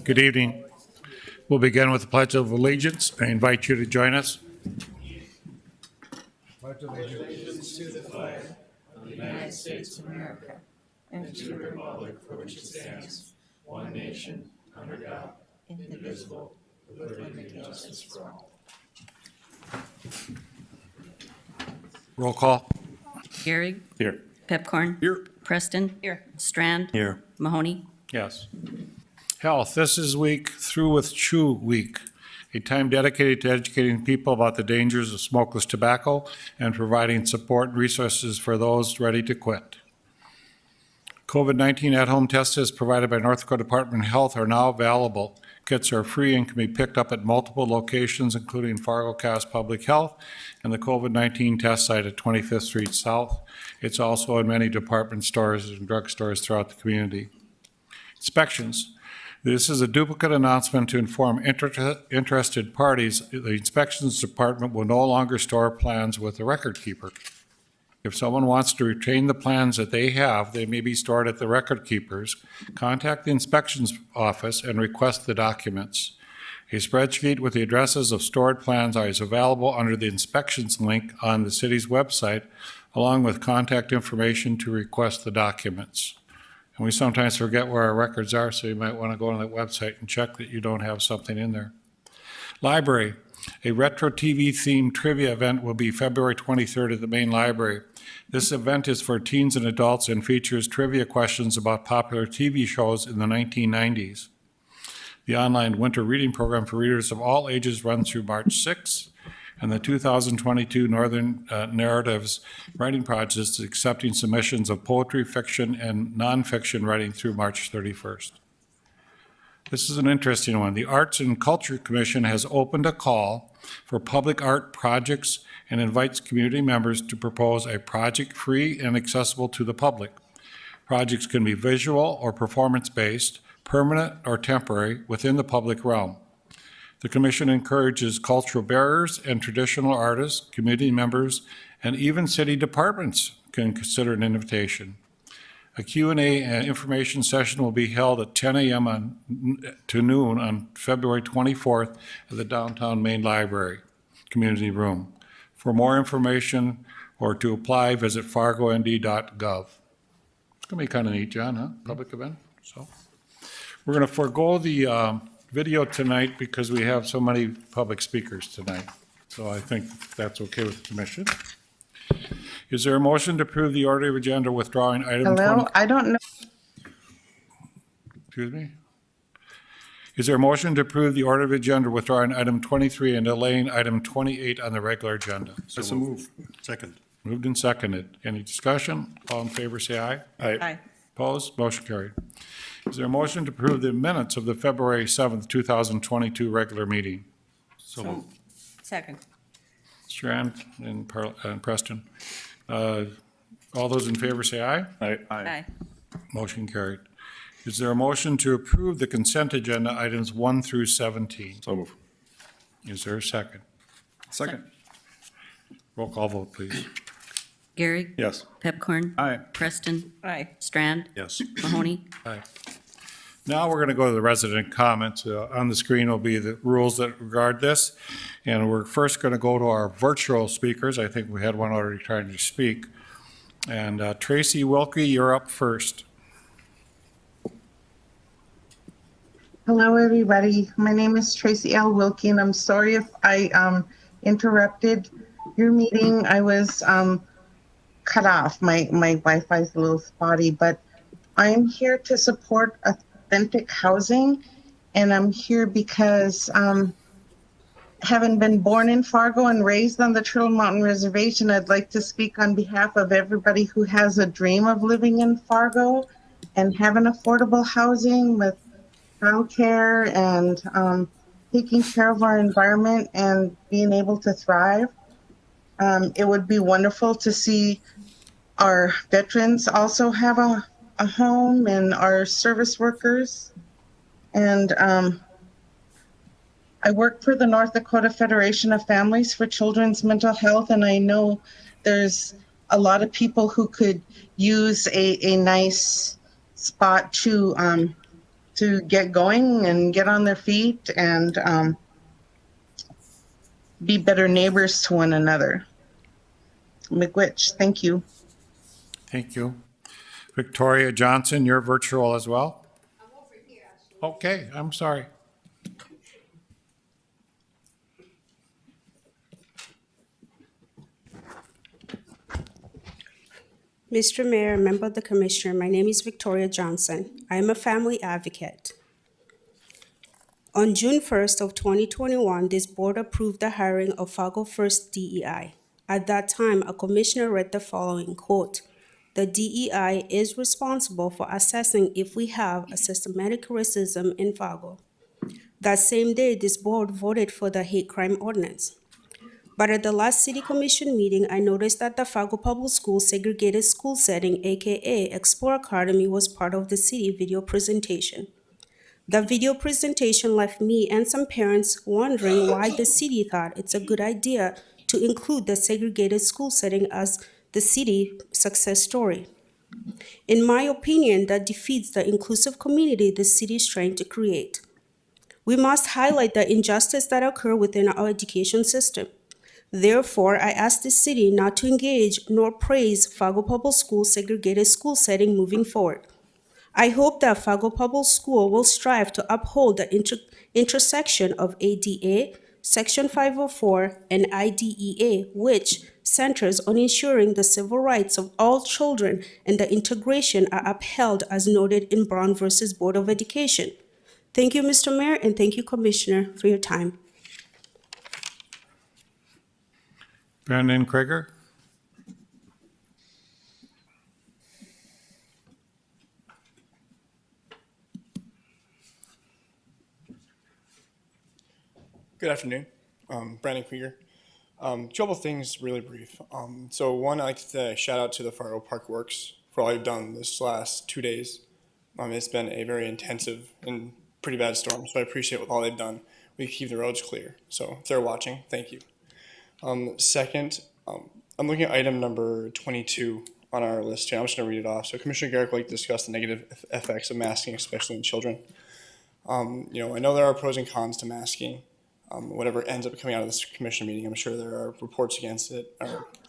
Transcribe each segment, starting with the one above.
Good evening. We'll begin with the Pledge of Allegiance. I invite you to join us. Pledge of allegiance to the flag of the United States of America and to the republic for which it stands, one nation, under God, indivisible, with liberty and justice for all. Roll call. Gehrig. Here. Pepcorn. Here. Preston. Here. Strand. Here. Mahoney. Yes. Health. This is week through with Chew Week, a time dedicated to educating people about the dangers of smokeless tobacco and providing support and resources for those ready to quit. COVID-19 at-home tests provided by North Dakota Department of Health are now available. Kits are free and can be picked up at multiple locations, including Fargo Cass Public Health and the COVID-19 test site at 25th Street South. It's also in many department stores and drugstores throughout the community. Inspections. This is a duplicate announcement to inform interested parties. The inspections department will no longer store plans with the record keeper. If someone wants to retain the plans that they have, they may be stored at the record keepers. Contact the inspections office and request the documents. A spreadsheet with the addresses of stored plans is available under the inspections link on the city's website, along with contact information to request the documents. And we sometimes forget where our records are, so you might want to go on that website and check that you don't have something in there. Library. A retro TV themed trivia event will be February 23rd at the main library. This event is for teens and adults and features trivia questions about popular TV shows in the 1990s. The online winter reading program for readers of all ages runs through March 6th, and the 2022 Northern Narratives Writing Project is accepting submissions of poetry, fiction, and nonfiction writing through March 31st. This is an interesting one. The Arts and Culture Commission has opened a call for public art projects and invites community members to propose a project free and accessible to the public. Projects can be visual or performance-based, permanent or temporary, within the public realm. The Commission encourages cultural bearers and traditional artists, community members, and even city departments can consider an invitation. A Q&A and information session will be held at 10 a.m. to noon on February 24th at the downtown main library community room. For more information or to apply, visit fargond.gov. It's going to be kind of neat, John, huh? Public event. So we're going to forego the video tonight because we have so many public speakers tonight. So I think that's okay with the commission. Is there a motion to approve the order of agenda withdrawing item 20? Hello, I don't know. Excuse me? Is there a motion to approve the order of agenda withdrawing item 23 and delaying item 28 on the regular agenda? So move. Second. Moved and seconded. Any discussion? All in favor, say aye. Aye. Opposed? Motion carried. Is there a motion to approve the minutes of the February 7th, 2022 regular meeting? So move. Second. Strand and Preston. All those in favor say aye. Aye. Motion carried. Is there a motion to approve the consent agenda items 1 through 17? So move. Is there a second? Second. Roll call vote, please. Gehrig. Yes. Pepcorn. Aye. Preston. Aye. Strand. Yes. Mahoney. Aye. Now we're going to go to the resident comments. On the screen will be the rules that regard this. And we're first going to go to our virtual speakers. I think we had one already trying to speak. And Tracy Wilkie, you're up first. Hello, everybody. My name is Tracy L. Wilkie, and I'm sorry if I interrupted your meeting. I was cut off. My Wi-Fi is a little spotty, but I'm here to support authentic housing, and I'm here because having been born in Fargo and raised on the Turtle Mountain Reservation, I'd like to speak on behalf of everybody who has a dream of living in Fargo and having affordable housing with childcare and taking care of our environment and being able to thrive. It would be wonderful to see our veterans also have a home, and our service workers. And I work for the North Dakota Federation of Families for Children's Mental Health, and I know there's a lot of people who could use a nice spot to to get going and get on their feet and be better neighbors to one another. McWitch, thank you. Thank you. Victoria Johnson, you're virtual as well? I'm over here. Okay, I'm sorry. Mr. Mayor, member of the Commissioner, my name is Victoria Johnson. I am a family advocate. On June 1st of 2021, this board approved the hiring of Fargo First DEI. At that time, a commissioner read the following quote, "The DEI is responsible for assessing if we have a systematic racism in Fargo." That same day, this board voted for the hate crime ordinance. But at the last city commission meeting, I noticed that the Fargo Public Schools segregated school setting, aka Explore Academy, was part of the city video presentation. The video presentation left me and some parents wondering why the city thought it's a good idea to include the segregated school setting as the city success story. In my opinion, that defeats the inclusive community the city is trying to create. We must highlight the injustice that occur within our education system. Therefore, I ask the city not to engage nor praise Fargo Public Schools' segregated school setting moving forward. I hope that Fargo Public School will strive to uphold the intersection of ADA, Section 504, and IDEA, which centers on ensuring the civil rights of all children and the integration are upheld as noted in Brown versus Board of Education. Thank you, Mr. Mayor, and thank you, Commissioner, for your time. Brandon Krieger? Good afternoon, Brandon Krieger. Couple things really brief. So one, I'd like to shout out to the Fargo Park Works for all you've done this last 2 days. It's been a very intensive and pretty bad storm, so I appreciate all they've done. We keep the roads clear. So if they're watching, thank you. Second, I'm looking at item number 22 on our list here. I'm just going to read it off. So Commissioner Garrick would like to discuss the negative effects of masking, especially in children. I know there are pros and cons to masking. Whatever ends up coming out of this commission meeting, I'm sure there are reports against it,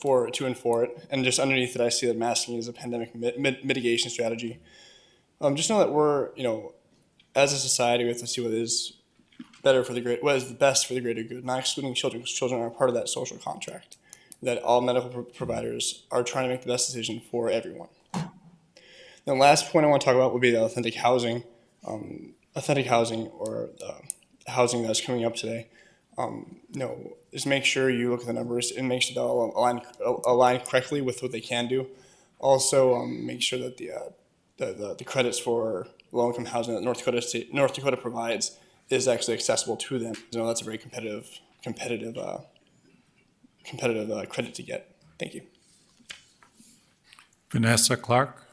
or to and for it. And just underneath it, I see that masking is a pandemic mitigation strategy. Just know that we're, as a society, we have to see what is what is the best for the greater good, not excluding children, because children are part of that social contract, that all medical providers are trying to make the best decision for everyone. The last point I want to talk about would be the authentic housing, or housing that's coming up today. Just make sure you look at the numbers and make sure they'll align correctly with what they can do. Also, make sure that the credits for low-income housing that North Dakota provides is actually accessible to them. That's a very competitive credit to get. Thank you. Vanessa Clark?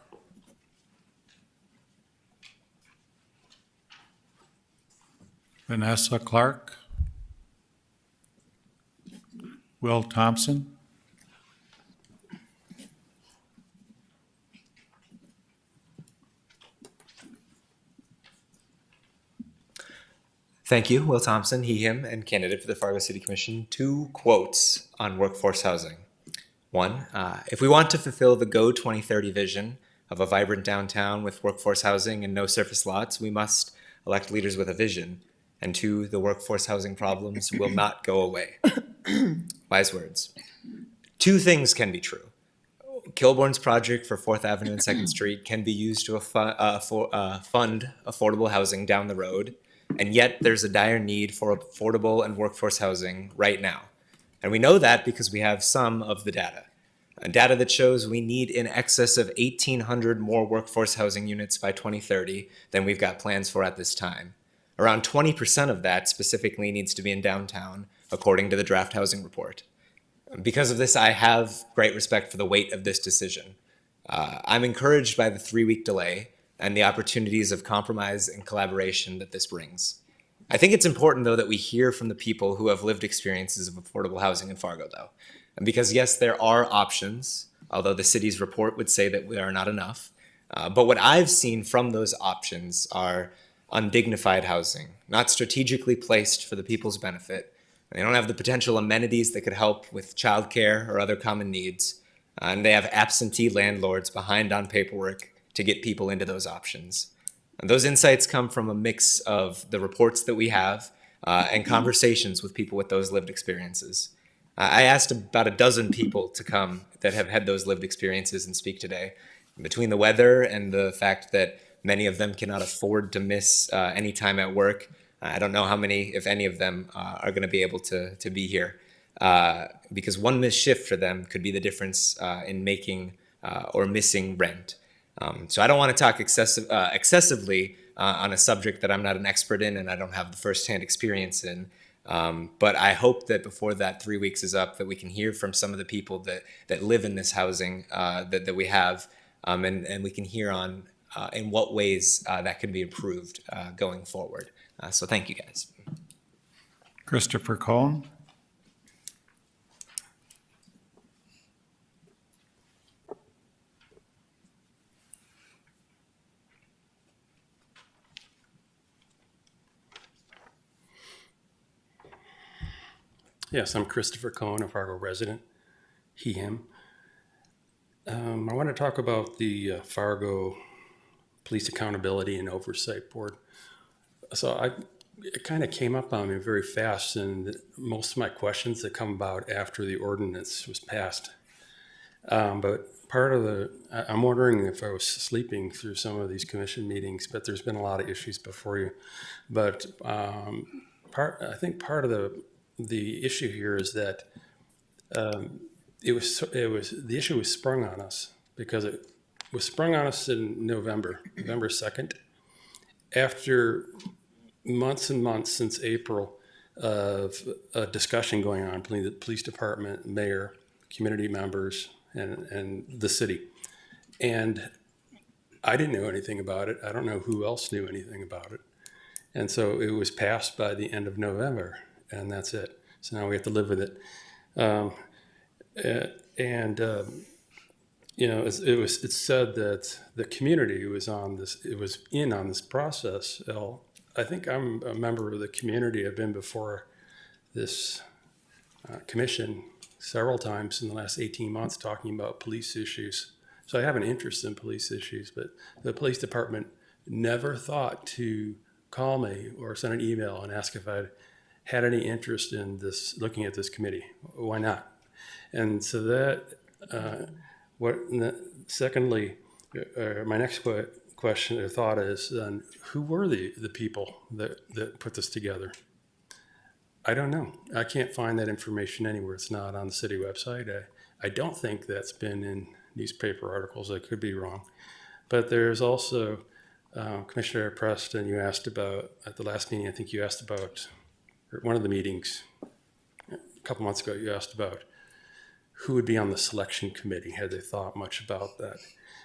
Vanessa Clark? Will Thompson? Thank you, Will Thompson, he, him, and candidate for the Fargo City Commission. 2 quotes on workforce housing. 1, if we want to fulfill the GO 2030 vision of a vibrant downtown with workforce housing and no surface lots, we must elect leaders with a vision. And 2, the workforce housing problems will not go away. Wise words. 2 things can be true. Kilbourne's project for 4th Avenue and 2nd Street can be used to fund affordable housing down the road, and yet there's a dire need for affordable and workforce housing right now. And we know that because we have some of the data. Data that shows we need in excess of 1,800 more workforce housing units by 2030 than we've got plans for at this time. Around 20% of that specifically needs to be in downtown, according to the draft housing report. Because of this, I have great respect for the weight of this decision. I'm encouraged by the 3-week delay and the opportunities of compromise and collaboration that this brings. I think it's important, though, that we hear from the people who have lived experiences of affordable housing in Fargo, though. And because, yes, there are options, although the city's report would say that we are not enough. But what I've seen from those options are undignified housing, not strategically placed for the people's benefit. They don't have the potential amenities that could help with childcare or other common needs. And they have absentee landlords behind on paperwork to get people into those options. And those insights come from a mix of the reports that we have and conversations with people with those lived experiences. I asked about a dozen people to come that have had those lived experiences and speak today. Between the weather and the fact that many of them cannot afford to miss any time at work, I don't know how many, if any of them, are going to be able to be here. Because one missed shift for them could be the difference in making or missing rent. So I don't want to talk excessively on a subject that I'm not an expert in and I don't have the firsthand experience in. But I hope that before that 3 weeks is up, that we can hear from some of the people that live in this housing that we have, and we can hear on in what ways that can be improved going forward. So thank you, guys. Christopher Cohn. Yes, I'm Christopher Cohn, a Fargo resident, he, him. I want to talk about the Fargo Police Accountability and Oversight Board. So it kind of came up on me very fast, and most of my questions that come about after the ordinance was passed. But I'm wondering if I was sleeping through some of these commission meetings, but there's been a lot of issues before you. But I think part of the issue here is that the issue was sprung on us because it was sprung on us in November 2nd, after months and months since April of a discussion going on between the police department, mayor, community members, and the city. And I didn't know anything about it. I don't know who else knew anything about it. And so it was passed by the end of November, and that's it. So now we have to live with it. It's said that the community was on this process. Well, I think I'm a member of the community. I've been before this commission several times in the last 18 months talking about police issues. So I have an interest in police issues, but the police department never thought to call me or send an email and ask if I'd had any interest in this, looking at this committee. Why not? And so that, secondly, my next question or thought is, who were the people that put this together? I don't know. I can't find that information anywhere. It's not on the city website. I don't think that's been in newspaper articles. I could be wrong. But there's also, Commissioner Preston, you asked about, at the last meeting, I think you asked about, or one of the meetings a couple months ago, you asked about who would be on the selection committee. Had they thought much about that?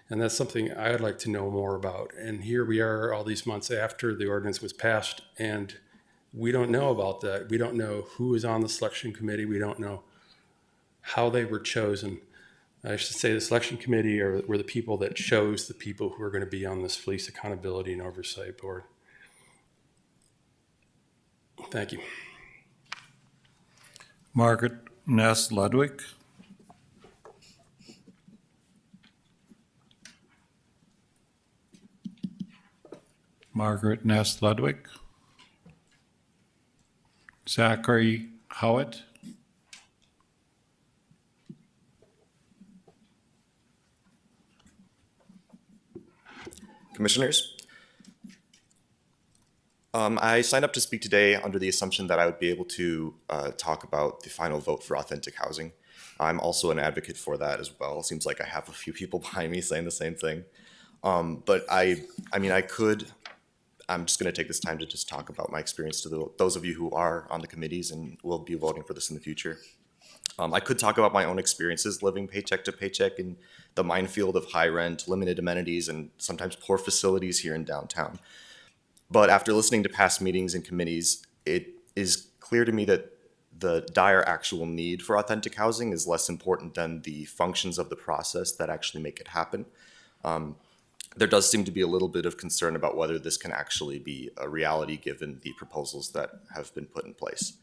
And that's something I'd like to know more about. And here we are all these months after the ordinance was passed, and we don't know about that. We don't know who is on the selection committee. We don't know how they were chosen. I should say the selection committee were the people that chose the people who are going to be on this Police Accountability and Oversight Board. Thank you. Margaret Ness Ludwig. Margaret Ness Ludwig. Zachary Howitt. Commissioners, I signed up to speak today under the assumption that I would be able to talk about the final vote for authentic housing. I'm also an advocate for that as well. It seems like I have a few people behind me saying the same thing. But I'm just going to take this time to just talk about my experience to those of you who are on the committees and will be voting for this in the future. I could talk about my own experiences living paycheck to paycheck in the minefield of high rent, limited amenities, and sometimes poor facilities here in downtown. But after listening to past meetings and committees, it is clear to me that the dire actual need for authentic housing is less important than the functions of the process that actually make it happen. there does seem to be a little bit of concern about whether this can actually be a reality given the proposals that have been put in place.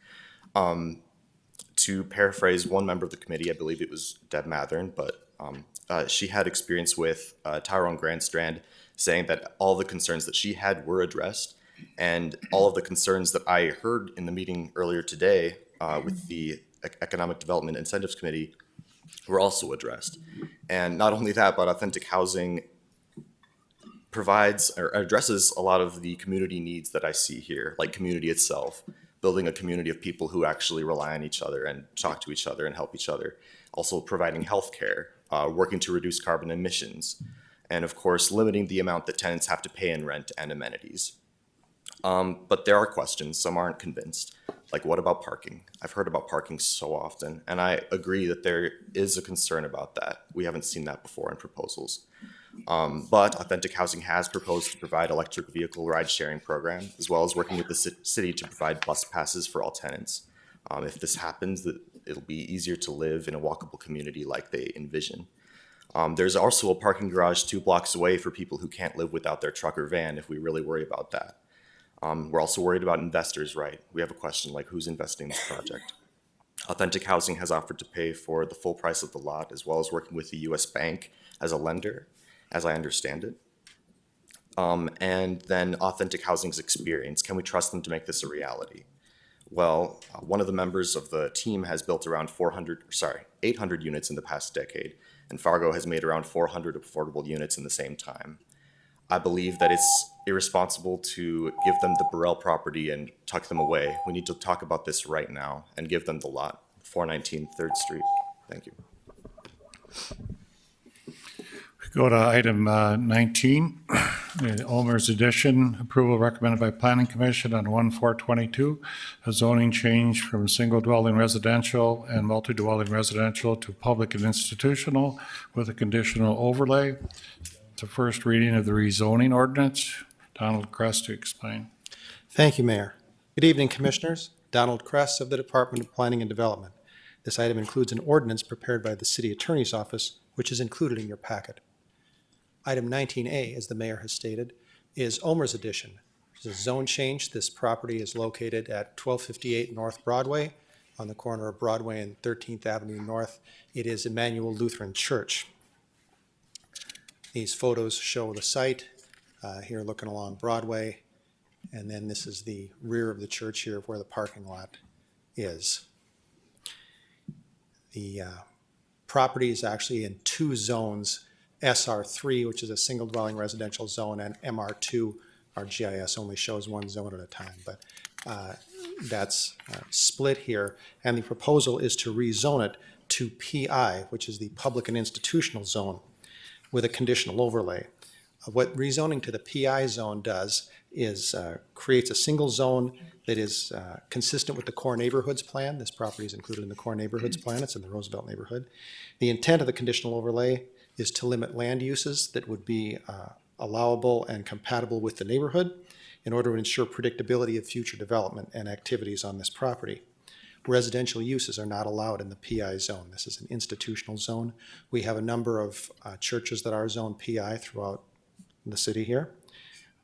To paraphrase one member of the committee, I believe it was Deb Mathern, but she had experience with Tyrone Grandstrand saying that all the concerns that she had were addressed, and all of the concerns that I heard in the meeting earlier today with the Economic Development Incentives Committee were also addressed. And not only that, but Authentic Housing provides or addresses a lot of the community needs that I see here, like community itself, building a community of people who actually rely on each other and talk to each other and help each other. Also providing healthcare, working to reduce carbon emissions, and of course, limiting the amount that tenants have to pay in rent and amenities. But there are questions, some aren't convinced. Like, what about parking? I've heard about parking so often, and I agree that there is a concern about that. We haven't seen that before in proposals. But Authentic Housing has proposed to provide electric vehicle ride-sharing program, as well as working with the city to provide bus passes for all tenants. If this happens, it'll be easier to live in a walkable community like they envision. There's also a parking garage 2 blocks away for people who can't live without their truck or van if we really worry about that. We're also worried about investors, right? We have a question like, who's investing in this project? Authentic Housing has offered to pay for the full price of the lot, as well as working with the U.S. Bank as a lender, as I understand it. And then Authentic Housing's experience. Can we trust them to make this a reality? Well, one of the members of the team has built around 800 units in the past decade, and Fargo has made around 400 affordable units in the same time. I believe that it's irresponsible to give them the Burrell property and tuck them away. We need to talk about this right now and give them the lot, 419 3rd Street. Thank you. Go to item 19, Olmer's addition, approval recommended by Planning Commission on 1/4/22, a zoning change from single dwelling residential and multi-dwelling residential to public and institutional with a conditional overlay. It's a first reading of the rezoning ordinance. Donald Kress to explain. Thank you, Mayor. Good evening, Commissioners. Donald Kress of the Department of Planning and Development. This item includes an ordinance prepared by the City Attorney's Office, which is included in your packet. Item 19A, as the Mayor has stated, is Olmer's addition. It's a zone change. This property is located at 1258 North Broadway on the corner of Broadway and 13th Avenue North. It is Emmanuel Lutheran Church. These photos show the site here looking along Broadway, and then this is the rear of the church here where the parking lot is. The property is actually in 2 zones, SR3, which is a single dwelling residential zone, and MR2. Our GIS only shows 1 zone at a time, but that's split here. And the proposal is to rezone it to PI, which is the public and institutional zone, with a conditional overlay. What rezoning to the PI zone does is creates a single zone that is consistent with the core neighborhoods plan. This property is included in the core neighborhoods plan. It's in the Roosevelt neighborhood. The intent of the conditional overlay is to limit land uses that would be allowable and compatible with the neighborhood in order to ensure predictability of future development and activities on this property. Residential uses are not allowed in the PI zone. This is an institutional zone. We have a number of churches that are zoned PI throughout the city here.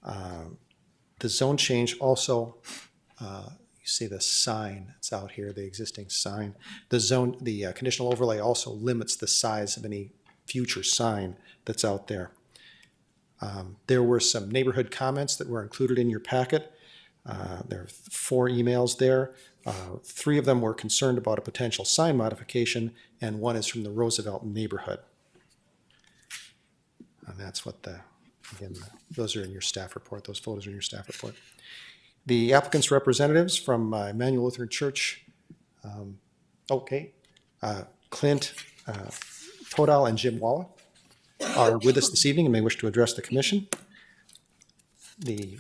The zone change also, you see the sign that's out here, the existing sign. The conditional overlay also limits the size of any future sign that's out there. There were some neighborhood comments that were included in your packet. There are 4 emails there. 3 of them were concerned about a potential sign modification, and 1 is from the Roosevelt neighborhood. And that's what again, those are in your staff report. Those photos are in your staff report. The applicant's representatives from Emmanuel Lutheran Church, Clint Todal and Jim Walla are with us this evening and may wish to address the commission. The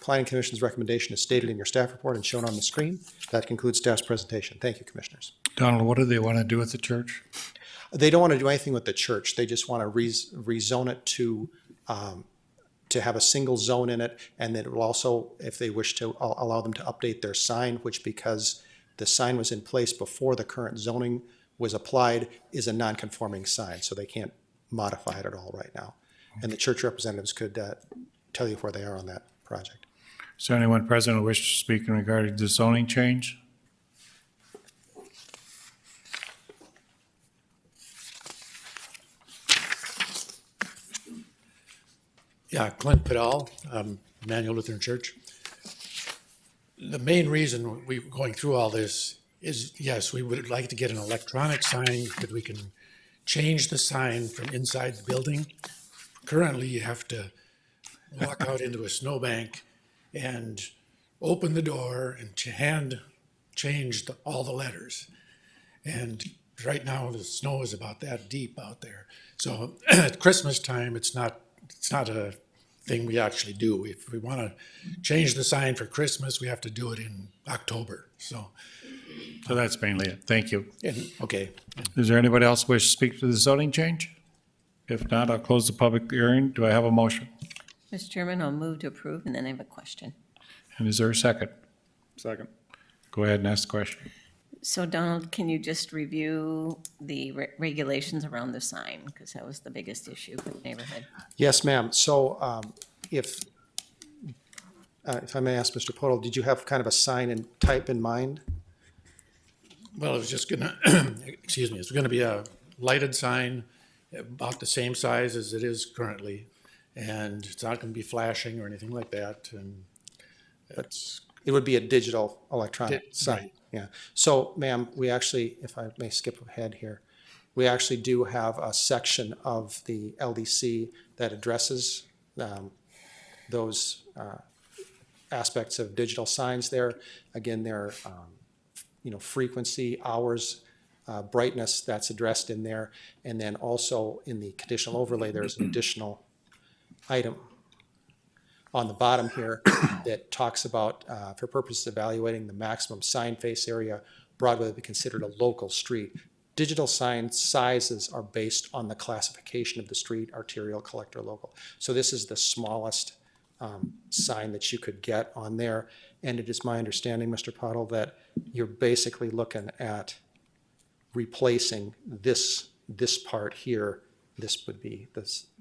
Planning Commission's recommendation is stated in your staff report and shown on the screen. That concludes staff's presentation. Thank you, Commissioners. Donald, what do they want to do with the church? They don't want to do anything with the church. They just want to rezone it to have a single zone in it, and then it will also, if they wish to, allow them to update their sign, which, because the sign was in place before the current zoning was applied, is a non-conforming sign, so they can't modify it at all right now. and the church representatives could tell you where they are on that project. Is there anyone present who wishes to speak in regard to the zoning change? Yeah, Clint Padal, Emmanuel Lutheran Church. The main reason we're going through all this is, yes, we would like to get an electronic sign that we can change the sign from inside the building. Currently, you have to walk out into a snowbank and open the door and hand change all the letters. And right now, the snow is about that deep out there. So at Christmas time, it's not a thing we actually do. If we want to change the sign for Christmas, we have to do it in October. So that's mainly it. Thank you. okay. Is there anybody else wish to speak to the zoning change? If not, I'll close the public hearing. Do I have a motion? Mr. Chairman, I'll move to approve, and then I have a question. And is there a second? Second. Go ahead and ask the question. So Donald, can you just review the regulations around the sign? Because that was the biggest issue for the neighborhood. Yes, ma'am. So if I may ask Mr. Podol, did you have kind of a sign and type in mind? Well, it was just gonna, excuse me, it's gonna be a lighted sign about the same size as it is currently. And it's not gonna be flashing or anything like that. And it's, It would be a digital electronic Right. sign. Yeah. So, ma'am, we actually, if I may skip ahead here, we actually do have a section of the LDC that addresses those aspects of digital signs there. Again, their frequency, hours, brightness, that's addressed in there. And then also in the conditional overlay, there's an additional item on the bottom here that talks about, for purposes of evaluating the maximum sign face area, Broadway would be considered a local street. Digital sign sizes are based on the classification of the street, arterial, collector, local. So this is the smallest sign that you could get on there. And it is my understanding, Mr. Pottle, that you're basically looking at replacing this part here. This would be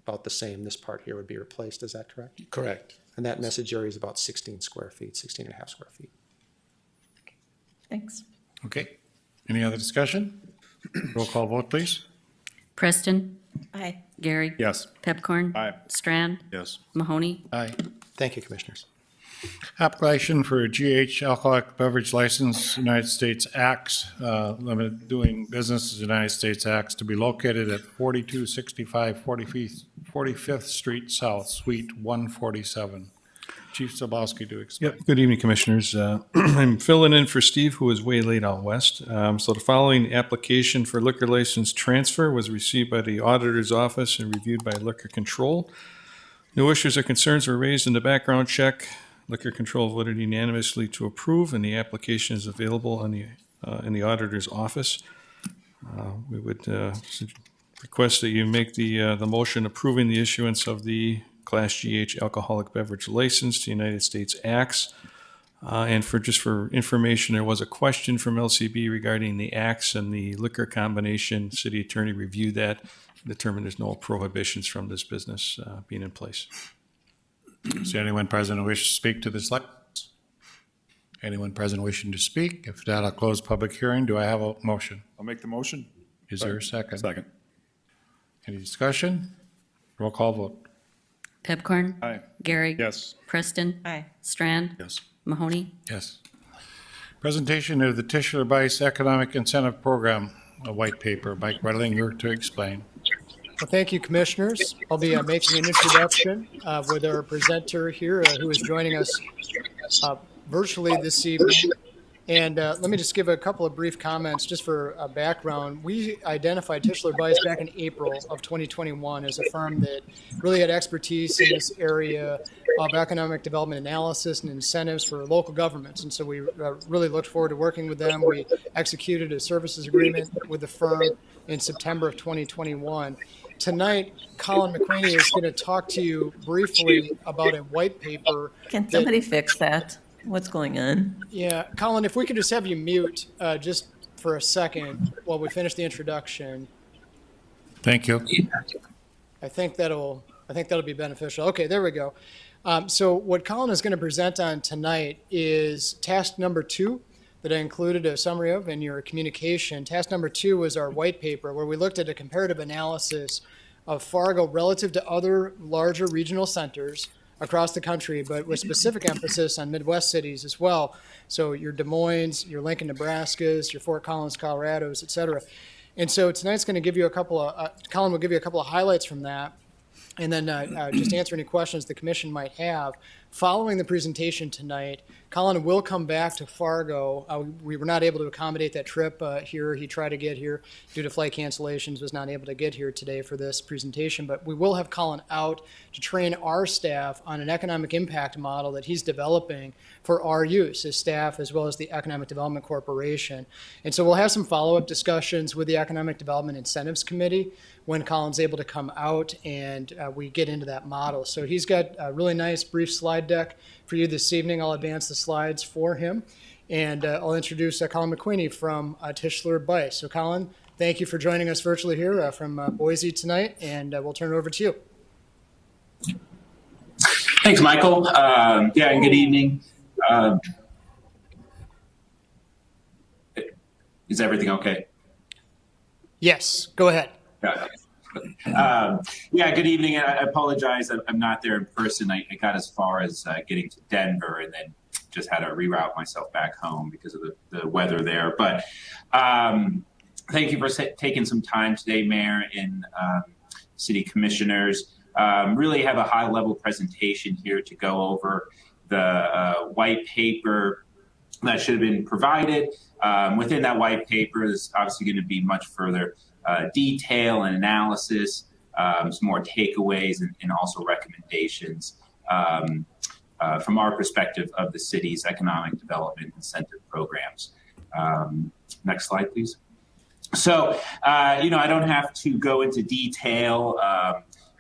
about the same. This part here would be replaced. Is that correct? correct. And that message area is about 16 square feet, 16 and a half square feet. Thanks. Okay. Any other discussion? Roll call vote, please. Preston, Aye. Gary. Yes. Pepcorn. Aye. Strand, Yes. Mahoney. Aye. Thank you, Commissioners. Application for a GH alcoholic beverage license, United States Acts, limited doing business as United States Acts, to be located at 4265 45th Street South, Suite 147. Chief Stanislawski to explain. Yep. Good evening, Commissioners. I'm filling in for Steve, who was way late out west. So the following application for liquor license transfer was received by the Auditor's Office and reviewed by Liquor Control. No issues or concerns were raised in the background check. Liquor Control voted unanimously to approve, and the application is available in the Auditor's Office. We would request that you make the motion approving the issuance of the Class GH alcoholic beverage license to United States Acts. And for information, there was a question from LCB regarding the Acts and the liquor combination. City Attorney reviewed that, determined there's no prohibitions from this business being in place. Is there anyone present who wishes to speak to this license? Anyone present wishing to speak? If not, I'll close public hearing. Do I have a motion? I'll make the motion. Is there a second? Second. Any discussion? Roll call vote. Pepcorn. Aye. Gary. Yes. Preston. Aye. Strand, Yes. Mahoney. Yes. Presentation of the Tischler Bice Economic Incentive Program, a white paper. Mike Redlinger to explain. Well, thank you, Commissioners. I'll be making an introduction with our presenter here who is joining us virtually this evening. And let me just give a couple of brief comments just for background. We identified Tischler Bice back in April of 2021 as a firm that really had expertise in this area of economic development analysis and incentives for local governments. And so we really looked forward to working with them. We executed a services agreement with the firm in September of 2021. Tonight, Colin McQueenie is going to talk to you briefly about a white paper. Can somebody fix that? What's going on? Yeah, Colin, if we could just have you mute just for a second while we finish the introduction. Thank you. I think that'll I think that'll be beneficial. Okay, there we go. So what Colin is going to present on tonight is task number 2 that I included a summary of in your communication. Task number 2 was our white paper where we looked at a comparative analysis of Fargo relative to other larger regional centers across the country, but with specific emphasis on Midwest cities as well. So your Des Moines, your Lincoln, Nebraskas, your Fort Collins, Colorados, et cetera. And so tonight's going to give you a couple of, Colin will give you a couple of highlights from that, and then just answer any questions the commission might have. Following the presentation tonight, Colin will come back to Fargo. We were not able to accommodate that trip here. He tried to get here due to flight cancellations, was not able to get here today for this presentation, but we will have Colin out to train our staff on an economic impact model that he's developing for our use as staff, as well as the Economic Development Corporation. And so we'll have some follow-up discussions with the Economic Development Incentives Committee when Colin's able to come out and we get into that model. So he's got a really nice brief slide deck for you this evening. I'll advance the slides for him, and I'll introduce Colin McQueenie from Tischler Bice. So Colin, thank you for joining us virtually here from Boise tonight, and we'll turn it over to you. Thanks, Michael. And good evening. Is everything okay? Yes, go ahead. Good evening. I apologize. I'm not there in person. I got as far as getting to Denver and then just had to reroute myself back home because of the weather there. But thank you for taking some time today, Mayor and City Commissioners. Really have a high-level presentation here to go over the white paper that should have been provided. Within that white paper, there's obviously going to be much further detail and analysis, some more takeaways and also recommendations from our perspective of the city's economic development incentive programs. Next slide, please. So, I don't have to go into detail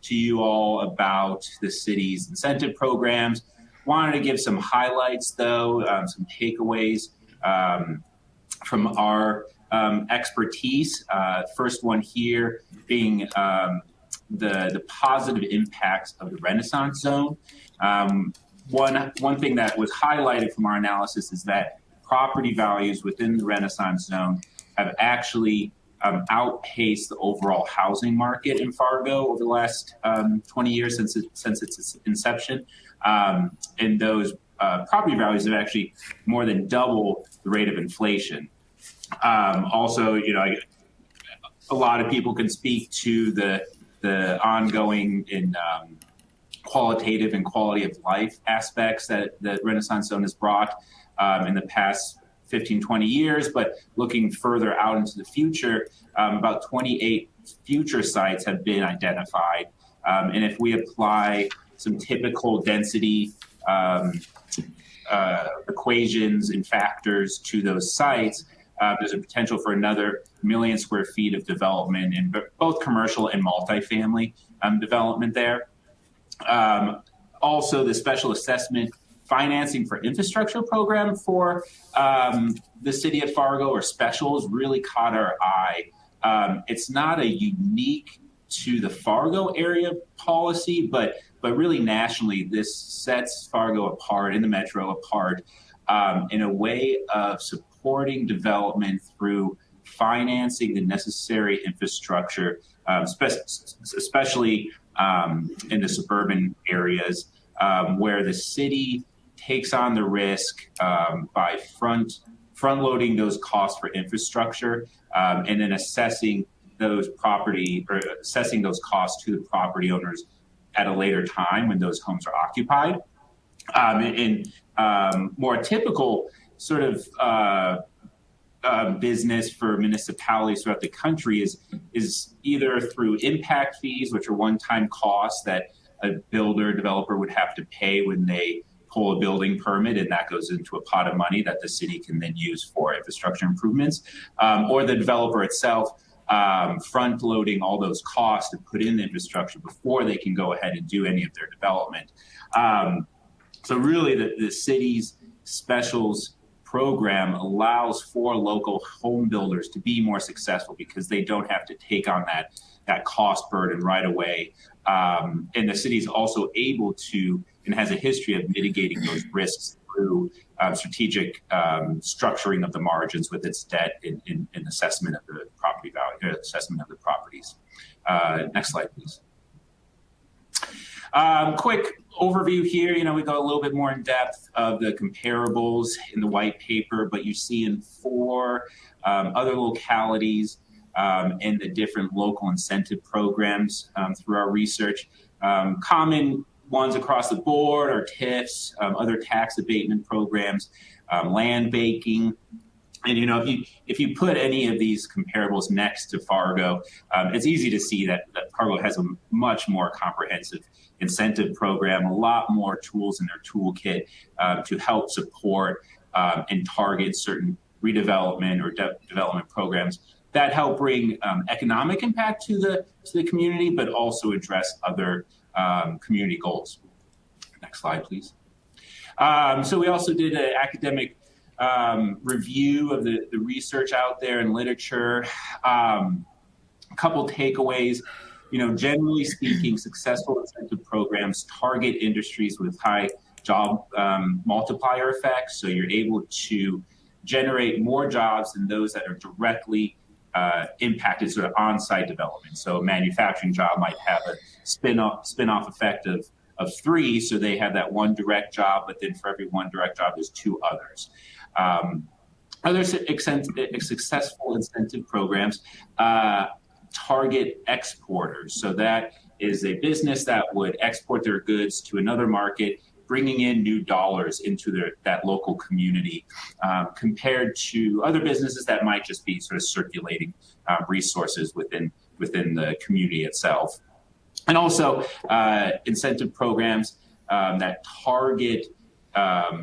to you all about the city's incentive programs. Wanted to give some highlights, though, some takeaways from our expertise. First one here being the positive impacts of the Renaissance Zone. One thing that was highlighted from our analysis is that property values within the Renaissance Zone have actually outpaced the overall housing market in Fargo over the last 20 years since its inception. And those property values have actually more than double the rate of inflation. Also, a lot of people can speak to the ongoing and qualitative and quality of life aspects that the Renaissance Zone has brought in the past 15, 20 years, but looking further out into the future, about 28 future sites have been identified. And if we apply some typical density equations and factors to those sites, there's a potential for another 1 million square feet of development in both commercial and multifamily development there. Also, the special assessment financing for infrastructure program for the city of Fargo, or specials, really caught our eye. It's not a unique to the Fargo area policy, but really nationally, this sets Fargo apart, in the metro apart, in a way of supporting development through financing the necessary infrastructure, especially in the suburban areas, where the city takes on the risk by front-loading those costs for infrastructure, and then assessing those costs to the property owners at a later time when those homes are occupied. And more typical sort of business for municipalities throughout the country is either through impact fees, which are one-time costs that a builder developer would have to pay when they pull a building permit, and that goes into a pot of money that the city can then use for infrastructure improvements, or the developer itself front-loading all those costs to put in the infrastructure before they can go ahead and do any of their development. So really the city's specials program allows for local home builders to be more successful because they don't have to take on that cost burden right away. And the city is also able to and has a history of mitigating those risks through strategic structuring of the margins with its debt in assessment of the property value, assessment of the properties. Next slide, please. Quick overview here. We go a little bit more in depth of the comparables in the white paper, but you see in 4 other localities and the different local incentive programs through our research. Common ones across the board are TIFs, other tax abatement programs, land banking. And if you put any of these comparables next to Fargo, it's easy to see that Fargo has a much more comprehensive incentive program, a lot more tools in their toolkit to help support and target certain redevelopment or development programs that help bring economic impact to the community, but also address other community goals. Next slide, please. So we also did an academic review of the research out there and literature. A couple takeaways. Generally speaking, successful incentive programs target industries with high job multiplier effects. So you're able to generate more jobs than those that are directly impacted sort of on-site development. So a manufacturing job might have a spin-off effect of 3. So they have that one direct job, but then for every one direct job, there's 2 others. Other successful incentive programs target exporters. So that is a business that would export their goods to another market, bringing in new dollars into that local community, compared to other businesses that might just be sort of circulating resources within the community itself. And also incentive programs that target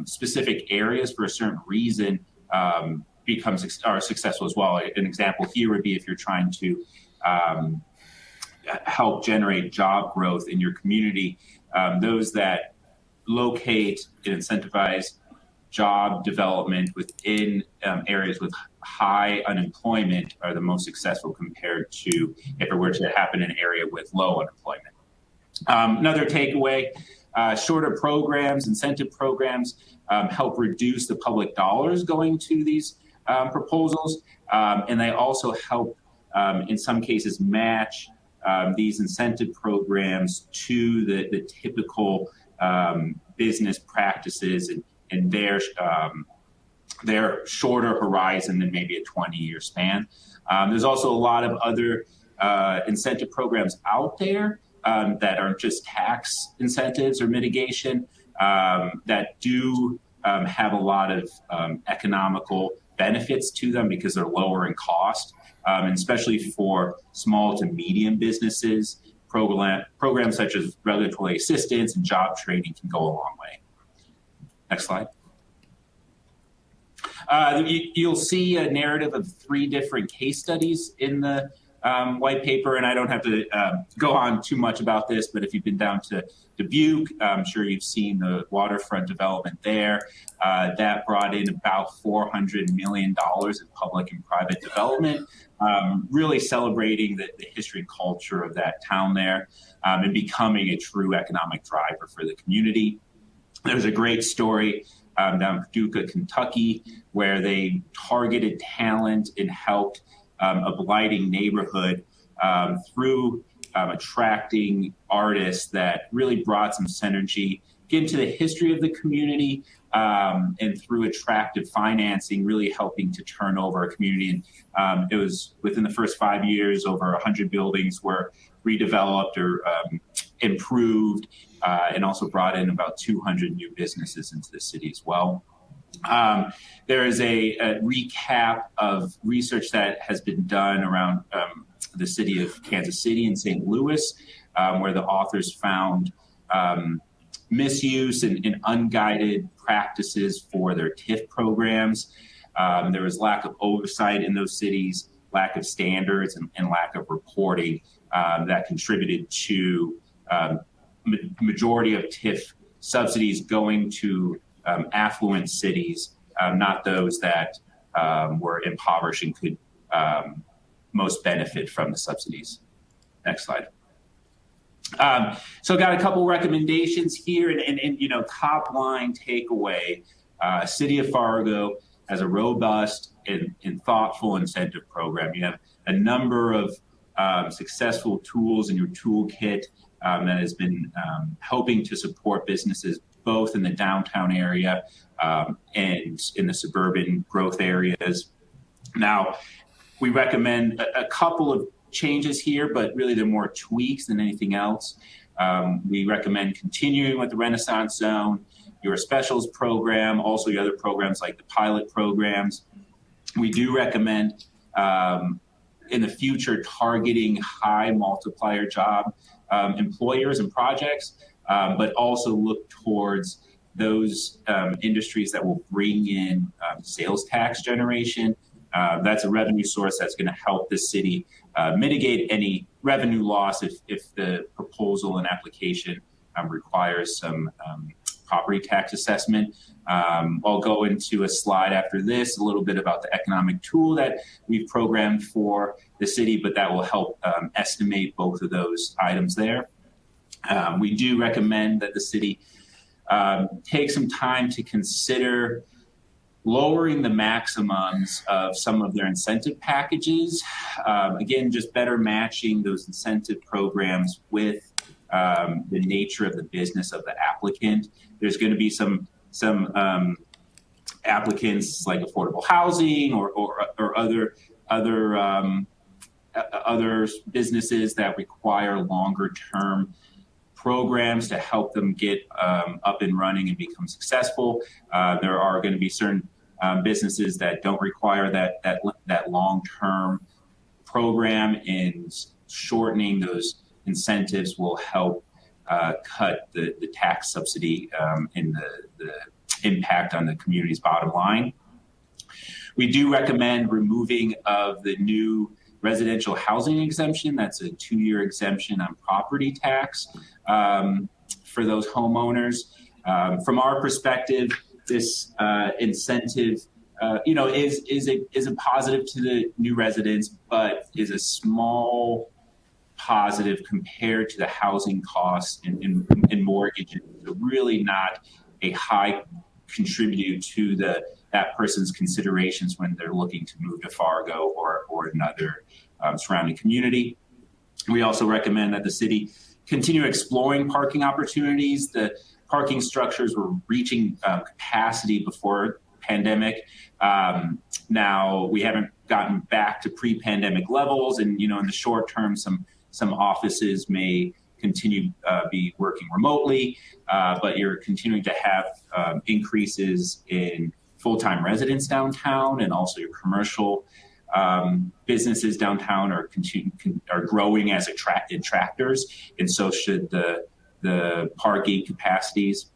specific areas for a certain reason are successful as well. An example here would be if you're trying to help generate job growth in your community, those that locate and incentivize job development within areas with high unemployment are the most successful compared to if it were to happen in an area with low unemployment. Another takeaway, shorter programs, incentive programs help reduce the public dollars going to these proposals, and they also help in some cases match these incentive programs to the typical business practices and their shorter horizon than maybe a 20-year span. There's also a lot of other incentive programs out there that aren't just tax incentives or mitigation that do have a lot of economical benefits to them because they're lower in cost, and especially for small to medium businesses. Programs such as regulatory assistance and job training can go a long way. Next slide. You'll see a narrative of 3 different case studies in the white paper, and I don't have to go on too much about this, but if you've been down to Dubuque, I'm sure you've seen the waterfront development there. That brought in about $400 million in public and private development, really celebrating the history and culture of that town there, and becoming a true economic driver for the community. There's a great story down in Paducah, Kentucky, where they targeted talent and helped a blighting neighborhood through attracting artists that really brought some synergy, get into the history of the community, and through attractive financing, really helping to turn over a community. And it was within the first 5 years, over 100 buildings were redeveloped or improved, and also brought in about 200 new businesses into the city as well. There is a recap of research that has been done around the city of Kansas City and St. Louis, where the authors found misuse and unguided practices for their TIF programs. There was lack of oversight in those cities, lack of standards, and lack of reporting that contributed to majority of TIF subsidies going to affluent cities not those that were impoverished and could most benefit from the subsidies. Next slide. So got a couple recommendations here, and you know, top line takeaway, City of Fargo has a robust and thoughtful incentive program. You have a number of successful tools in your toolkit that has been helping to support businesses both in the downtown area and in the suburban growth areas. Now, we recommend a couple of changes here, but really they're more tweaks than anything else. We recommend continuing with the Renaissance Zone, your specials program, also your other programs like the pilot programs. We do recommend in the future targeting high multiplier job employers and projects, but also look towards those industries that will bring in sales tax generation. That's a revenue source that's going to help the city mitigate any revenue loss if the proposal and application requires some property tax assessment. I'll go into a slide after this, a little bit about the economic tool that we've programmed for the city, but that will help estimate both of those items there. We do recommend that the city take some time to consider lowering the maximums of some of their incentive packages. Again, just better matching those incentive programs with the nature of the business of the applicant. There's going to be some applicants like affordable housing or other businesses that require longer term programs to help them get up and running and become successful. There are going to be certain businesses that don't require that long-term program, and shortening those incentives will help cut the tax subsidy and the impact on the community's bottom line. We do recommend removing of the new residential housing exemption. That's a 2-year exemption on property tax for those homeowners. From our perspective, this incentive, is a positive to the new residents, but is a small positive compared to the housing costs in mortgages. So really not a high contributor to that person's considerations when they're looking to move to Fargo or another surrounding community. We also recommend that the city continue exploring parking opportunities. The parking structures were reaching capacity before pandemic. Now we haven't gotten back to pre-pandemic levels, and in the short term, some offices may continue be working remotely, but you're continuing to have increases in full-time residents downtown, and also your commercial businesses downtown are growing as attractors, and so should the parking capacities.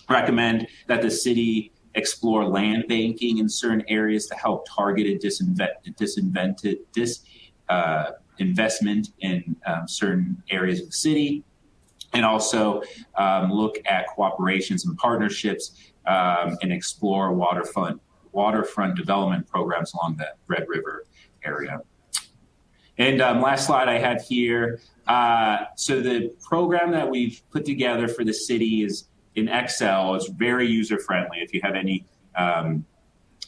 Recommend that the city explore land banking in certain areas to help targeted investment in certain areas of the city, and also look at cooperations and partnerships and explore waterfront development programs along the Red River area. And last slide I have here. So the program that we've put together for the city is in Excel. It's very user-friendly. If you have any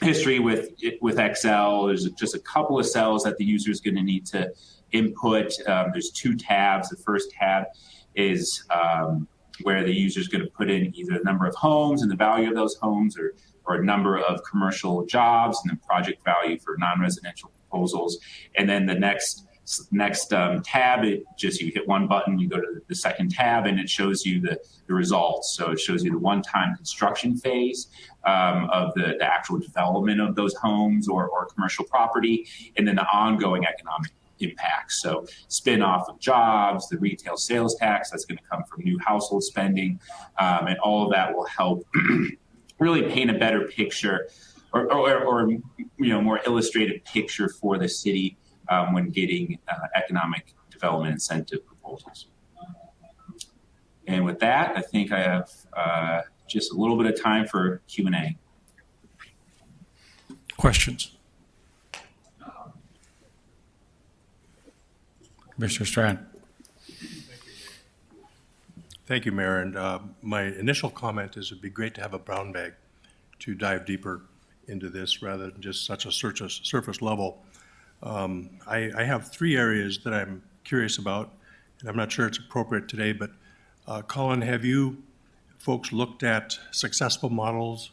history with Excel, there's just a couple of cells that the user is going to need to input. There's 2 tabs. The first tab is where the user is going to put in either the number of homes and the value of those homes, or a number of commercial jobs and the project value for non-residential proposals. And then the next tab, you hit one button, you go to the second tab, and it shows you the results. So it shows you the one-time construction phase of the actual development of those homes or commercial property, and then the ongoing economic impact. So spin-off of jobs, the retail sales tax that's going to come from new household spending, and all of that will help really paint a better picture or more illustrated picture for the city when getting economic development incentive proposals. And with that, I think I have just a little bit of time for Q&A. Questions? Commissioner Strand. Thank you, Mayor. And my initial comment is it'd be great to have a brown bag to dive deeper into this rather than just such a surface level. I have three areas that I'm curious about, and I'm not sure it's appropriate today, but Colin, have you folks looked at successful models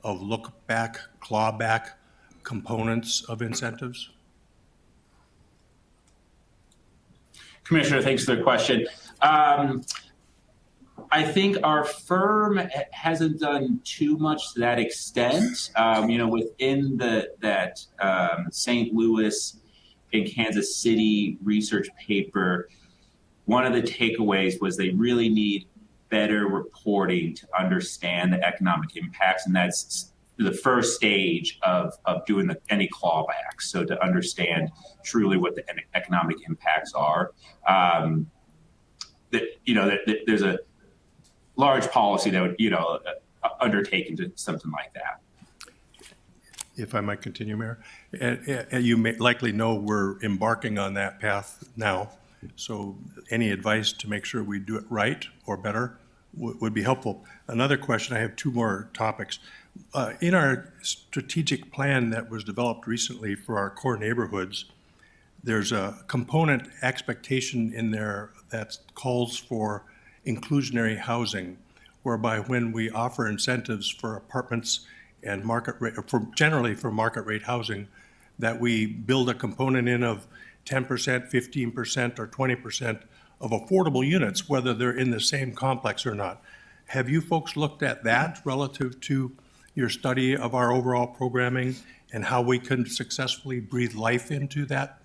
of look back, claw back components of incentives? Commissioner, thanks for the question. I think our firm hasn't done too much to that extent. Within that St. Louis and Kansas City research paper, one of the takeaways was they really need better reporting to understand the economic impacts, and that's the first stage of doing any clawbacks. So to understand truly what the economic impacts are, there's a large policy that would, undertake into something like that. If I might continue, Mayor. And you may likely know we're embarking on that path now. So any advice to make sure we do it right or better would be helpful. Another question, I have two more topics. In our strategic plan that was developed recently for our core neighborhoods, there's a component expectation in there that calls for inclusionary housing, whereby when we offer incentives for apartments and generally for market rate housing, that we build a component in of 10%, 15%, or 20% of affordable units, whether they're in the same complex or not. Have you folks looked at that relative to your study of our overall programming and how we can successfully breathe life into that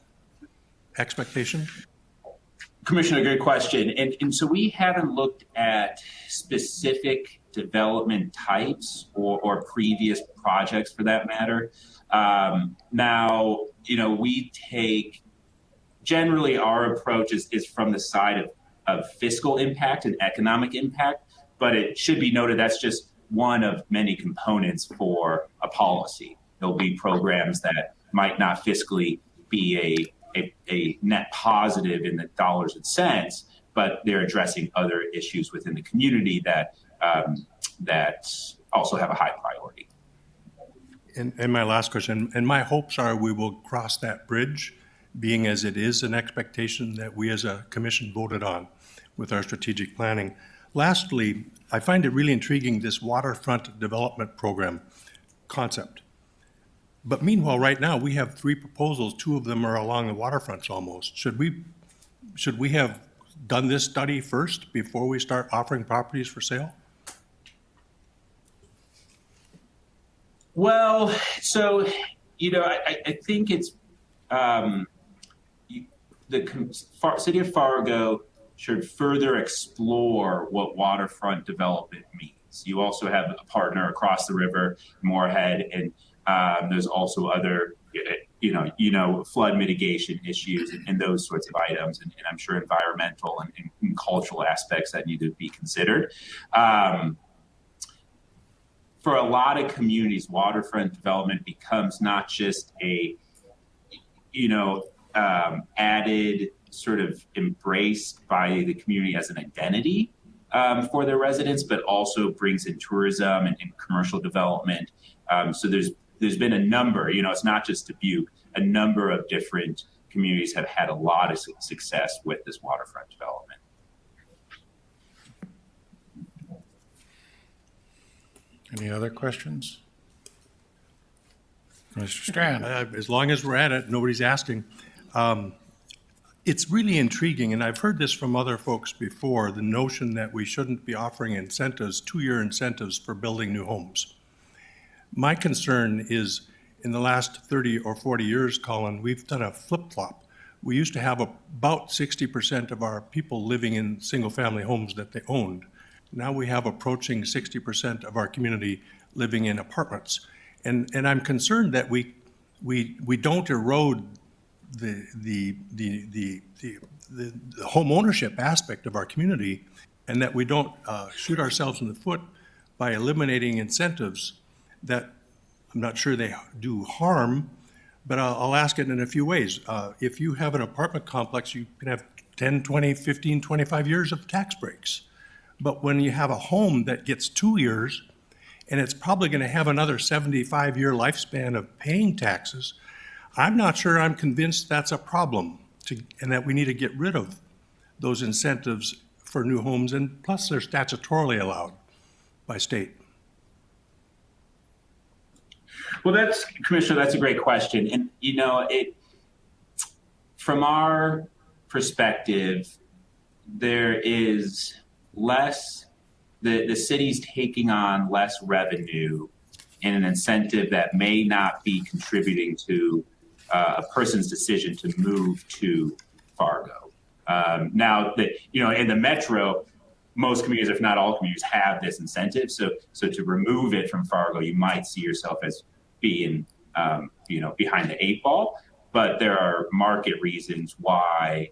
expectation? Commissioner, good question. And so we haven't looked at specific development types or previous projects for that matter. Now, we take, generally our approach is from the side of fiscal impact and economic impact, but it should be noted that's just one of many components for a policy. There'll be programs that might not fiscally be a net positive in the dollars and cents, but they're addressing other issues within the community that also have a high priority. And my last question, and my hopes are we will cross that bridge, being as it is an expectation that we as a commission voted on with our strategic planning. Lastly, I find it really intriguing, this waterfront development program concept. But meanwhile, right now, we have three proposals. Two of them are along the waterfronts almost. Should we have done this study first before we start offering properties for sale? Well, so, I think it's the city of Fargo should further explore what waterfront development means. You also have a partner across the river, Moorhead, and there's also other, flood mitigation issues and those sorts of items, and I'm sure environmental and cultural aspects that need to be considered. For a lot of communities, waterfront development becomes not just a, added sort of embrace by the community as an identity for their residents, but also brings in tourism and commercial development. So there's been a number, it's not just Dubuque, a number of different communities have had a lot of success with this waterfront development. Any other questions? Mr. Strand. As long as we're at it, nobody's asking. It's really intriguing, and I've heard this from other folks before, the notion that we shouldn't be offering incentives, 2-year incentives for building new homes. My concern is in the last 30 or 40 years, Colin, we've done a flip-flop. We used to have about 60% of our people living in single-family homes that they owned. Now we have approaching 60% of our community living in apartments. And I'm concerned that we don't erode the home ownership aspect of our community, and that we don't shoot ourselves in the foot by eliminating incentives that I'm not sure they do harm, but I'll ask it in a few ways. If you have an apartment complex, you can have 10, 20, 15, 25 years of tax breaks. But when you have a home that gets 2 years, and it's probably going to have another 75-year lifespan of paying taxes, I'm not sure I'm convinced that's a problem, and that we need to get rid of those incentives for new homes, and plus they're statutorily allowed by state. Well, Commissioner, that's a great question. And, you know, from our perspective, there is less, the city's taking on less revenue and an incentive that may not be contributing to a person's decision to move to Fargo. Now, in the metro, most communities, if not all communities, have this incentive. So to remove it from Fargo, you might see yourself as being, behind the 8 ball. But there are market reasons why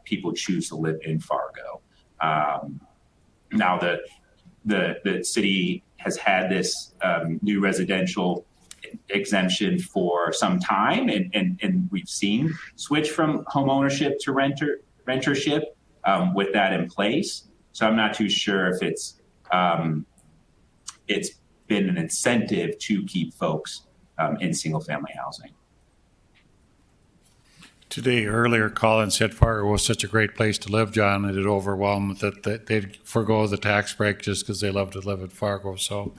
people choose to live in Fargo. Now, the city has had this new residential exemption for some time, and we've seen switch from home ownership to rentership with that in place. So I'm not too sure if it's been an incentive to keep folks in single-family housing. Today, earlier, Colin said Fargo was such a great place to live, John, and it overwhelmed that they'd forego the tax break just because they love to live at Fargo. So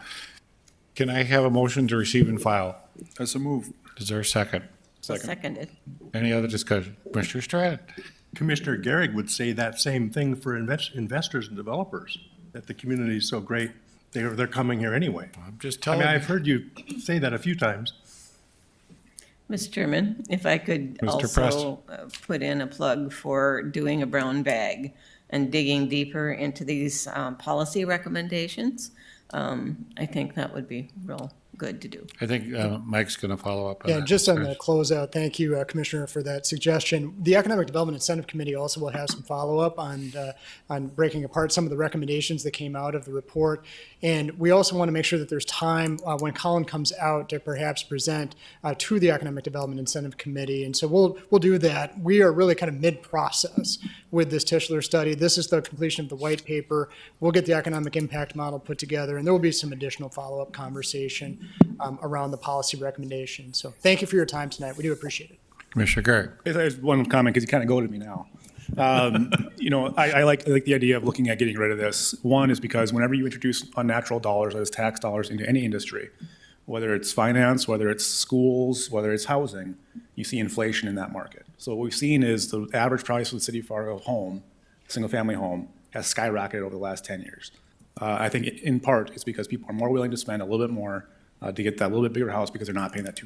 can I have a motion to receive and file? That's a move. Is there a second? Seconded. Any other discussion? Commissioner Strand? Commissioner Gehrig would say that same thing for investors and developers, that the community is so great, they're coming here anyway. I'm just telling you. I've heard you say that a few times. Mr. Chairman, if I could Mr. also put in a plug for doing a brown bag and digging deeper into these policy recommendations, I think that would be real good to do. I think Mike's going to follow up on Yeah, that. just on the closeout, thank you, Commissioner, for that suggestion. The Economic Development Incentive Committee also will have some follow-up on breaking apart some of the recommendations that came out of the report. And we also want to make sure that there's time when Colin comes out to perhaps present to the Economic Development Incentive Committee. And so we'll do that. We are really kind of mid-process with this Tischler study. This is the completion of the white paper. We'll get the economic impact model put together, and there will be some additional follow-up conversation around the policy recommendations. So thank you for your time tonight. We do appreciate it. Commissioner Gehrig? There's one comment because you kind of go to me now. I like the idea of looking at getting rid of this. One is because whenever you introduce unnatural dollars as tax dollars into any industry, whether it's finance, whether it's schools, whether it's housing, you see inflation in that market. So what we've seen is the average price of the city of Fargo home, single-family home, has skyrocketed over the last 10 years. I think in part it's because people are more willing to spend a little bit more to get that little bit bigger house because they're not paying that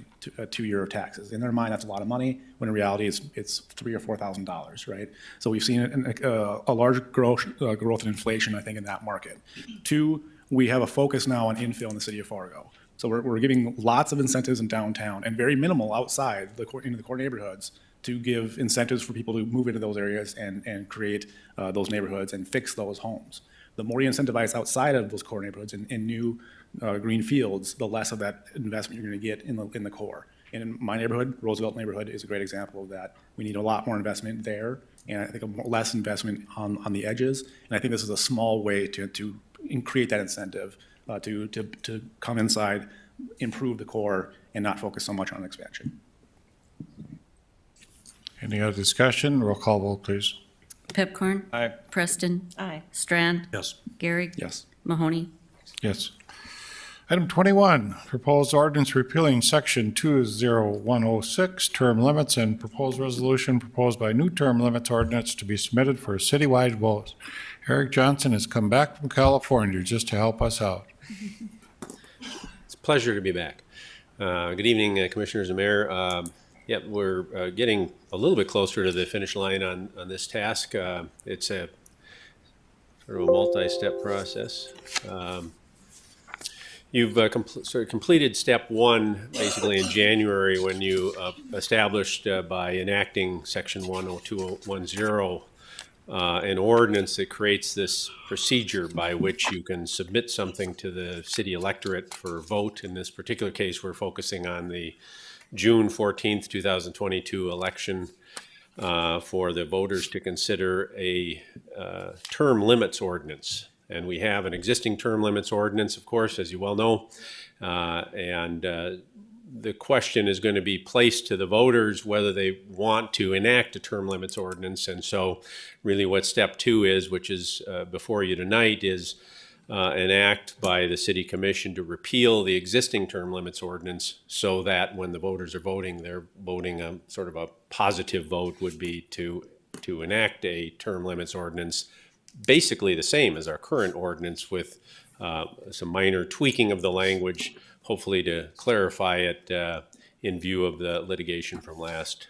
two-year of taxes. In their mind, that's a lot of money, when in reality it's $3,000 or $4,000, right? So we've seen a large growth in inflation, I think, in that market. Two, we have a focus now on infill in the city of Fargo. So we're giving lots of incentives in downtown and very minimal outside into the core neighborhoods to give incentives for people to move into those areas and create those neighborhoods and fix those homes. The more you incentivize outside of those core neighborhoods in new green fields, the less of that investment you're going to get in the core. And in my neighborhood, Roosevelt neighborhood is a great example of that. We need a lot more investment there, and I think less investment on the edges. And I think this is a small way to create that incentive to come inside, improve the core, and not focus so much on expansion. Any other discussion? Roll call vote, please. Pepcorn? Aye. Preston? Aye. Strand? Yes. Gehrig? Yes. Mahoney? Yes. Item 21, proposed ordinance repealing section 20106, term limits, and proposed resolution proposed by new term limits ordinance to be submitted for a citywide vote. Eric Johnson has come back from California just to help us out. It's a pleasure to be back. Good evening, Commissioners and Mayor. Yep, we're getting a little bit closer to the finish line on this task. It's a sort of a multi-step process. You've completed step one basically in January when you established by enacting section 10210 an ordinance that creates this procedure by which you can submit something to the city electorate for vote. In this particular case, we're focusing on the June 14th, 2022 election for the voters to consider a term limits ordinance. And we have an existing term limits ordinance, of course, as you well know, and the question is going to be placed to the voters whether they want to enact a term limits ordinance. And so really what step 2 is, which is before you tonight, is an act by the city commission to repeal the existing term limits ordinance, so that when the voters are voting, they're voting a sort of a positive vote would be to enact a term limits ordinance basically the same as our current ordinance, with some minor tweaking of the language, hopefully to clarify it in view of the litigation from last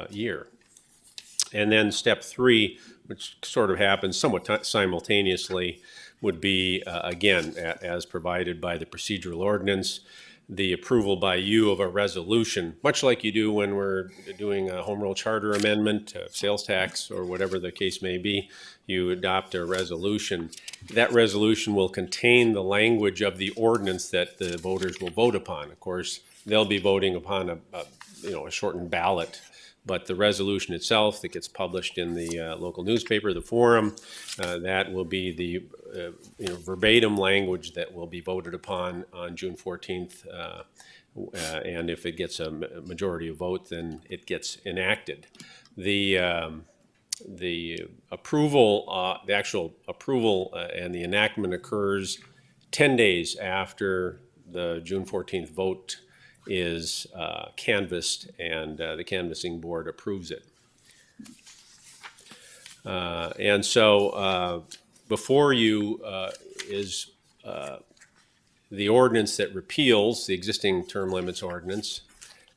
year. And then step 3, which sort of happens somewhat simultaneously, would be, again, as provided by the procedural ordinance, the approval by you of a resolution, much like you do when we're doing a home rule charter amendment, sales tax, or whatever the case may be. You adopt a resolution. That resolution will contain the language of the ordinance that the voters will vote upon. Of course, they'll be voting upon a shortened ballot, but the resolution itself that gets published in the local newspaper, the forum, that will be the verbatim language that will be voted upon on June 14th. And if it gets a majority of vote, then it gets enacted. The approval, the actual approval and the enactment occurs 10 days after the June 14th vote is canvassed and the canvassing board approves it. And so before you is the ordinance that repeals the existing term limits ordinance,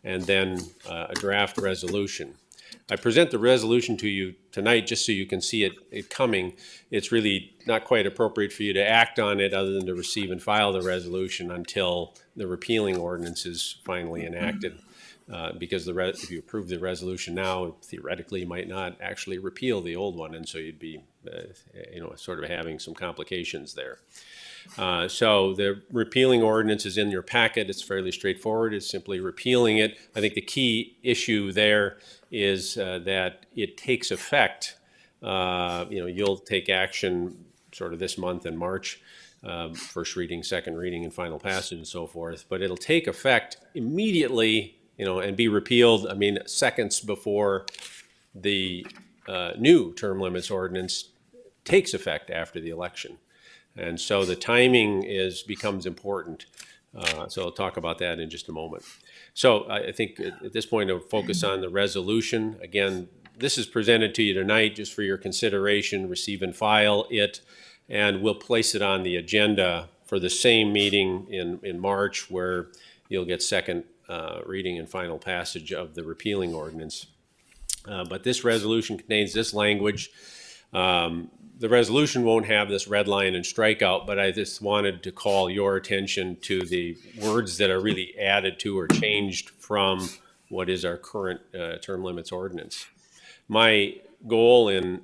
and then a draft resolution. I present the resolution to you tonight just so you can see it coming. It's really not quite appropriate for you to act on it other than to receive and file the resolution until the repealing ordinance is finally enacted. Because if you approve the resolution now, theoretically you might not actually repeal the old one, and so you'd be sort of having some complications there. So the repealing ordinance is in your packet. It's fairly straightforward. It's simply repealing it. I think the key issue there is that it takes effect. You'll take action sort of this month in March, first reading, second reading, and final passage, and so forth. But it'll take effect immediately, and be repealed, seconds before the new term limits ordinance takes effect after the election. And so the timing becomes important. So I'll talk about that in just a moment. So I think at this point I'll focus on the resolution. Again, this is presented to you tonight just for your consideration. Receive and file it, and we'll place it on the agenda for the same meeting in March, where you'll get second reading and final passage of the repealing ordinance. But this resolution contains this language. The resolution won't have this red line and strikeout, but I just wanted to call your attention to the words that are really added to or changed from what is our current term limits ordinance. My goal in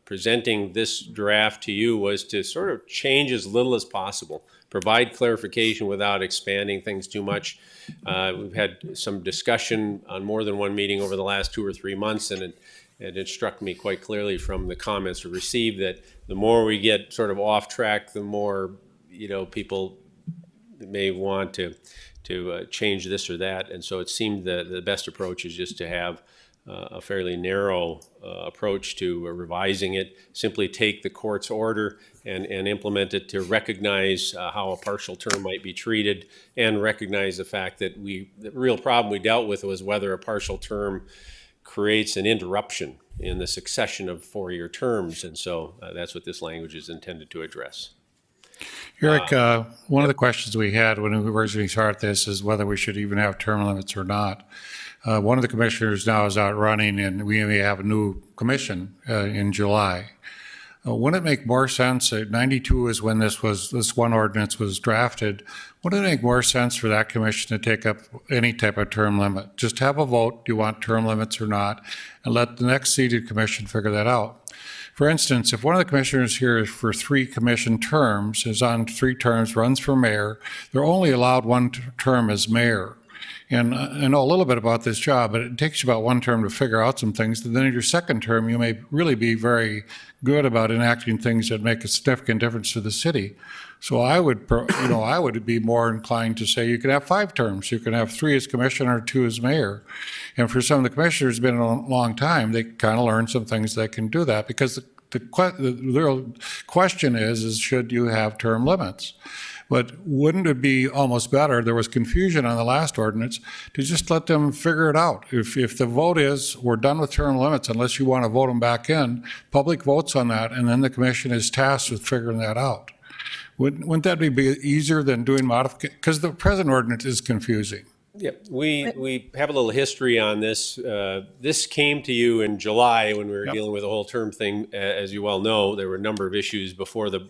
presenting this draft to you was to sort of change as little as possible, provide clarification without expanding things too much. We've had some discussion on more than one meeting over the last 2 or 3 months, and it struck me quite clearly from the comments we received that the more we get sort of off track, the more people may want to change this or that. And so it seemed the best approach is just to have a fairly narrow approach to revising it. Simply take the court's order and implement it to recognize how a partial term might be treated, and recognize the fact that the real problem we dealt with was whether a partial term creates an interruption in the succession of 4-year terms. And so that's what this language is intended to address. Eric, one of the questions we had when we originally started this is whether we should even have term limits or not. One of the commissioners now is out running, and we may have a new commission in July. Wouldn't it make more sense, 92 is when this one ordinance was drafted, wouldn't it make more sense for that commission to take up any type of term limit? Just have a vote, do you want term limits or not, and let the next seated commission figure that out. For instance, if one of the commissioners here is for 3 commission terms, is on 3 terms, runs for mayor, they're only allowed 1 term as mayor. And I know a little bit about this job, but it takes you about 1 term to figure out some things. And then in your second term, you may really be very good about enacting things that make a significant difference to the city. So I would, I would be more inclined to say you could have 5 terms. You can have 3 as commissioner, 2 as mayor. And for some of the commissioners, it's been a long time, they kind of learned some things that can do that, because the real question is should you have term limits? But wouldn't it be almost better, there was confusion on the last ordinance, to just let them figure it out? If the vote is, we're done with term limits unless you want to vote them back in, public votes on that, and then the commission is tasked with figuring that out. Wouldn't that be easier than doing modification? Because the present ordinance is confusing. Yeah, we have a little history on this. This came to you in July when we were dealing with the whole term thing. As you well know, there were a number of issues before the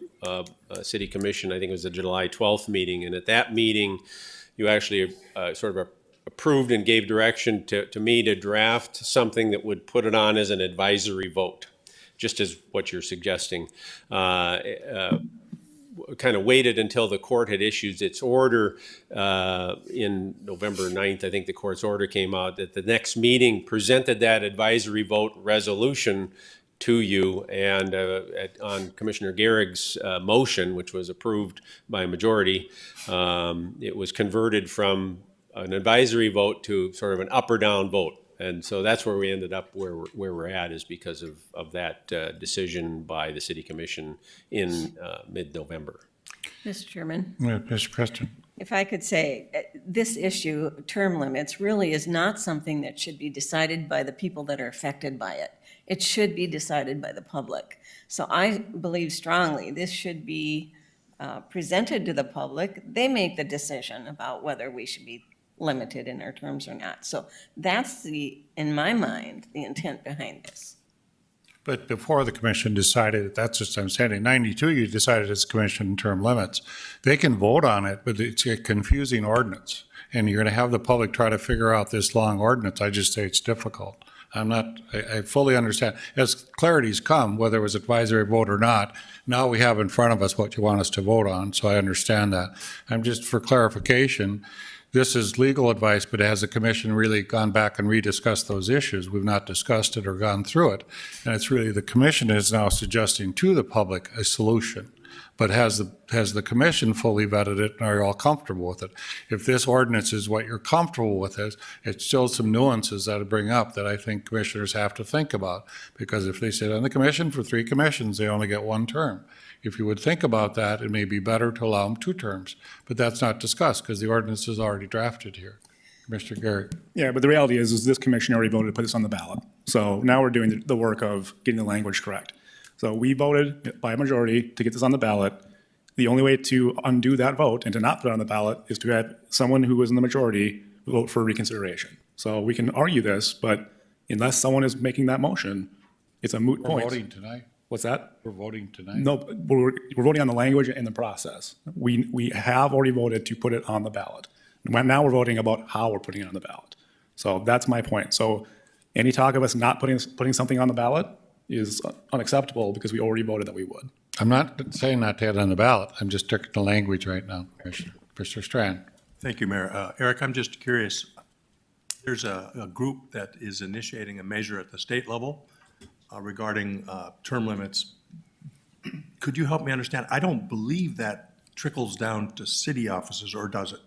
City Commission. I think it was the July 12th meeting. And at that meeting, you actually sort of approved and gave direction to me to draft something that would put it on as an advisory vote, just as what you're suggesting. Kind of waited until the court had issued its order in November 9th. I think the court's order came out at the next meeting, presented that advisory vote resolution to you, and on Commissioner Gehrig's motion, which was approved by a majority, it was converted from an advisory vote to sort of an up or down vote. And so that's where we ended up where we're at, is because of that decision by the City Commission in mid-November. Mr. Chairman. Mr. Preston. If I could say, this issue, term limits, really is not something that should be decided by the people that are affected by it. It should be decided by the public. So I believe strongly this should be presented to the public. They make the decision about whether we should be limited in our terms or not. So that's in my mind, the intent behind this. But before the commission decided, that's what I'm saying, in 92, you decided as commission term limits. They can vote on it, but it's a confusing ordinance. And you're going to have the public try to figure out this long ordinance. I just say it's difficult. I fully understand. As clarity's come, whether it was advisory vote or not, now we have in front of us what you want us to vote on, so I understand that. I'm just, for clarification, this is legal advice, but has the commission really gone back and rediscussed those issues? We've not discussed it or gone through it. And it's really the commission is now suggesting to the public a solution. But has the commission fully vetted it, and are you all comfortable with it? If this ordinance is what you're comfortable with, it's still some nuances that I bring up that I think commissioners have to think about. Because if they sit on the commission for 3 commissions, they only get 1 term. If you would think about that, it may be better to allow them 2 terms. But that's not discussed because the ordinance is already drafted here. Commissioner Gehrig. Yeah, but the reality is this commission already voted to put this on the ballot. So now we're doing the work of getting the language correct. So we voted by a majority to get this on the ballot. The only way to undo that vote and to not put it on the ballot is to have someone who was in the majority vote for reconsideration. So we can argue this, but unless someone is making that motion, it's a moot point. We're voting tonight. What's that? We're voting tonight. No, we're voting on the language and the process. We have already voted to put it on the ballot. Now we're voting about how we're putting it on the ballot. So that's my point. So any talk of us not putting something on the ballot is unacceptable because we already voted that we would. I'm not saying not to have it on the ballot. I'm just taking the language right now, Commissioner. Mr. Strand. Thank you, Mayor. Eric, I'm just curious. There's a group that is initiating a measure at the state level regarding term limits. Could you help me understand? I don't believe that trickles down to city offices, or does it?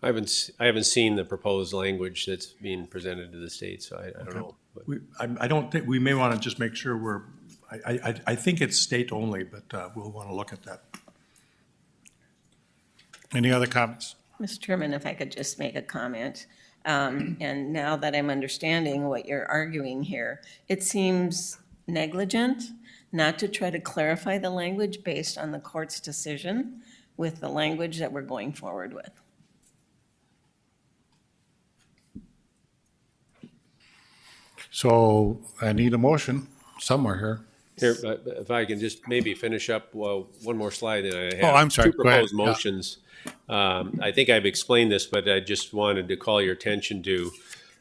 I haven't seen the proposed language that's being presented to the state, so I don't know. I don't think, we may want to just make sure I think it's state only, but we'll want to look at that. Any other comments? Mr. Chairman, if I could just make a comment. And now that I'm understanding what you're arguing here, it seems negligent not to try to clarify the language based on the court's decision with the language that we're going forward with. So I need a motion somewhere here. Here, if I can just maybe finish up, well, one more slide, and I have Oh, I'm sorry. two Go ahead. proposed motions. I think I've explained this, but I just wanted to call your attention to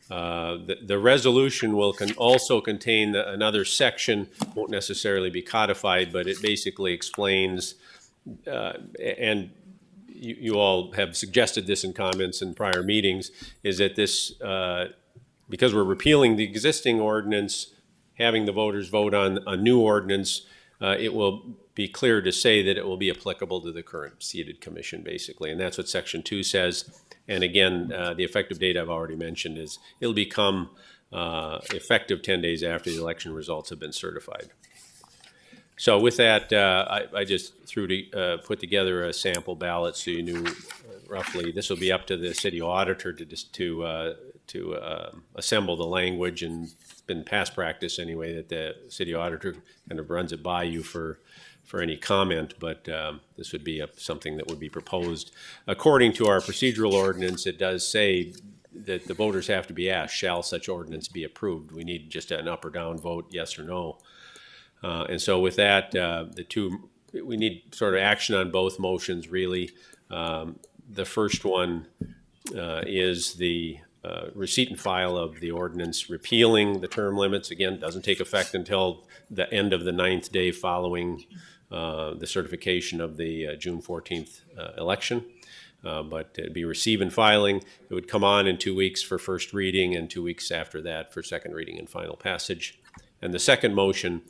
the resolution will also contain another section, won't necessarily be codified, but it basically explains, and you all have suggested this in comments in prior meetings, is that this, because we're repealing the existing ordinance, having the voters vote on a new ordinance, it will be clear to say that it will be applicable to the current seated commission, basically. And that's what Section 2 says. And again, the effective date I've already mentioned is it'll become effective 10 days after the election results have been certified. So with that, I just put together a sample ballot so you knew roughly. This will be up to the city auditor to assemble the language, and it's been past practice anyway that the city auditor kind of runs it by you for any comment, but this would be something that would be proposed. According to our procedural ordinance, it does say that the voters have to be asked, shall such ordinance be approved? We need just an up or down vote, yes or no. And so with that, we need sort of action on both motions, really. The first one is the receipt and file of the ordinance repealing the term limits. Again, doesn't take effect until the end of the 9th day following the certification of the June 14th election. But it'd be receive and filing. It would come on in 2 weeks for first reading and 2 weeks after that for second reading and final passage. And the second motion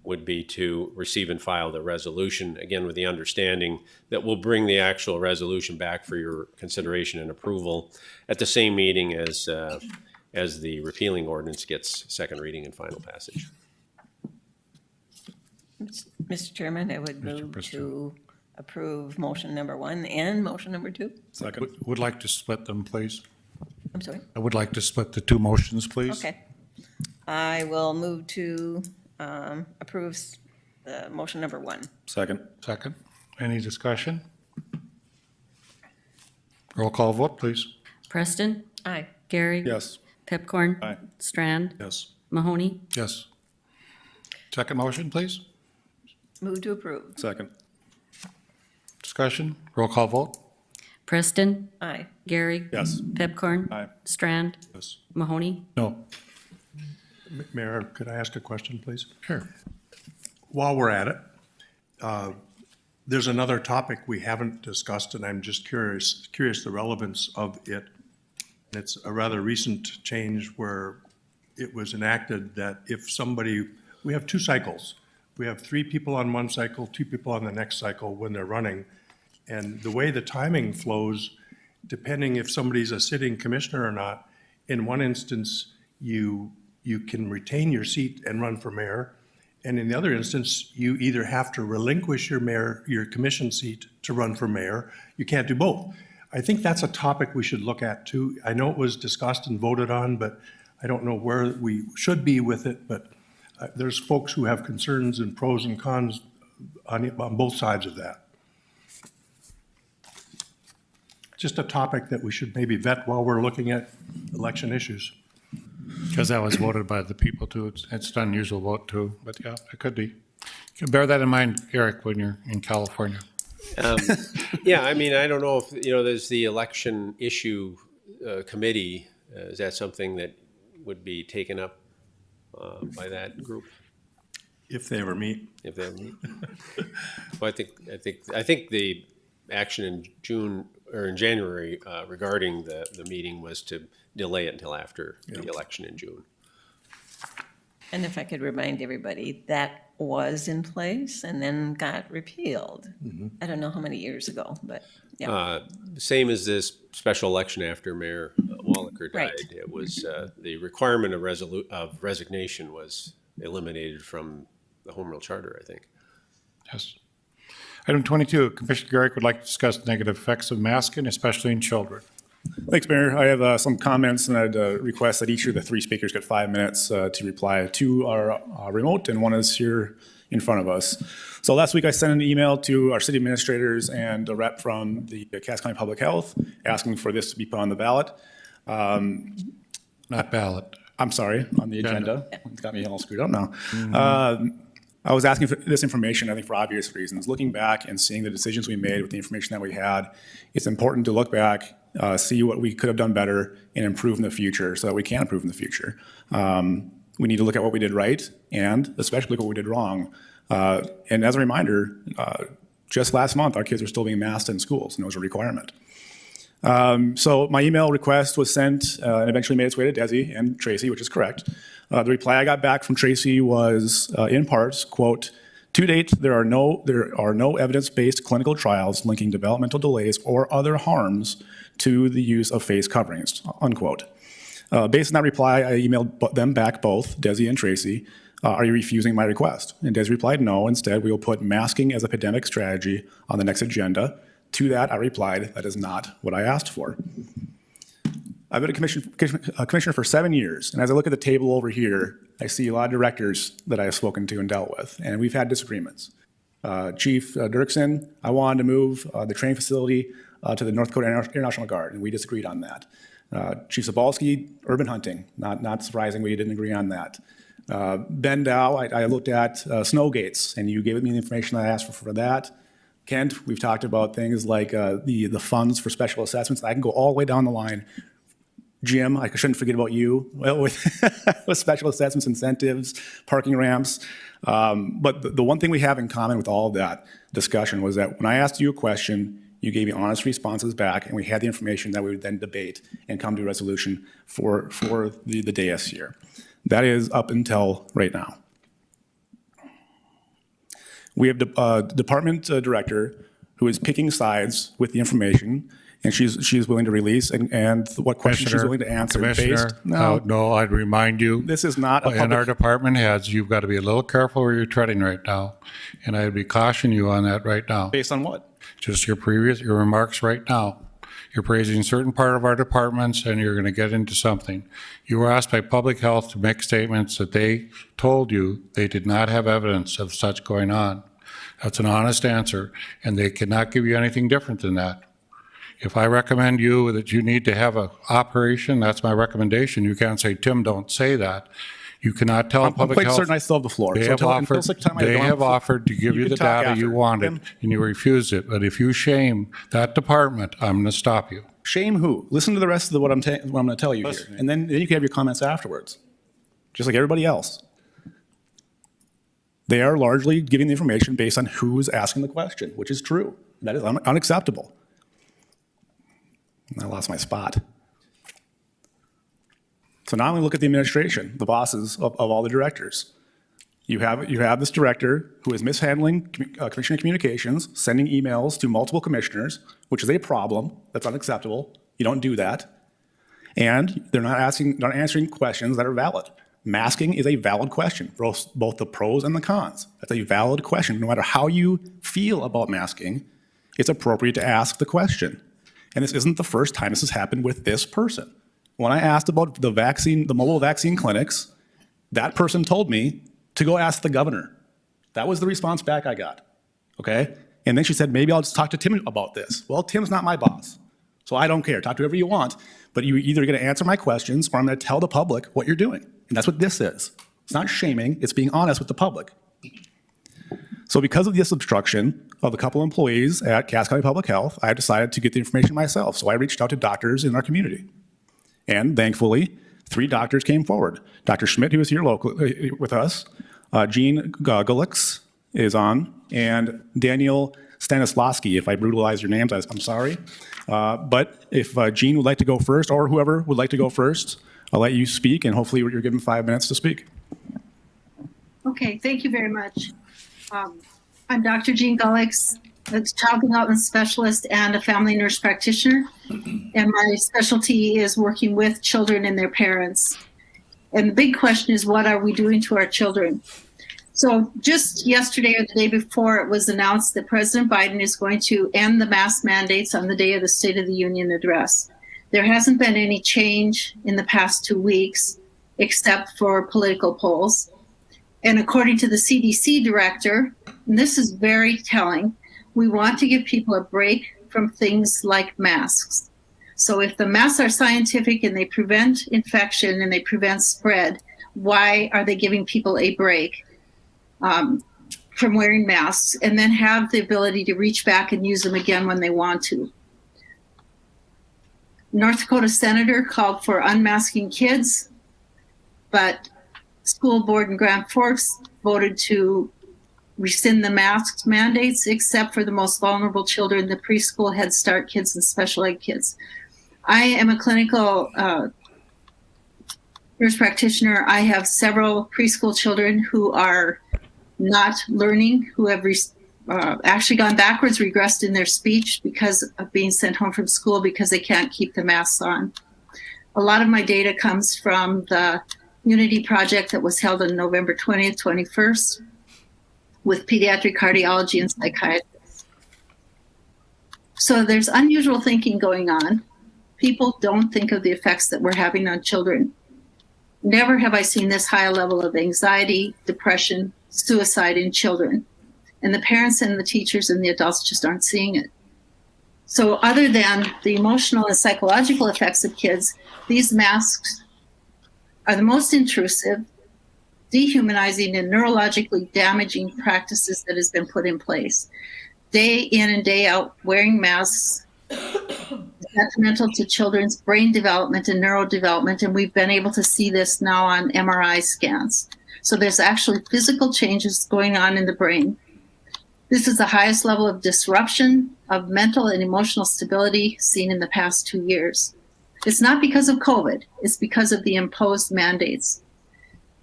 would be to receive and file the resolution, again, with the understanding that we'll bring the actual resolution back for your consideration and approval at the same meeting as the repealing ordinance gets second reading and final passage. Mr. Chairman, I would move to approve motion number 1 and motion number 2. Second. Would like to split them, please. I'm sorry? I would like to split the two motions, please. Okay. I will move to approve motion number 1. Second. Second. Any discussion? Roll call vote, please. Preston, Aye. Gary. Yes. Pipcorn. Aye. Strand, Yes. Mahoney. Yes. Second motion, please. Move to approve. Second. Discussion? Roll call vote. Preston, Aye. Gary. Yes. Pipcorn. Aye. Strand, Yes. Mahoney. No. Mayor, could I ask a question, please? Sure. While we're at it, there's another topic we haven't discussed, and I'm just curious the relevance of it. It's a rather recent change where it was enacted that if somebody, we have 2 cycles. We have 3 people on one cycle, 2 people on the next cycle when they're running. And the way the timing flows, depending if somebody's a sitting commissioner or not, in one instance, you can retain your seat and run for mayor. And in the other instance, you either have to relinquish your commission seat to run for mayor. You can't do both. I think that's a topic we should look at too. I know it was discussed and voted on, but I don't know where we should be with it. But there's folks who have concerns and pros and cons on both sides of that. Just a topic that we should maybe vet while we're looking at election issues. Because that was voted by the people too. It's an unusual vote too, but yeah, it could be. You can bear that in mind, Eric, when you're in California. Yeah, I mean, I don't know if, there's the election issue committee. Is that something that would be taken up by that group? If they ever meet. If they ever meet. Well, I think the action in June or in January regarding the meeting was to delay it until after the election in June. And if I could remind everybody, that was in place and then got repealed. I don't know how many years ago, but yeah. Same as this special election after Mayor Wallaker died. Right. It was the requirement of resignation was eliminated from the Home Rule Charter, I think. Yes. Item 22, Commissioner Garrick would like to discuss negative effects of masking, especially in children. Thanks, Mayor. I have some comments, and I'd request that each of the 3 speakers get 5 minutes to reply. 2 are remote, and 1 is here in front of us. So last week, I sent an email to our city administrators and a rep from the Cass County Public Health asking for this to be put on the ballot. Not ballot. I'm sorry, on the agenda. It's got me all screwed up now. I was asking for this information, I think, for obvious reasons. Looking back and seeing the decisions we made with the information that we had, it's important to look back, see what we could have done better, and improve in the future so that we can improve in the future. We need to look at what we did right and especially look at what we did wrong. And as a reminder, just last month, our kids were still being masked in schools, and it was a requirement. So my email request was sent and eventually made its way to Desi and Tracy, which is correct. The reply I got back from Tracy was, in parts, quote, "To date, there are no evidence-based clinical trials linking developmental delays or other harms to the use of face coverings," unquote. Based on that reply, I emailed them back both, Desi and Tracy, "Are you refusing my request?" And Desi replied, "No, instead we will put masking as a pandemic strategy on the next agenda." To that, I replied, "That is not what I asked for." I've been a commissioner for 7 years, and as I look at the table over here, I see a lot of directors that I have spoken to and dealt with, and we've had disagreements. Chief Dirksen, I wanted to move the training facility to the North Dakota International Guard, and we disagreed on that. Chief Sobalski, urban hunting, not surprising, we didn't agree on that. Ben Dow, I looked at snow gates, and you gave me the information I asked for that. Kent, we've talked about things like the funds for special assessments. I can go all the way down the line. Jim, I shouldn't forget about you, well, with special assessments, incentives, parking ramps. But the one thing we have in common with all of that discussion was that when I asked you a question, you gave me honest responses back, and we had the information that we would then debate and come to a resolution for the dais here. That is up until right now. We have a department director who is picking sides with the information, and she's willing to release and what questions she's willing to answer. Commissioner, no, I'd remind you. This is not a And our department heads, you've got to be a little careful where you're treading right now. And I'd be cautioning you on that right now. Based on what? Just your remarks right now. You're praising certain part of our departments, and you're going to get into something. You were asked by Public Health to make statements that they told you they did not have evidence of such going on. That's an honest answer, and they cannot give you anything different than that. If I recommend you that you need to have an operation, that's my recommendation. You can't say, Tim, don't say that. You cannot tell Public Health. I'm quite certain I still have the floor. They have offered to give you the data you wanted, and you refused it. But if you shame that department, I'm going to stop you. Shame who? Listen to the rest of what I'm going to tell you here, and then you can have your comments afterwards, just like everybody else. They are largely giving the information based on who's asking the question, which is true. That is unacceptable. I lost my spot. So now I'm going to look at the administration, the bosses of all the directors. You have this director who is mishandling commissioner communications, sending emails to multiple commissioners, which is a problem. That's unacceptable. You don't do that. And they're not answering questions that are valid. Masking is a valid question, both the pros and the cons. That's a valid question. No matter how you feel about masking, it's appropriate to ask the question. And this isn't the first time this has happened with this person. When I asked about the mobile vaccine clinics, that person told me to go ask the governor. That was the response back I got, okay? And then she said, maybe I'll just talk to Tim about this. Well, Tim's not my boss, so I don't care. Talk to whoever you want, but you're either gonna answer my questions or I'm gonna tell the public what you're doing. And that's what this is. It's not shaming, it's being honest with the public. So because of this obstruction of a couple employees at Cass County Public Health, I decided to get the information myself. So I reached out to doctors in our community. And thankfully, 3 doctors came forward. Dr. Schmidt, who is here locally with us, Jean Gulix is on, and Daniel Stanislawski. If I brutalize your names, I'm sorry. But if Jean would like to go first, or whoever would like to go first, I'll let you speak, and hopefully you're given 5 minutes to speak. Okay, thank you very much. I'm Dr. Jean Gulix, a child development specialist and a family nurse practitioner. And my specialty is working with children and their parents. And the big question is, what are we doing to our children? So just yesterday or the day before, it was announced that President Biden is going to end the mask mandates on the day of the State of the Union address. There hasn't been any change in the past 2 weeks, except for political polls. And according to the CDC director, and this is very telling, we want to give people a break from things like masks. So if the masks are scientific and they prevent infection and they prevent spread, why are they giving people a break? from wearing masks and then have the ability to reach back and use them again when they want to. North Dakota senator called for unmasking kids, but school board in Grand Forks voted to rescind the mask mandates, except for the most vulnerable children, the preschool, Head Start kids, and special ed kids. I am a clinical nurse practitioner. I have several preschool children who are not learning, who have actually gone backwards, regressed in their speech because of being sent home from school because they can't keep the masks on. A lot of my data comes from the Unity project that was held on November 20th, 21st with pediatric cardiology and psychiatrists. So there's unusual thinking going on. People don't think of the effects that we're having on children. Never have I seen this high a level of anxiety, depression, suicide in children. And the parents and the teachers and the adults just aren't seeing it. So other than the emotional and psychological effects of kids, these masks are the most intrusive, dehumanizing, and neurologically damaging practices that has been put in place. Day in and day out, wearing masks is detrimental to children's brain development and neurodevelopment, and we've been able to see this now on MRI scans. So there's actually physical changes going on in the brain. This is the highest level of disruption of mental and emotional stability seen in the past 2 years. It's not because of COVID, it's because of the imposed mandates.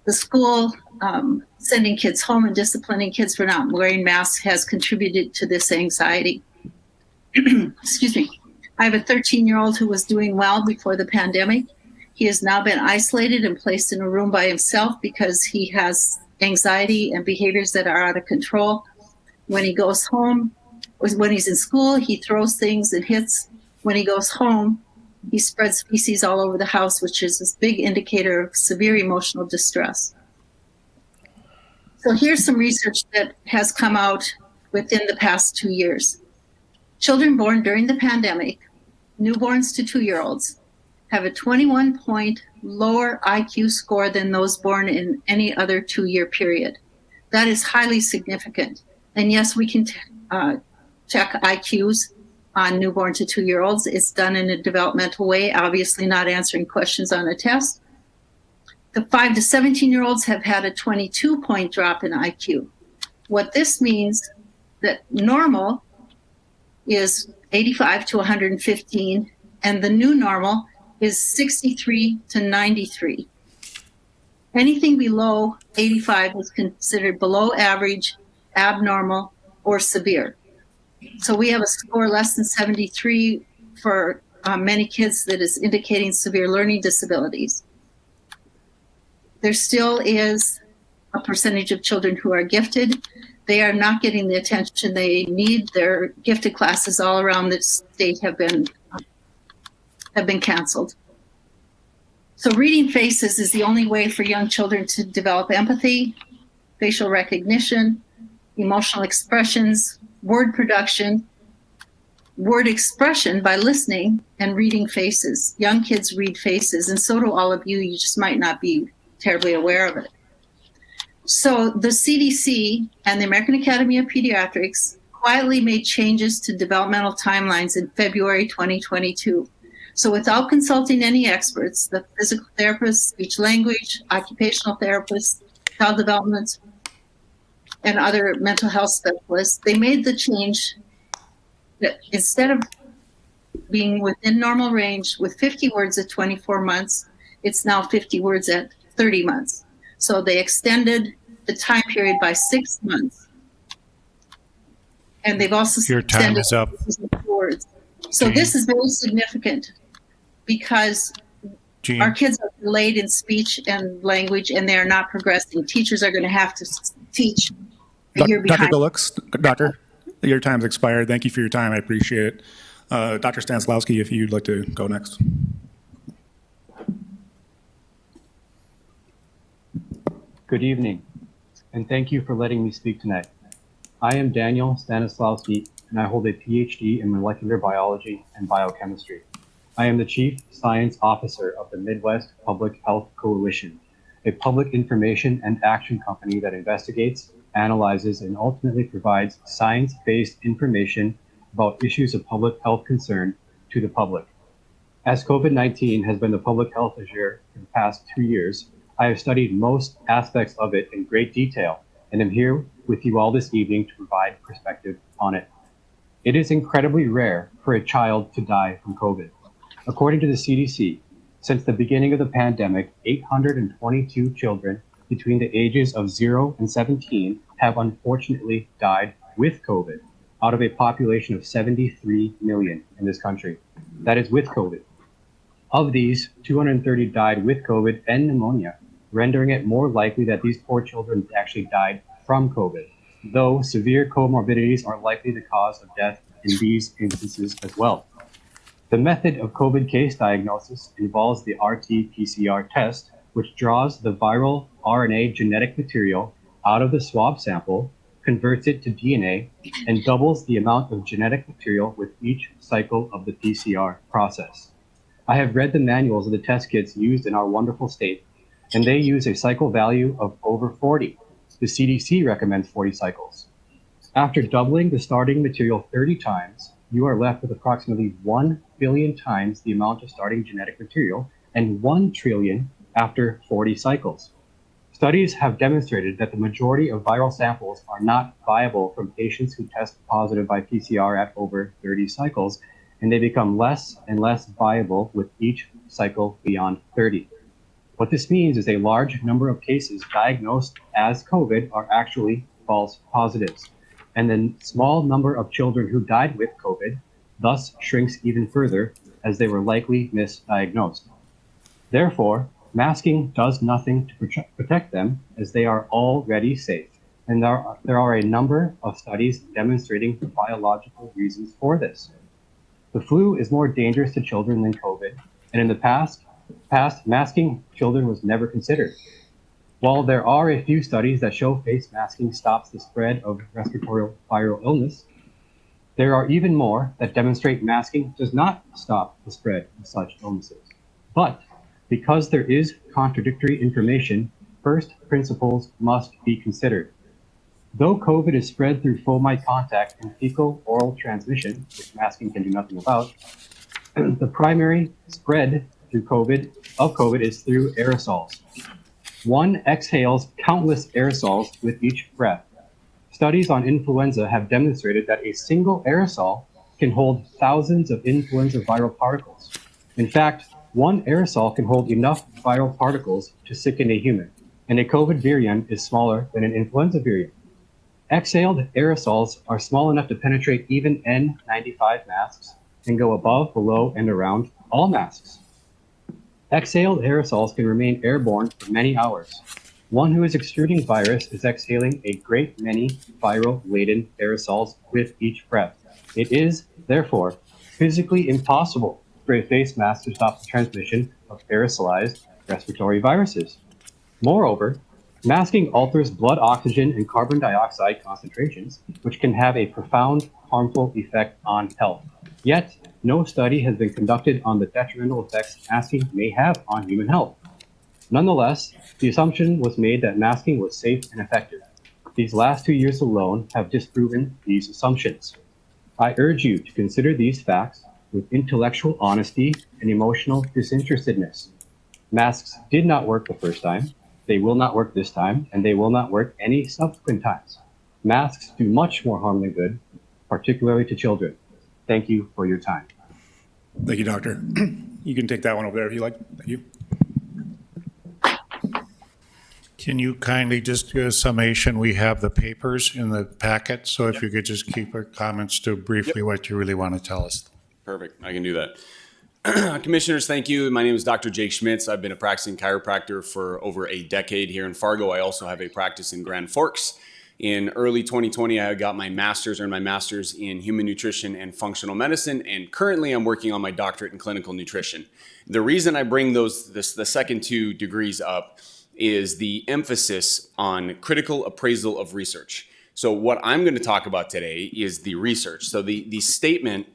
The school sending kids home and disciplining kids for not wearing masks has contributed to this anxiety. Excuse me. I have a 13-year-old who was doing well before the pandemic. He has now been isolated and placed in a room by himself because he has anxiety and behaviors that are out of control. When he goes home, when he's in school, he throws things and hits. When he goes home, he spreads feces all over the house, which is this big indicator of severe emotional distress. So here's some research that has come out within the past 2 years. Children born during the pandemic, newborns to 2-year-olds, have a 21-point lower IQ score than those born in any other 2-year period. That is highly significant. And yes, we can check IQs on newborn to 2-year-olds. It's done in a developmental way, obviously not answering questions on a test. The 5 to 17-year-olds have had a 22-point drop in IQ. What this means that normal is 85 to 115, and the new normal is 63 to 93. Anything below 85 is considered below average, abnormal, or severe. So we have a score less than 73 for many kids that is indicating severe learning disabilities. There still is a percentage of children who are gifted. They are not getting the attention they need. Their gifted classes all around the state have been canceled. So reading faces is the only way for young children to develop empathy, facial recognition, emotional expressions, word production, word expression by listening and reading faces. Young kids read faces, and so do all of you. You just might not be terribly aware of it. So the CDC and the American Academy of Pediatrics quietly made changes to developmental timelines in February 2022. So without consulting any experts, the physical therapists, speech language, occupational therapists, child development, and other mental health specialists, they made the change that instead of being within normal range with 50 words at 24 months, it's now 50 words at 30 months. So they extended the time period by 6 months. And they've also Your time extended is up. words. So this is very significant because Jean. our kids are delayed in speech and language, and they are not progressing. Teachers are going to have to teach a year Dr. behind. Gulix, doctor, your time's expired. Thank you for your time. I appreciate it. Dr. Stanislawski, if you'd like to go next. Good evening, and thank you for letting me speak tonight. I am Daniel Stanislawski, and I hold a PhD in molecular biology and biochemistry. I am the Chief Science Officer of the Midwest Public Health Coalition, a public information and action company that investigates, analyzes, and ultimately provides science-based information about issues of public health concern to the public. As COVID-19 has been the public health issue for the past 2 years, I have studied most aspects of it in great detail and am here with you all this evening to provide perspective on it. It is incredibly rare for a child to die from COVID. According to the CDC, since the beginning of the pandemic, 822 children between the ages of 0 and 17 have unfortunately died with COVID out of a population of 73 million in this country. That is with COVID. Of these, 230 died with COVID and pneumonia, rendering it more likely that these poor children actually died from COVID, though severe comorbidities are likely the cause of death in these instances as well. The method of COVID case diagnosis involves the RT-PCR test, which draws the viral RNA genetic material out of the swab sample, converts it to DNA, and doubles the amount of genetic material with each cycle of the PCR process. I have read the manuals of the test kits used in our wonderful state, and they use a cycle value of over 40. The CDC recommends 40 cycles. After doubling the starting material 30 times, you are left with approximately 1 billion times the amount of starting genetic material and 1 trillion after 40 cycles. Studies have demonstrated that the majority of viral samples are not viable from patients who test positive by PCR at over 30 cycles, and they become less and less viable with each cycle beyond 30. What this means is a large number of cases diagnosed as COVID are actually false positives, and the small number of children who died with COVID thus shrinks even further as they were likely misdiagnosed. Therefore, masking does nothing to protect them as they are already safe, and there are a number of studies demonstrating the biological reasons for this. The flu is more dangerous to children than COVID, and in the past, masking children was never considered. While there are a few studies that show face masking stops the spread of respiratory viral illness, there are even more that demonstrate masking does not stop the spread of such illnesses. But because there is contradictory information, first principles must be considered. Though COVID is spread through fomite contact and fecal oral transmission, which masking can do nothing about, the primary spread through COVID is through aerosols. One exhales countless aerosols with each breath. Studies on influenza have demonstrated that a single aerosol can hold thousands of influenza viral particles. In fact, one aerosol can hold enough viral particles to sicken a human, and a COVID virion is smaller than an influenza virion. Exhaled aerosols are small enough to penetrate even N95 masks and go above, below, and around all masks. Exhaled aerosols can remain airborne for many hours. One who is extruding virus is exhaling a great many viral-laden aerosols with each breath. It is, therefore, physically impossible for a face mask to stop the transmission of aerosolized respiratory viruses. Moreover, masking alters blood oxygen and carbon dioxide concentrations, which can have a profound harmful effect on health. Yet, no study has been conducted on the detrimental effects masking may have on human health. Nonetheless, the assumption was made that masking was safe and effective. These last 2 years alone have disproven these assumptions. I urge you to consider these facts with intellectual honesty and emotional disinterestedness. Masks did not work the first time, they will not work this time, and they will not work any subsequent times. Masks do much more harm than good, particularly to children. Thank you for your time. Thank you, Doctor. You can take that one over there if you like. Thank you. Can you kindly just do a summation? We have the papers in the packet, so if you could just keep our comments to briefly what you really want to tell us. Perfect. I can do that. Commissioners, thank you. My name is Dr. Jake Schmitz. I've been a practicing chiropractor for over a decade here in Fargo. I also have a practice in Grand Forks. In early 2020, I got my master's in human nutrition and functional medicine, and currently I'm working on my doctorate in clinical nutrition. The reason I bring the second two degrees up is the emphasis on critical appraisal of research. So what I'm going to talk about today is the research. So the statement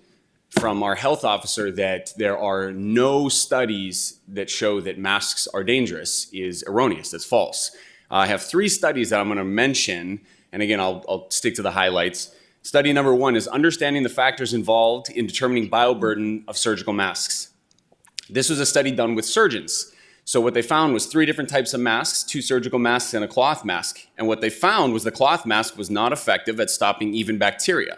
from our health officer that there are no studies that show that masks are dangerous is erroneous. That's false. I have 3 studies that I'm going to mention And again, I'll stick to the highlights. Study number 1 is understanding the factors involved in determining bioburden of surgical masks. This was a study done with surgeons. So what they found was 3 different types of masks, 2 surgical masks and a cloth mask. And what they found was the cloth mask was not effective at stopping even bacteria.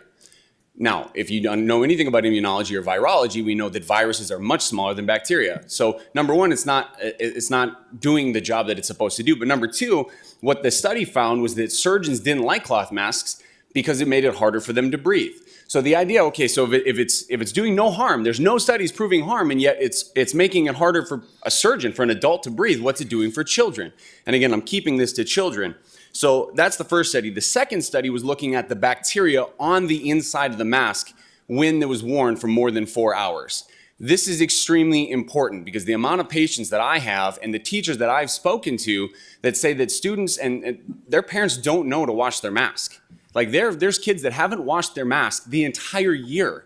Now, if you don't know anything about immunology or virology, we know that viruses are much smaller than bacteria. So number 1, it's not doing the job that it's supposed to do. But number 2, what the study found was that surgeons didn't like cloth masks because it made it harder for them to breathe. So the idea, okay, so if it's doing no harm, there's no studies proving harm, and yet it's making it harder for a surgeon, for an adult to breathe, what's it doing for children? And again, I'm keeping this to children. So that's the first study. The second study was looking at the bacteria on the inside of the mask when it was worn for more than 4 hours. This is extremely important because the amount of patients that I have and the teachers that I've spoken to that say that students and their parents don't know to wash their mask. Like there's kids that haven't washed their mask the entire year.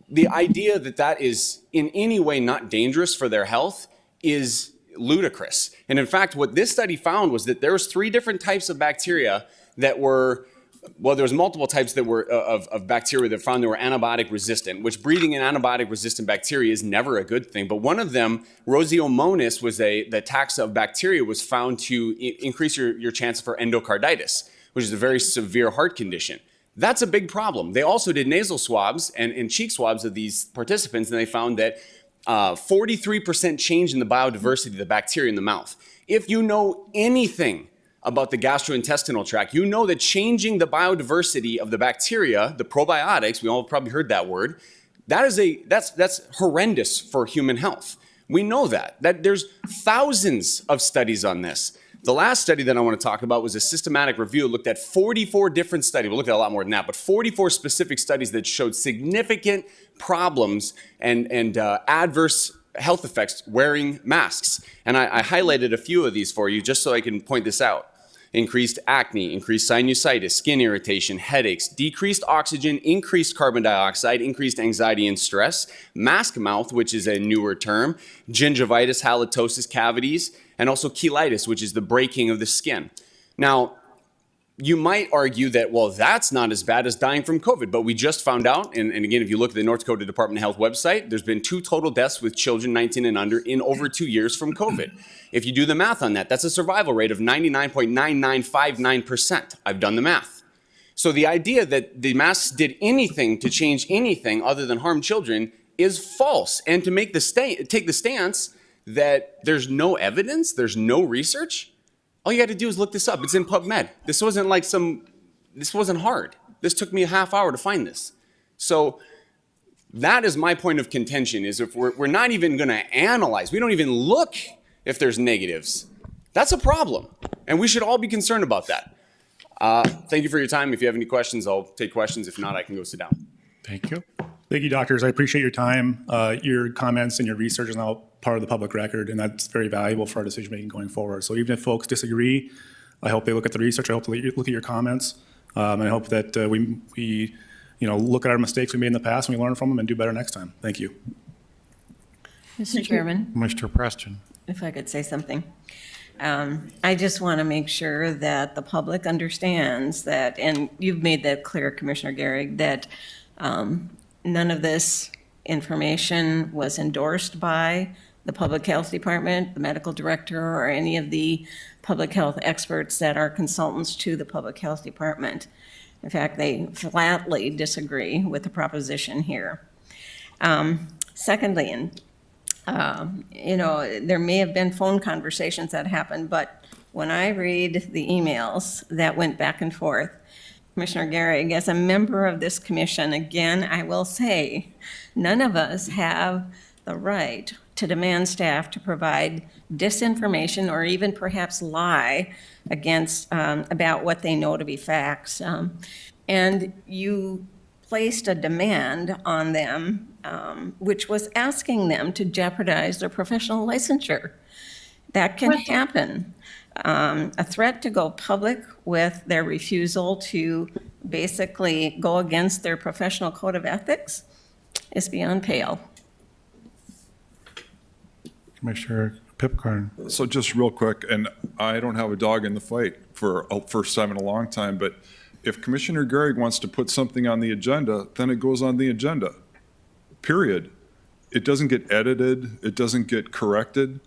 The idea that that is in any way not dangerous for their health is ludicrous. And in fact, what this study found was that there was 3 different types of bacteria that were, well, there was multiple types that were of bacteria that found they were antibiotic resistant, which breathing in antibiotic resistant bacteria is never a good thing. But one of them, Roseomonas, was the taxa of bacteria was found to increase your chance for endocarditis, which is a very severe heart condition. That's a big problem. They also did nasal swabs and cheek swabs of these participants, and they found that 43% change in the biodiversity of the bacteria in the mouth. If you know anything about the gastrointestinal tract, you know that changing the biodiversity of the bacteria, the probiotics, we all probably heard that word, that's horrendous for human health. We know that there's thousands of studies on this. The last study that I want to talk about was a systematic review. It looked at 44 different studies. We looked at a lot more than that, but 44 specific studies that showed significant problems and adverse health effects wearing masks. And I highlighted a few of these for you just so I can point this out. Increased acne, increased sinusitis, skin irritation, headaches, decreased oxygen, increased carbon dioxide, increased anxiety and stress, mask mouth, which is a newer term, gingivitis, halitosis, cavities, and also cheilitis, which is the breaking of the skin. Now, you might argue that, well, that's not as bad as dying from COVID, but we just found out, and again, if you look at the North Dakota Department of Health website, there's been 2 total deaths with children 19 and under in over 2 years from COVID. If you do the math on that, that's a survival rate of 99.9959%. I've done the math. So the idea that the masks did anything to change anything other than harm children is false. And to make take the stance that there's no evidence, there's no research, all you got to do is look this up. It's in PubMed. This wasn't hard. This took me a half hour to find this. So that is my point of contention, is if we're not even going to analyze, we don't even look if there's negatives, that's a problem. And we should all be concerned about that. Thank you for your time. If you have any questions, I'll take questions. If not, I can go sit down. Thank you. Thank you, doctors. I appreciate your time. Your comments and your research is now part of the public record, and that's very valuable for our decision-making going forward. So even if folks disagree, I hope they look at the research. I hope they look at your comments. And I hope that we look at our mistakes we made in the past and we learn from them and do better next time. Thank you. Mr. Chairman, Mr. Preston. if I could say something. I just want to make sure that the public understands that, and you've made that clear, Commissioner Gehrig, that none of this information was endorsed by the Public Health Department, the medical director, or any of the public health experts that are consultants to the Public Health Department. In fact, they flatly disagree with the proposition here. Secondly, there may have been phone conversations that happened, but when I read the emails that went back and forth, Commissioner Gehrig, as a member of this commission, again, I will say, none of us have the right to demand staff to provide disinformation or even perhaps lie about what they know to be facts. And you placed a demand on them, which was asking them to jeopardize their professional licensure. That can happen. A threat to go public with their refusal to basically go against their professional code of ethics is beyond pale. Commissioner Pipcorn. So just real quick, and I don't have a dog in the fight for a first time in a long time, but if Commissioner Gehrig wants to put something on the agenda, then it goes on the agenda, period. It doesn't get edited, it doesn't get corrected,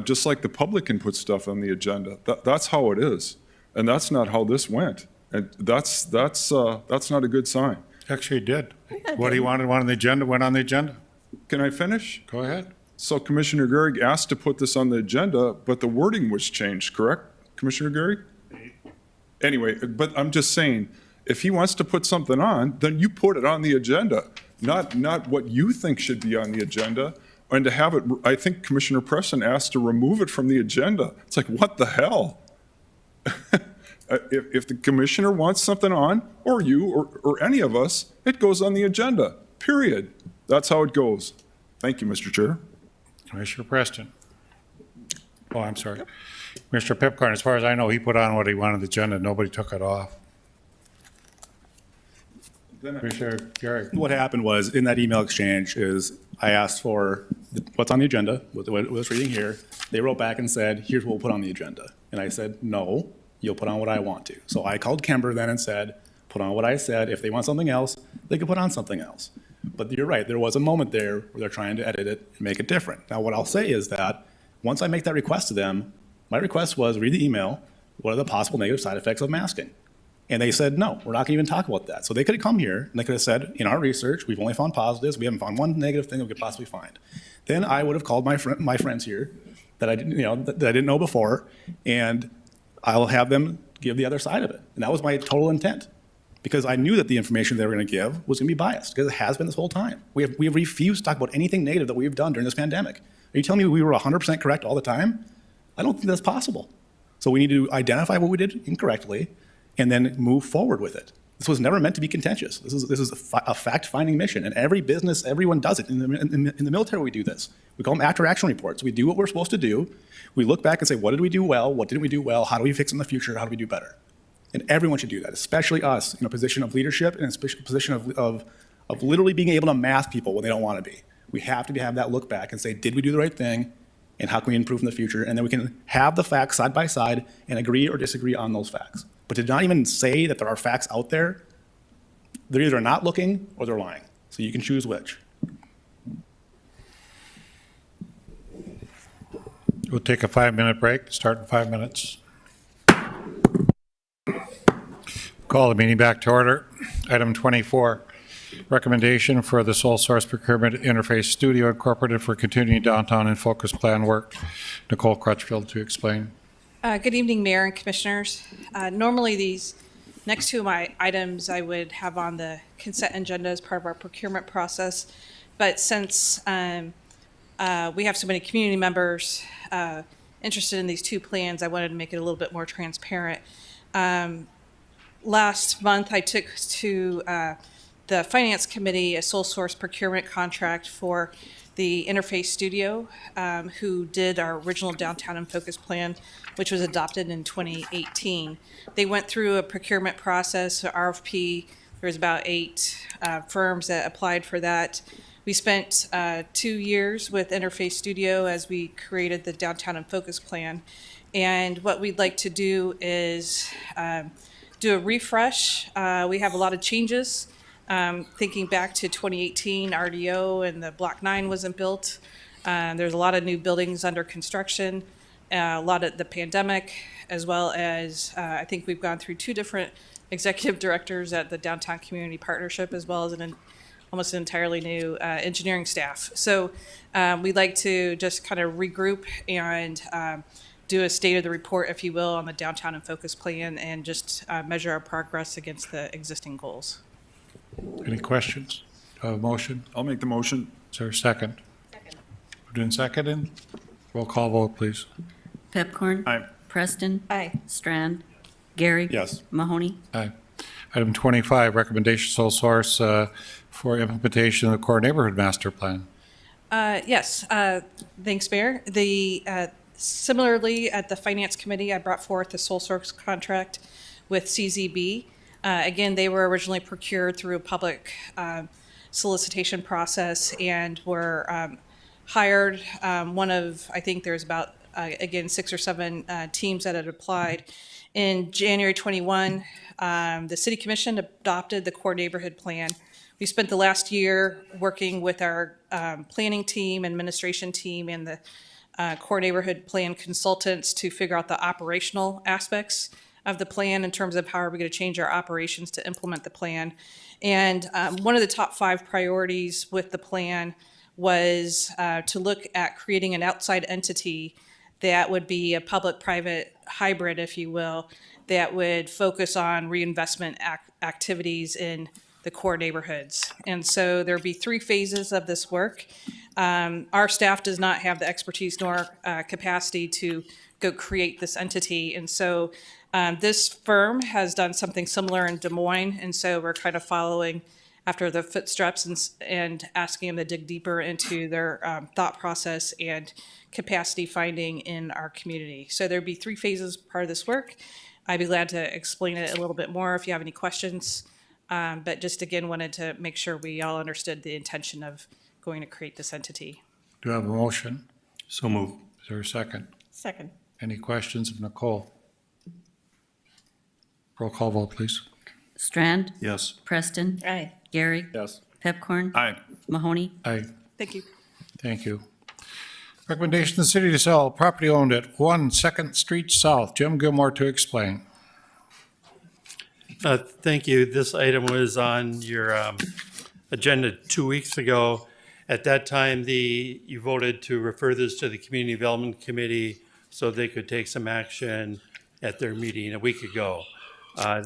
just like the public can put stuff on the agenda. That's how it is, and that's not how this went, and that's not a good sign. Actually, it did. What he wanted on the agenda went on the agenda. Can I finish? Go ahead. So Commissioner Gehrig asked to put this on the agenda, but the wording was changed, correct, Commissioner Gehrig? Anyway, but I'm just saying, if he wants to put something on, then you put it on the agenda, not what you think should be on the agenda. And to have it, I think Commissioner Preston asked to remove it from the agenda. It's like, what the hell? If the commissioner wants something on, or you, or any of us, it goes on the agenda, period. That's how it goes. Thank you, Mr. Chair. Commissioner Preston. Oh, I'm sorry. Mr. Pipcorn, as far as I know, he put on what he wanted on the agenda. Nobody took it off. Commissioner Gehrig. What happened was, in that email exchange, is I asked for what's on the agenda, what was reading here. They wrote back and said, here's what we'll put on the agenda. And I said, no, you'll put on what I want to. So I called Kemper then and said, put on what I said. If they want something else, they can put on something else. But you're right, there was a moment there where they're trying to edit it and make it different. Now, what I'll say is that once I make that request to them, my request was read the email, what are the possible negative side effects of masking? And they said, no, we're not gonna even talk about that. So they could have come here and they could have said, in our research, we've only found positives, we haven't found one negative thing that we could possibly find. Then I would have called my friends here that I didn't, that I didn't know before, and I'll have them give the other side of it. And that was my total intent, because I knew that the information they were going to give was going to be biased, because it has been this whole time. We have refused to talk about anything negative that we've done during this pandemic. Are you telling me we were 100% correct all the time? I don't think that's possible. So we need to identify what we did incorrectly and then move forward with it. This was never meant to be contentious. This is a fact-finding mission, and every business, everyone does it. In the military, we do this. We call them after-action reports. We do what we're supposed to do. We look back and say, what did we do well? What didn't we do well? How do we fix it in the future? How do we do better? And everyone should do that, especially us in a position of leadership and a position of literally being able to mask people when they don't want to be. We have to have that look back and say, did we do the right thing? And how can we improve in the future? And then we can have the facts side by side and agree or disagree on those facts. But to not even say that there are facts out there, they're either not looking or they're lying. So you can choose which. We'll take a 5-minute break, start in 5 minutes. Call the meeting back to order. Item 24, recommendation for the sole source procurement interface studio incorporated for continuing downtown and focus plan work. Nicole Crutchfield to explain. Good evening, Mayor and Commissioners. Normally these next two of my items I would have on the consent agenda as part of our procurement process, but since we have so many community members interested in these two plans, I wanted to make it a little bit more transparent. Last month, I took to the Finance Committee a sole source procurement contract for the Interface Studio, who did our original Downtown and Focus Plan, which was adopted in 2018. They went through a procurement process, RFP. There was about 8 firms that applied for that. We spent 2 years with Interface Studio as we created the Downtown and Focus Plan. And what we'd like to do is do a refresh. We have a lot of changes. Thinking back to 2018 RDO and the Block 9 wasn't built. There's a lot of new buildings under construction, a lot of the pandemic, as well as I think we've gone through 2 different executive directors at the Downtown Community Partnership, as well as almost an entirely new engineering staff. So we'd like to just kind of regroup and do a state of the report, if you will, on the Downtown and Focus Plan and just measure our progress against the existing goals. Any questions? Motion? I'll make the motion. Is there a second? Second. We're doing second. Roll call vote, please. Pipcorn. Aye. Preston. Aye. Strand. Gehrig. Yes. Mahoney. Aye. Item 25, recommendation sole source for implementation of the core neighborhood master plan. Yes, thanks, Mayor. Similarly, at the Finance Committee, I brought forth the sole source contract with CZB. Again, they were originally procured through a public solicitation process and were hired. I think there's about again, 6 or 7 teams that had applied. In January 21, the City Commission adopted the core neighborhood plan. We spent the last year working with our planning team, administration team, and the core neighborhood plan consultants to figure out the operational aspects of the plan in terms of how are we going to change our operations to implement the plan. And one of the top 5 priorities with the plan was to look at creating an outside entity that would be a public-private hybrid, if you will, that would focus on reinvestment activities in the core neighborhoods. And so there'd be 3 phases of this work. Our staff does not have the expertise nor capacity to go create this entity. And so this firm has done something similar in Des Moines. And so we're kind of following after the footsteps and asking them to dig deeper into their thought process and capacity finding in our community. So there'd be 3 phases part of this work. I'd be glad to explain it a little bit more if you have any questions. But just again, wanted to make sure we all understood the intention of going to create this entity. Do I have a motion? So move. Is there a second? Second. Any questions of Nicole? Roll call vote, please. Strand, Yes. Preston, Aye. Gary, Yes. Pepcorn, Aye. Mahoney. Aye. Thank you. Thank you. Recommendation of the city to sell property owned at 1 2nd Street South. Jim Gilmore to explain. Thank you. This item was on your agenda 2 weeks ago. At that time, you voted to refer this to the Community Development Committee so they could take some action at their meeting a week ago.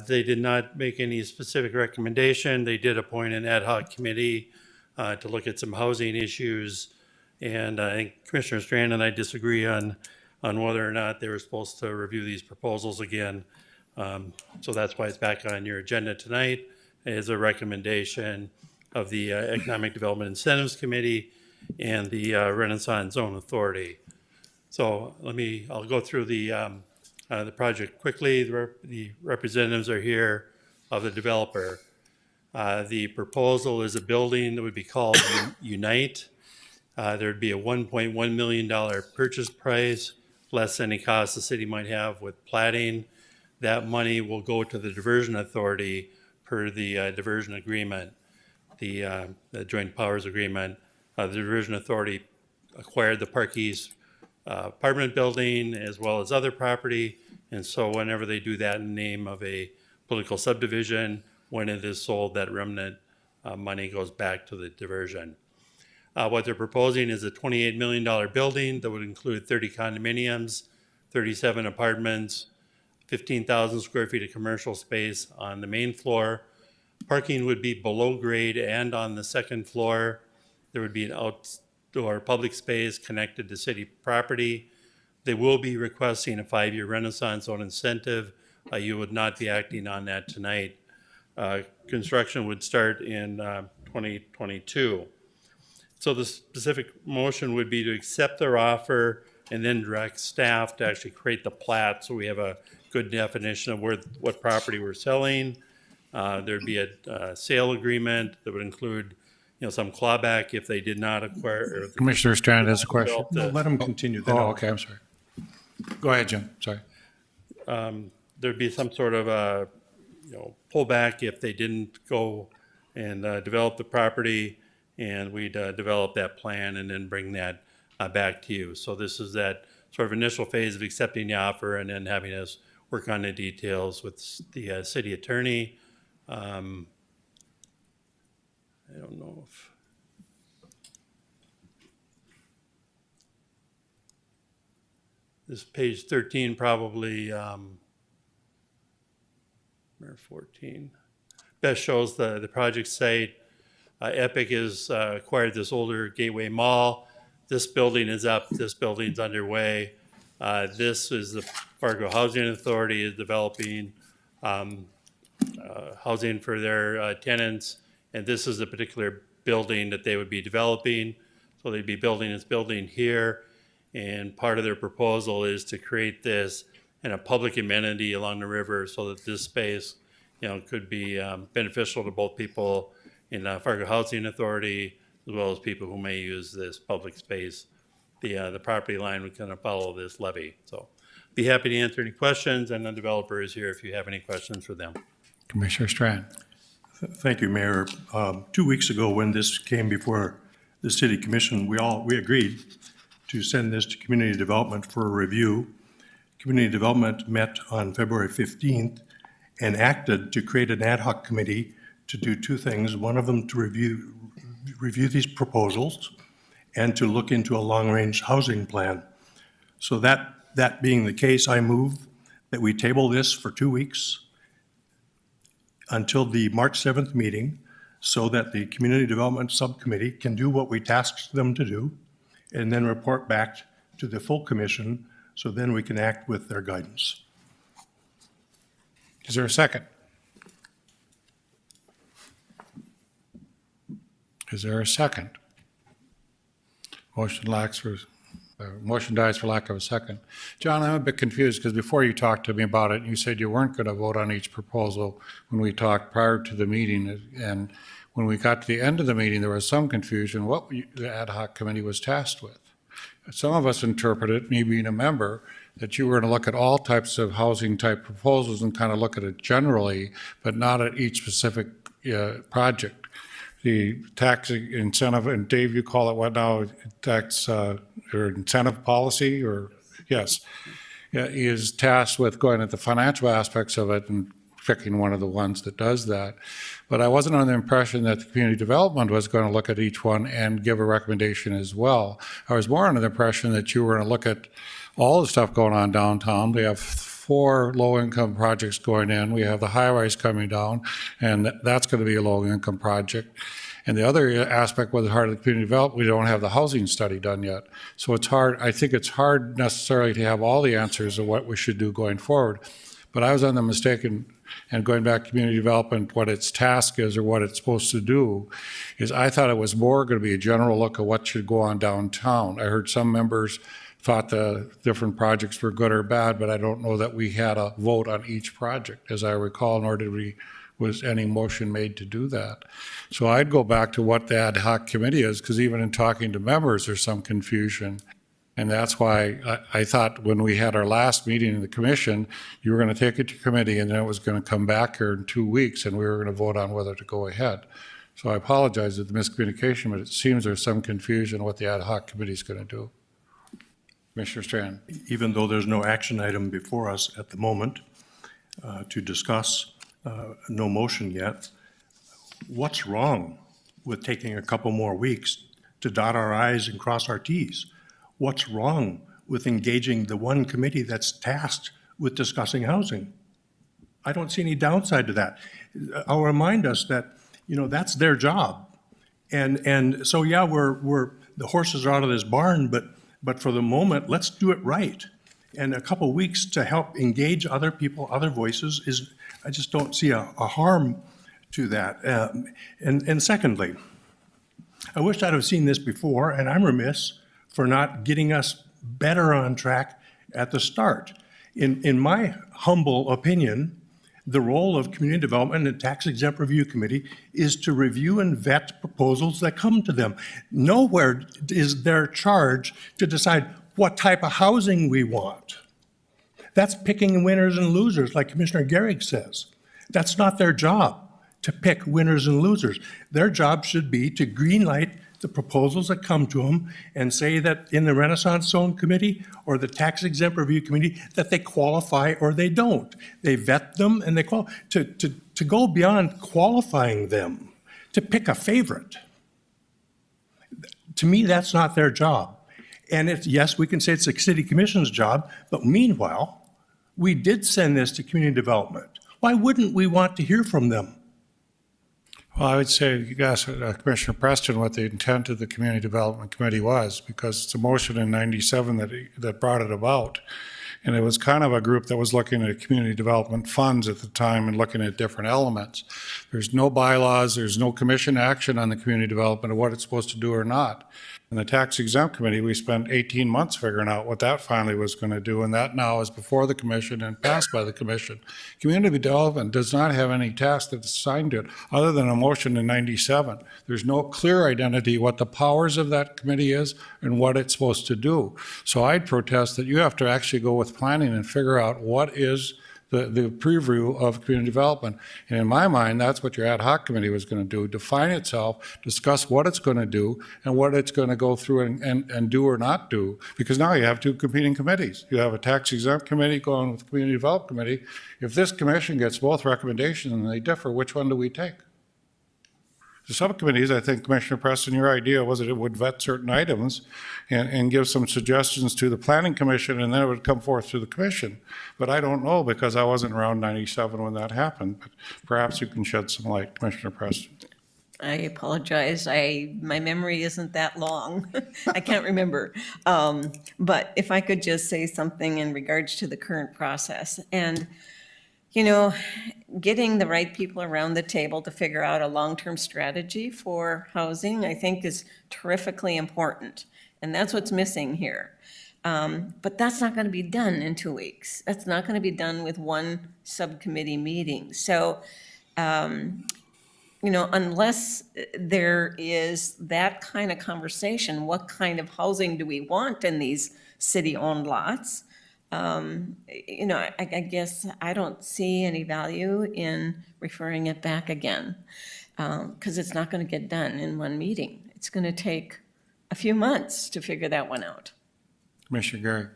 They did not make any specific recommendation. They did appoint an ad hoc committee to look at some housing issues. And I think Commissioner Strand and I disagree on whether or not they were supposed to review these proposals again. So that's why it's back on your agenda tonight as a recommendation of the Economic Development Incentives Committee and the Renaissance Zone Authority. So I'll go through the project quickly. The representatives are here of the developer. The proposal is a building that would be called Unite. There'd be a $1.1 million purchase price, less any cost the city might have with platting. That money will go to the diversion authority per the diversion agreement, the joint powers agreement. The diversion authority acquired the Park East apartment building as well as other property. And so whenever they do that in the name of a political subdivision, when it is sold, that remnant money goes back to the diversion. What they're proposing is a $28 million building that would include 30 condominiums, 37 apartments, 15,000 square feet of commercial space on the main floor. Parking would be below grade and on the second floor. There would be an outdoor public space connected to city property. They will be requesting a 5-year Renaissance Zone incentive. You would not be acting on that tonight. Construction would start in 2022. So the specific motion would be to accept their offer and then direct staff to actually create the plat so we have a good definition of what property we're selling. There'd be a sale agreement that would include some clawback if they did not acquire. Commissioner Strand has a question. No, let him continue. Then Oh, I'll- okay, I'm sorry. Go ahead, Jim, sorry. There'd be some sort of pullback if they didn't go and develop the property, and we'd develop that plan and then bring that back to you. So this is that sort of initial phase of accepting the offer and then having us work on the details with the city attorney. I don't know if this page 13 probably, or 14, best shows the project site. Epic has acquired this older Gateway Mall. This building is up, this building's underway. This is the Fargo Housing Authority is developing housing for their tenants. And this is a particular building that they would be developing. So they'd be building this building here. And part of their proposal is to create this in a public amenity along the river so that this space, could be beneficial to both people in Fargo Housing Authority as well as people who may use this public space the property line was going to follow this levy. So be happy to answer any questions, and the developer is here if you have any questions for them. Commissioner Strand. Thank you, Mayor. 2 weeks ago, when this came before the City Commission, we agreed to send this to Community Development for a review. Community Development met on February 15th and acted to create an ad hoc committee to do two things. One of them to review these proposals and to look into a long-range housing plan. So that being the case, I move that we table this for 2 weeks until the March 7th meeting, so that the Community Development Subcommittee can do what we tasked them to do, and then report back to the full commission, so then we can act with their guidance. Is there a second? Is there a second? Motion dies for lack of a second. John, I'm a bit confused because before you talked to me about it, you said you weren't going to vote on each proposal when we talked prior to the meeting. And when we got to the end of the meeting, there was some confusion what the ad hoc committee was tasked with. Some of us interpreted, me being a member, that you were going to look at all types of housing type proposals and kind of look at it generally, but not at each specific project. The tax incentive, and Dave, you call it what now? Tax or incentive policy, or yes, is tasked with going at the financial aspects of it and picking one of the ones that does that. But I wasn't under the impression that the community development was going to look at each one and give a recommendation as well. I was more under the impression that you were going to look at all the stuff going on downtown. We have 4 low-income projects going in. We have the high-rise coming down, and that's going to be a low-income project. And the other aspect with the heart of the community development, we don't have the housing study done yet. So it's hard, I think it's hard necessarily to have all the answers of what we should do going forward. But I was on the mistaken, and going back to community development, what its task is or what it's supposed to do, is I thought it was more going to be a general look at what should go on downtown. I heard some members thought the different projects were good or bad, but I don't know that we had a vote on each project, as I recall, nor was any motion made to do that. So I'd go back to what the ad hoc committee is, because even in talking to members, there's some confusion. And that's why I thought when we had our last meeting in the commission, you were going to take it to committee and then it was going to come back here in 2 weeks and we were going to vote on whether to go ahead. So I apologize for the miscommunication, but it seems there's some confusion what the ad hoc committee is going to do. Commissioner Strand. Even though there's no action item before us at the moment to discuss, no motion yet, what's wrong with taking a couple more weeks to dot our I's and cross our T's? What's wrong with engaging the one committee that's tasked with discussing housing? I don't see any downside to that. I'll remind us that, that's their job. And so, yeah, the horses are out of this barn, but for the moment, let's do it right. And a couple weeks to help engage other people, other voices I just don't see a harm to that. And secondly, I wish I'd have seen this before, and I'm remiss for not getting us better on track at the start. In my humble opinion, the role of Community Development and Tax Exempt Review Committee is to review and vet proposals that come to them. Nowhere is their charge to decide what type of housing we want. That's picking winners and losers, like Commissioner Gehrig says. That's not their job, to pick winners and losers. Their job should be to greenlight the proposals that come to them and say that in the Renaissance Zone Committee or the Tax Exempt Review Committee that they qualify or they don't. They vet them and they to go beyond qualifying them, to pick a favorite. To me, that's not their job. And yes, we can say it's the City Commission's job, but meanwhile, we did send this to Community Development. Why wouldn't we want to hear from them? Well, I would say you asked Commissioner Preston what the intent of the Community Development Committee was, because it's a motion in '97 that brought it about. And it was kind of a group that was looking at community development funds at the time and looking at different elements. There's no bylaws, there's no commission action on the community development of what it's supposed to do or not. In the tax exempt committee, we spent 18 months figuring out what that finally was going to do, and that now is before the commission and passed by the commission. Community development does not have any task that's assigned to it other than a motion in 97. There's no clear identity what the powers of that committee is and what it's supposed to do. So I'd protest that you have to actually go with planning and figure out what is the preview of community development. And in my mind, that's what your ad hoc committee was going to do, define itself, discuss what it's going to do and what it's going to go through and do or not do. Because now you have two competing committees. You have a tax exempt committee going with the community development committee. If this commission gets both recommendations and they differ, which one do we take? The subcommittees, I think, Commissioner Preston, your idea was that it would vet certain items and give some suggestions to the Planning Commission, and then it would come forth to the Commission. But I don't know, because I wasn't around 97 when that happened. But perhaps you can shed some light, Commissioner Preston. I apologize. My memory isn't that long. I can't remember. But if I could just say something in regards to the current process. And, you know, getting the right people around the table to figure out a long-term strategy for housing, I think, is terrifically important. And that's what's missing here. But that's not going to be done in 2 weeks. That's not going to be done with one subcommittee meeting. So, you know, unless there is that kind of conversation, what kind of housing do we want in these city-owned lots? You know, I guess I don't see any value in referring it back again, because it's not going to get done in one meeting. It's going to take a few months to figure that one out. Commissioner Gary.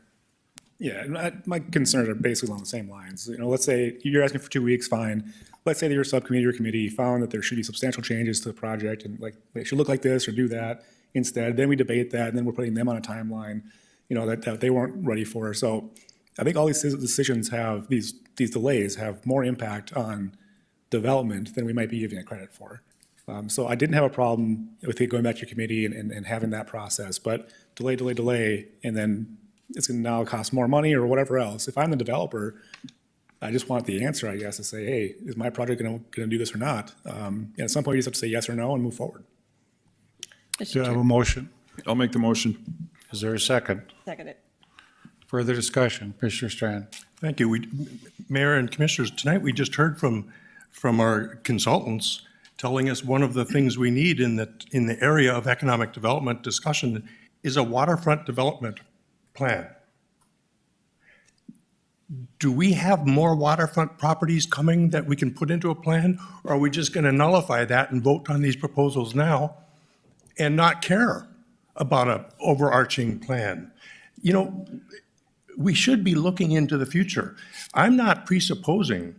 Yeah, my concerns are basically along the same lines. You know, let's say you're asking for 2 weeks, fine. Let's say that your subcommittee or committee found that there should be substantial changes to the project and like they should look like this or do that instead. Then we debate that, and then we're putting them on a timeline, you know, that they weren't ready for. So I think all these decisions have, these delays have more impact on development than we might be giving it credit for. So I didn't have a problem with it going back to your committee and having that process, but delay, and then it's going to now cost more money or whatever else. If I'm the developer, I just want the answer, I guess, to say, hey, is my project going to do this or not? And at some point, you just have to say yes or no and move forward. Do I have a motion? I'll make the motion. Is there a second? Second it. Further discussion, Commissioner Strand. Thank you. Mayor and Commissioners, tonight we just heard from our consultants telling us one of the things we need in the area of economic development discussion is a waterfront development plan. Do we have more waterfront properties coming that we can put into a plan? Or are we just going to nullify that and vote on these proposals now and not care about an overarching plan? You know, we should be looking into the future. I'm not presupposing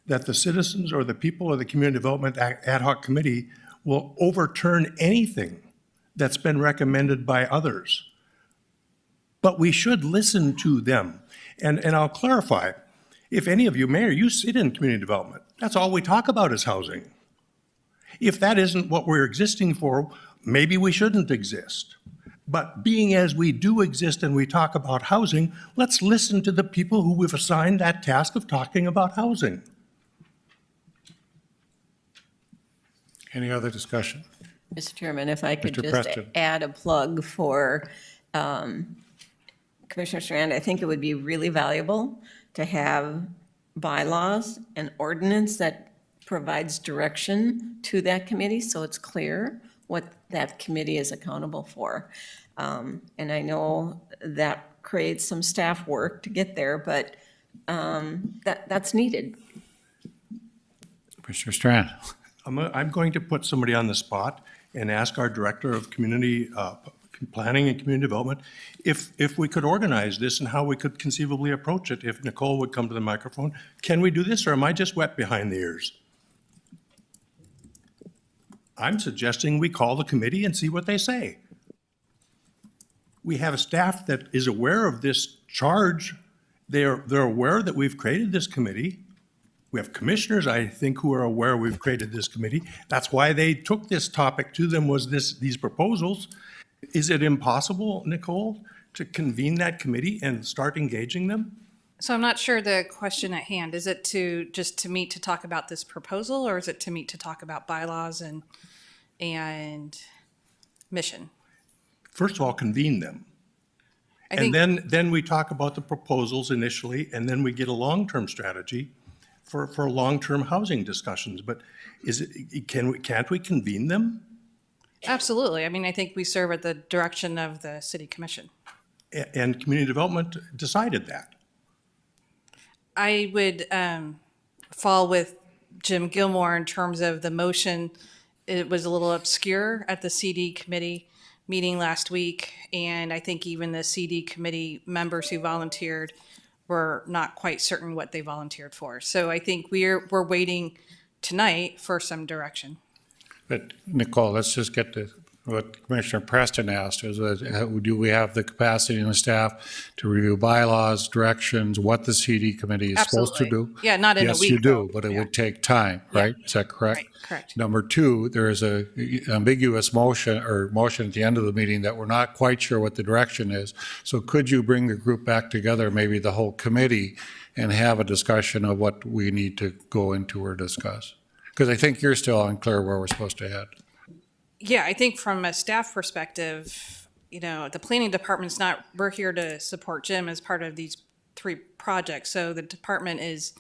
that the citizens or the people of the Community Development Ad Hoc Committee will overturn anything that's been recommended by others. But we should listen to them. And I'll clarify, if any of you, Mayor, you sit in community development, that's all we talk about is housing. If that isn't what we're existing for, maybe we shouldn't exist. But being as we do exist and we talk about housing, let's listen to the people who we've assigned that task of talking about housing. Any other discussion? Mr. Chairman, if I could Mr. just Preston. add a plug for Commissioner Strand, I think it would be really valuable to have bylaws and ordinance that provides direction to that committee so it's clear what that committee is accountable for. And I know that creates some staff work to get there, but that's needed. Commissioner Strand. I'm going to put somebody on the spot and ask our Director of Community Planning and Community Development if we could organize this and how we could conceivably approach it. If Nicole would come to the microphone, can we do this, or am I just wet behind the ears? I'm suggesting we call the committee and see what they say. We have a staff that is aware of this charge. They're aware that we've created this committee. We have commissioners, I think, who are aware we've created this committee. That's why they took this topic to them, was these proposals. Is it impossible, Nicole, to convene that committee and start engaging them? So I'm not sure the question at hand. Is it just to meet to talk about this proposal, or is it to meet to talk about bylaws and mission? first of all, convene them. I And think, then we talk about the proposals initially, and then we get a long-term strategy for long-term housing discussions. But can't we convene them? absolutely. I mean, I think we serve at the direction of the city commission. And community development decided that. I would fall with Jim Gilmore in terms of the motion. It was a little obscure at the CD committee meeting last week, and I think even the CD committee members who volunteered were not quite certain what they volunteered for. So I think we're waiting tonight for some direction. But Nicole, let's just get to what Commissioner Preston asked, is do we have the capacity and the staff to review bylaws, directions, what the CD committee is supposed to do? Yeah, not in a week. Yes, you do, though. but it Yeah. would take time, right? Is that correct? Right, correct. Number two, there is a ambiguous motion at the end of the meeting that we're not quite sure what the direction is. So could you bring the group back together, maybe the whole committee, and have a discussion of what we need to go into or discuss? Because I think you're still unclear where we're supposed to head. Yeah, I think from a staff perspective, the planning department's not, we're here to support Jim as part of these 3 projects. So the department is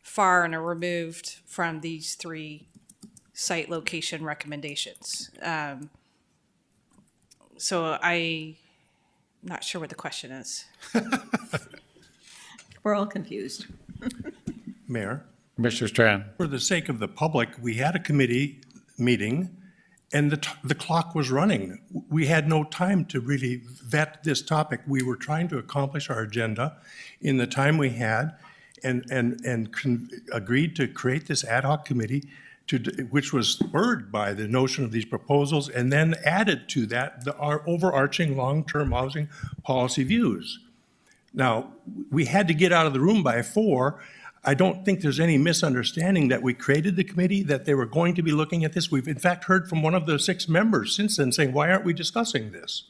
far and removed from these 3 site location recommendations. So I'm not sure what the question is. We're all confused. Mayor? Mr. Strand. For the sake of the public, we had a committee meeting, and the clock was running. We had no time to really vet this topic. We were trying to accomplish our agenda in the time we had, and agreed to create this ad hoc committee, which was spurred by the notion of these proposals, and then added to that our overarching long-term housing policy views. Now, we had to get out of the room by 4. I don't think there's any misunderstanding that we created the committee, that they were going to be looking at this. We've in fact heard from one of the 6 members since then saying, why aren't we discussing this?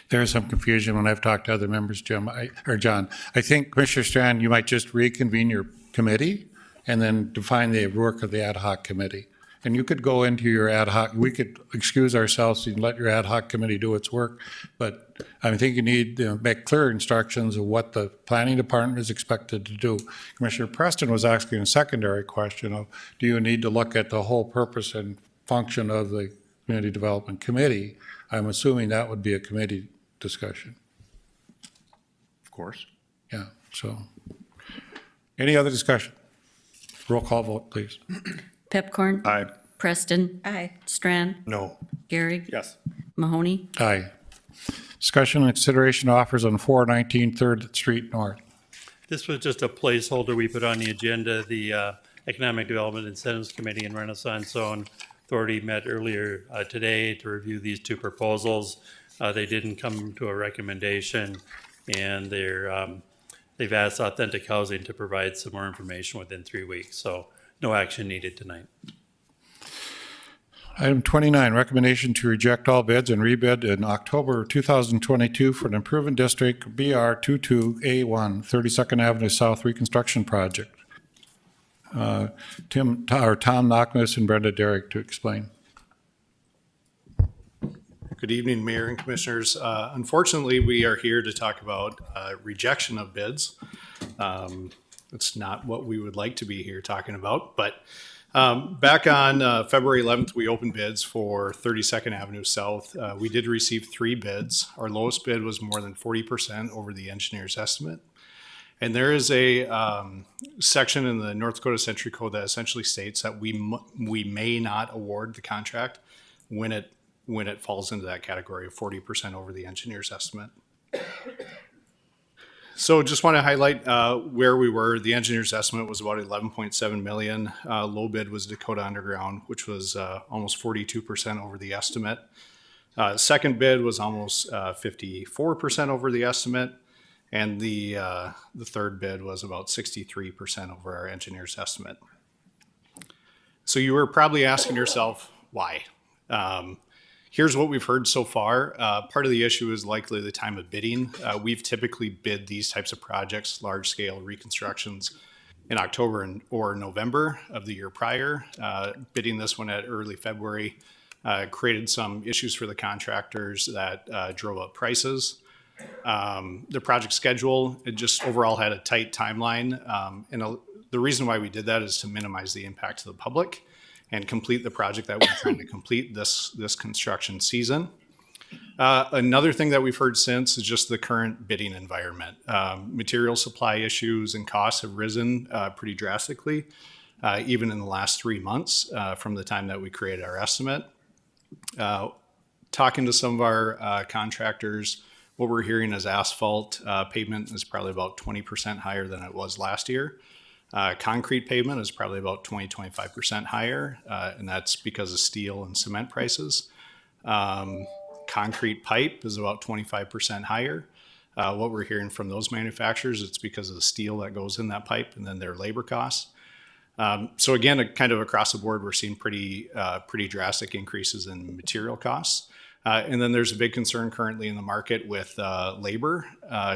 There's some confusion when I've talked to other members, John. I think, Commissioner Strand, you might just reconvene your committee and then define the work of the ad hoc committee. And you could go into your ad hoc, we could excuse ourselves and let your ad hoc committee do its work. But I think you need to make clear instructions of what the planning department is expected to do. Commissioner Preston was asking a secondary question of, do you need to look at the whole purpose and function of the Community Development Committee? I'm assuming that would be a committee discussion. Of course. Yeah, so. Any other discussion? Roll call vote, please. Pepcorn? Aye. Preston? Aye. Strand? No. Gary? Yes. Mahoney? Aye. Discussion and consideration offers on 419 3rd Street North. This was just a placeholder we put on the agenda. The Economic Development Incentives Committee and Renaissance Zone Authority met earlier today to review these 2 proposals. They didn't come to a recommendation, and they've asked Authentic Housing to provide some more information within 3 weeks. So no action needed tonight. Item 29, recommendation to reject all bids and rebid in October 2022 for an improvement district BR 22A1 32nd Avenue South Reconstruction Project. Tom Knockness and Brenda Derrick to explain. Good evening, Mayor and Commissioners. Unfortunately, we are here to talk about rejection of bids. It's not what we would like to be here talking about, but back on February 11th, we opened bids for 32nd Avenue South. We did receive 3 bids. Our lowest bid was more than 40% over the engineer's estimate. And there is a section in the North Dakota Century Code that essentially states that we may not award the contract when it falls into that category of 40% over the engineer's estimate. So just want to highlight where we were. The engineer's estimate was about 11.7 million. Low bid was Dakota Underground, which was almost 42% over the estimate. Second bid was almost 54% over the estimate. And the third bid was about 63% over our engineer's estimate. So you were probably asking yourself, why? Here's what we've heard so far. Part of the issue is likely the time of bidding. We've typically bid these types of projects, large-scale reconstructions, in October or November of the year prior. Bidding this one at early February created some issues for the contractors that drove up prices. The project schedule, it just overall had a tight timeline. The reason why we did that is to minimize the impact to the public and complete the project that we're trying to complete this construction season. Another thing that we've heard since is just the current bidding environment. Material supply issues and costs have risen pretty drastically, even in the last 3 months from the time that we created our estimate. Talking to some of our contractors, what we're hearing is asphalt pavement is probably about 20% higher than it was last year. Concrete pavement is probably about 20-25% higher, and that's because of steel and cement prices. Concrete pipe is about 25% higher. What we're hearing from those manufacturers, it's because of the steel that goes in that pipe and then their labor costs. So again, kind of across the board, we're seeing pretty drastic increases in material costs. And then there's a big concern currently in the market with labor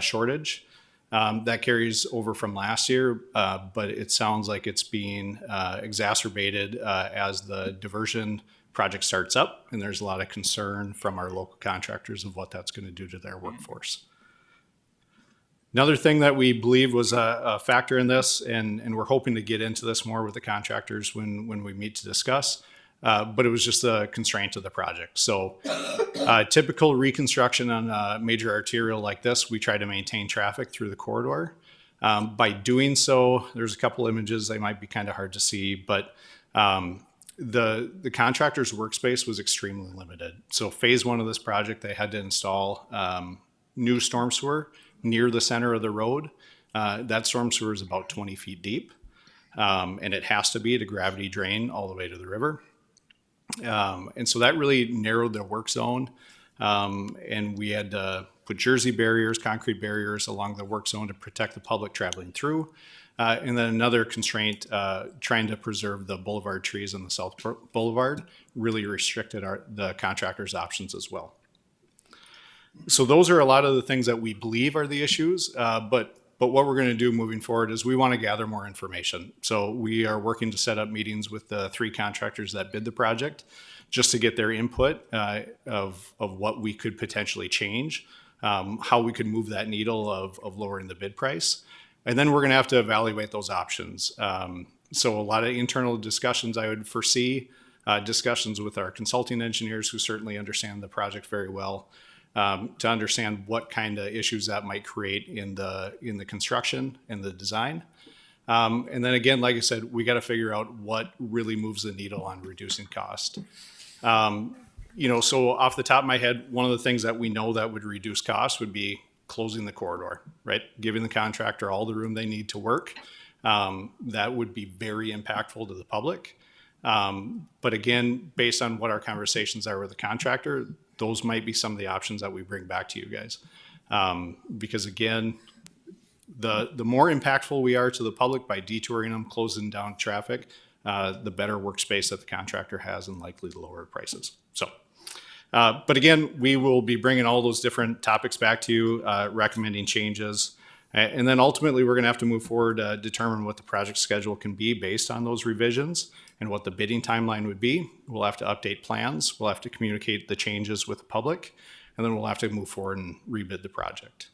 shortage. That carries over from last year, but it sounds like it's being exacerbated as the diversion project starts up, and there's a lot of concern from our local contractors of what that's going to do to their workforce. Another thing that we believe was a factor in this, and we're hoping to get into this more with the contractors when we meet to discuss, but it was just a constraint of the project. So typical reconstruction on a major arterial like this, we try to maintain traffic through the corridor. By doing so, there's a couple images, they might be kind of hard to see, but the contractor's workspace was extremely limited. So phase one of this project, they had to install new storm sewer near the center of the road. That storm sewer is about 20 feet deep, and it has to be to gravity drain all the way to the river. And so that really narrowed their work zone, and we had to put jersey barriers, concrete barriers along the work zone to protect the public traveling through. And then another constraint, trying to preserve the boulevard trees on the South Boulevard, really restricted the contractor's options as well. So those are a lot of the things that we believe are the issues, but what we're going to do moving forward is we want to gather more information. So we are working to set up meetings with the 3 contractors that bid the project, just to get their input of what we could potentially change, how we could move that needle of lowering the bid price. And then we're going to have to evaluate those options. So a lot of internal discussions I would foresee, discussions with our consulting engineers who certainly understand the project very well, to understand what kind of issues that might create in the construction and the design. And then again, like I said, we got to figure out what really moves the needle on reducing cost. So off the top of my head, one of the things that we know that would reduce cost would be closing the corridor, right? Giving the contractor all the room they need to work. That would be very impactful to the public. But again, based on what our conversations are with the contractor, those might be some of the options that we bring back to you guys. Because again, the more impactful we are to the public by detouring them, closing down traffic, the better workspace that the contractor has and likely to lower prices. So, but again, we will be bringing all those different topics back to you, recommending changes. And then ultimately, we're going to have to move forward, determine what the project schedule can be based on those revisions and what the bidding timeline would be. We'll have to update plans. We'll have to communicate the changes with the public, and then we'll have to move forward and rebid the project.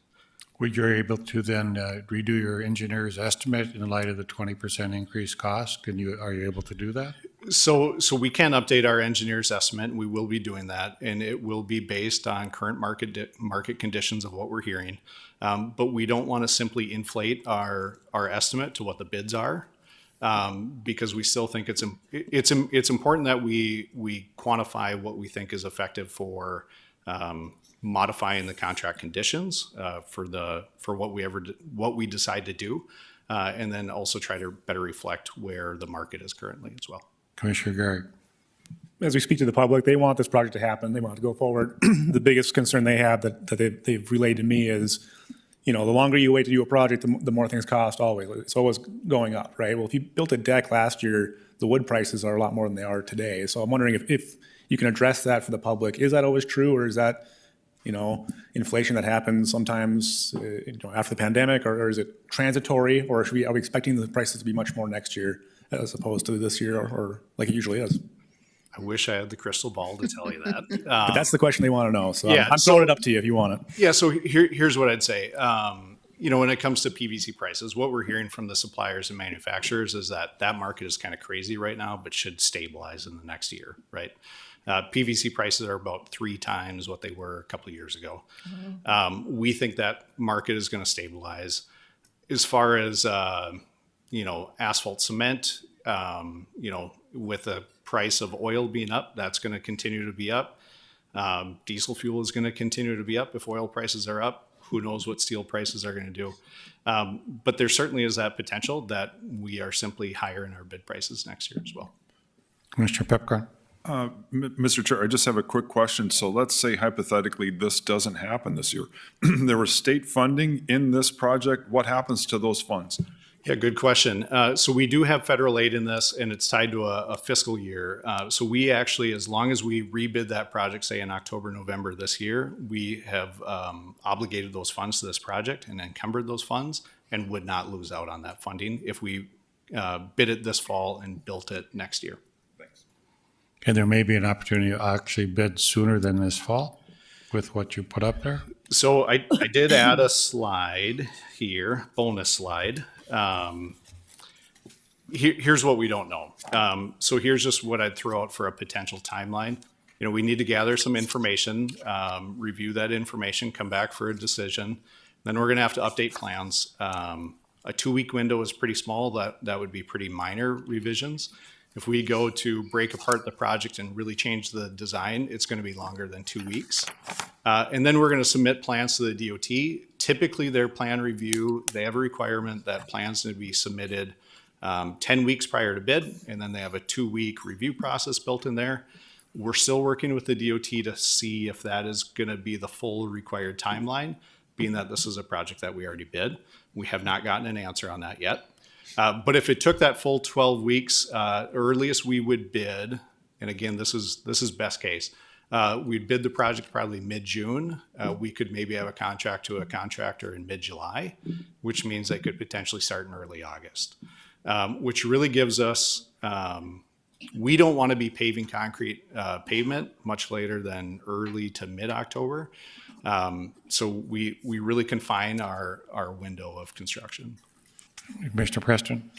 Would you be able to then redo your engineer's estimate in light of the 20% increased cost? Are you able to do that? So we can update our engineer's estimate. We will be doing that, and it will be based on current market conditions of what we're hearing. But we don't want to simply inflate our estimate to what the bids are, because we still think it's important that we quantify what we think is effective for modifying the contract conditions for what we decide to do, and then also try to better reflect where the market is currently as well. Commissioner Gary. As we speak to the public, they want this project to happen. They want it to go forward. The biggest concern they have that they've relayed to me is, the longer you wait to do a project, the more things cost always. It's always going up, right? Well, if you built a deck last year, the wood prices are a lot more than they are today. So I'm wondering if you can address that for the public. Is that always true, or is that, inflation that happens sometimes after the pandemic, or is it transitory, or are we expecting the prices to be much more next year as opposed to this year, or like it usually is? I wish I had the crystal ball to tell you that. But that's the question they want to know. So yeah, I'm throwing it up to you if you want it. Yeah, so here's what I'd say. When it comes to PVC prices, what we're hearing from the suppliers and manufacturers is that market is kind of crazy right now, but should stabilize in the next year, right? PVC prices are about 3 times what they were a couple of years ago. We think that market is going to stabilize. As far as, asphalt cement, with the price of oil being up, that's going to continue to be up. Diesel fuel is going to continue to be up if oil prices are up. Who knows what steel prices are going to do. But there certainly is that potential that we are simply higher in our bid prices next year as well. Commissioner Pepcorn. Mr. Chair, I just have a quick question. So let's say hypothetically this doesn't happen this year. There was state funding in this project. What happens to those funds? Yeah, good question. So we do have federal aid in this, and it's tied to a fiscal year. So we actually, as long as we rebid that project, say in October, November this year, we have obligated those funds to this project and encumbered those funds and would not lose out on that funding if we bid it this fall and built it next year. And there may be an opportunity to actually bid sooner than this fall with what you put up there? So I did add a slide here, bonus slide. Here's what we don't know. So here's just what I'd throw out for a potential timeline. We need to gather some information, review that information, come back for a decision. Then we're going to have to update plans. A 2-week window is pretty small. That would be pretty minor revisions. If we go to break apart the project and really change the design, it's going to be longer than 2 weeks. And then we're going to submit plans to the DOT. Typically, their plan review, they have a requirement that plans need to be submitted 10 weeks prior to bid, and then they have a 2-week review process built in there. We're still working with the DOT to see if that is going to be the full required timeline, being that this is a project that we already bid. We have not gotten an answer on that yet. But if it took that full 12 weeks, earliest we would bid, and again, this is best case, we'd bid the project probably mid-June. We could maybe have a contract to a contractor in mid-July, which means they could potentially start in early August, which really gives us, we don't want to be paving concrete pavement much later than early to mid-October. So we really confine our window of construction. Commissioner Preston.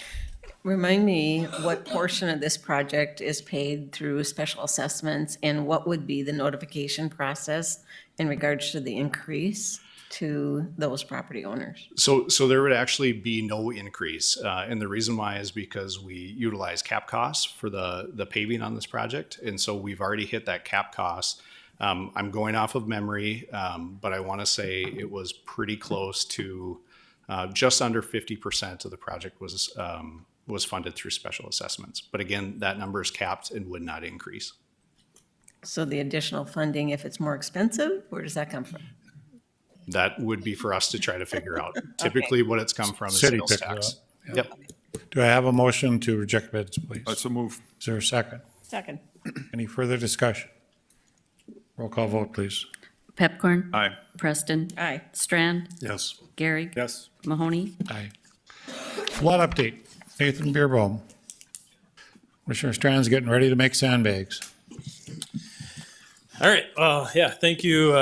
Remind me what portion of this project is paid through special assessments and what would be the notification process in regards to the increase to those property owners? So there would actually be no increase. And the reason why is because we utilize cap costs for the paving on this project. And so we've already hit that cap cost. I'm going off of memory, but I want to say it was pretty close to just under 50% of the project was funded through special assessments. But again, that number is capped and would not increase. So the additional funding, if it's more expensive, where does that come from? That would be for us to try to figure out. Typically what it's come from is City sales picks it tax. up. Yep. Do I have a motion to reject bids, please? That's a move. Is there a second? Second. Any further discussion? Roll call vote, please. Pepcorn. Aye. Preston. Aye. Strand. Yes. Gary. Yes. Mahoney. Aye. Flood update. Nathan Beerbohm. Commissioner Strand's getting ready to make sandbags. All right. Thank you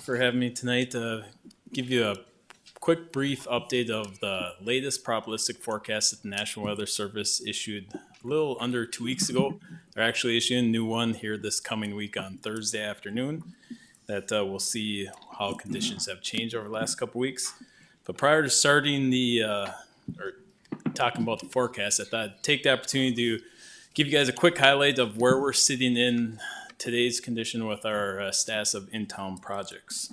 for having me tonight. Give you a quick brief update of the latest probabilistic forecast that the National Weather Service issued a little under 2 weeks ago. They're actually issuing a new one here this coming week on Thursday afternoon that we'll see how conditions have changed over the last couple weeks. But prior to starting or talking about the forecast, I thought I'd take the opportunity to give you guys a quick highlight of where we're sitting in today's condition with our status of in-town projects.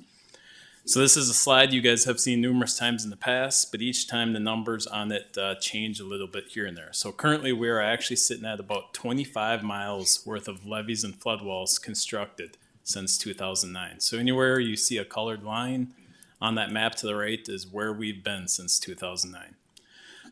So this is a slide you guys have seen numerous times in the past, but each time the numbers on it change a little bit here and there. So currently we are actually sitting at about 25 miles worth of levees and flood walls constructed since 2009. So anywhere you see a colored line on that map to the right is where we've been since 2009.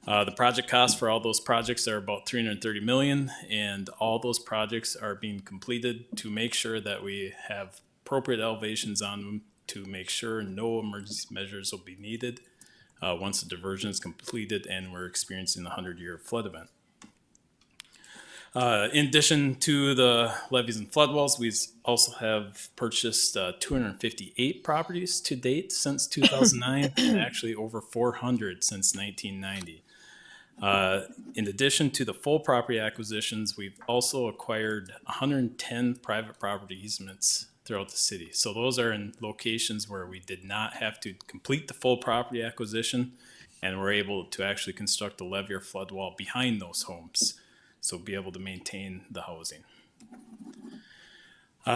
The project costs for all those projects are about $330 million, and all those projects are being completed to make sure that we have appropriate elevations on them to make sure no emergency measures will be needed once the diversion is completed and we're experiencing the 100-year flood event. In addition to the levees and flood walls, we also have purchased 258 properties to date since 2009, and actually over 400 since 1990. In addition to the full property acquisitions, we've also acquired 110 private property easements throughout the city. So those are in locations where we did not have to complete the full property acquisition, and we're able to actually construct a levee or flood wall behind those homes. So be able to maintain the housing.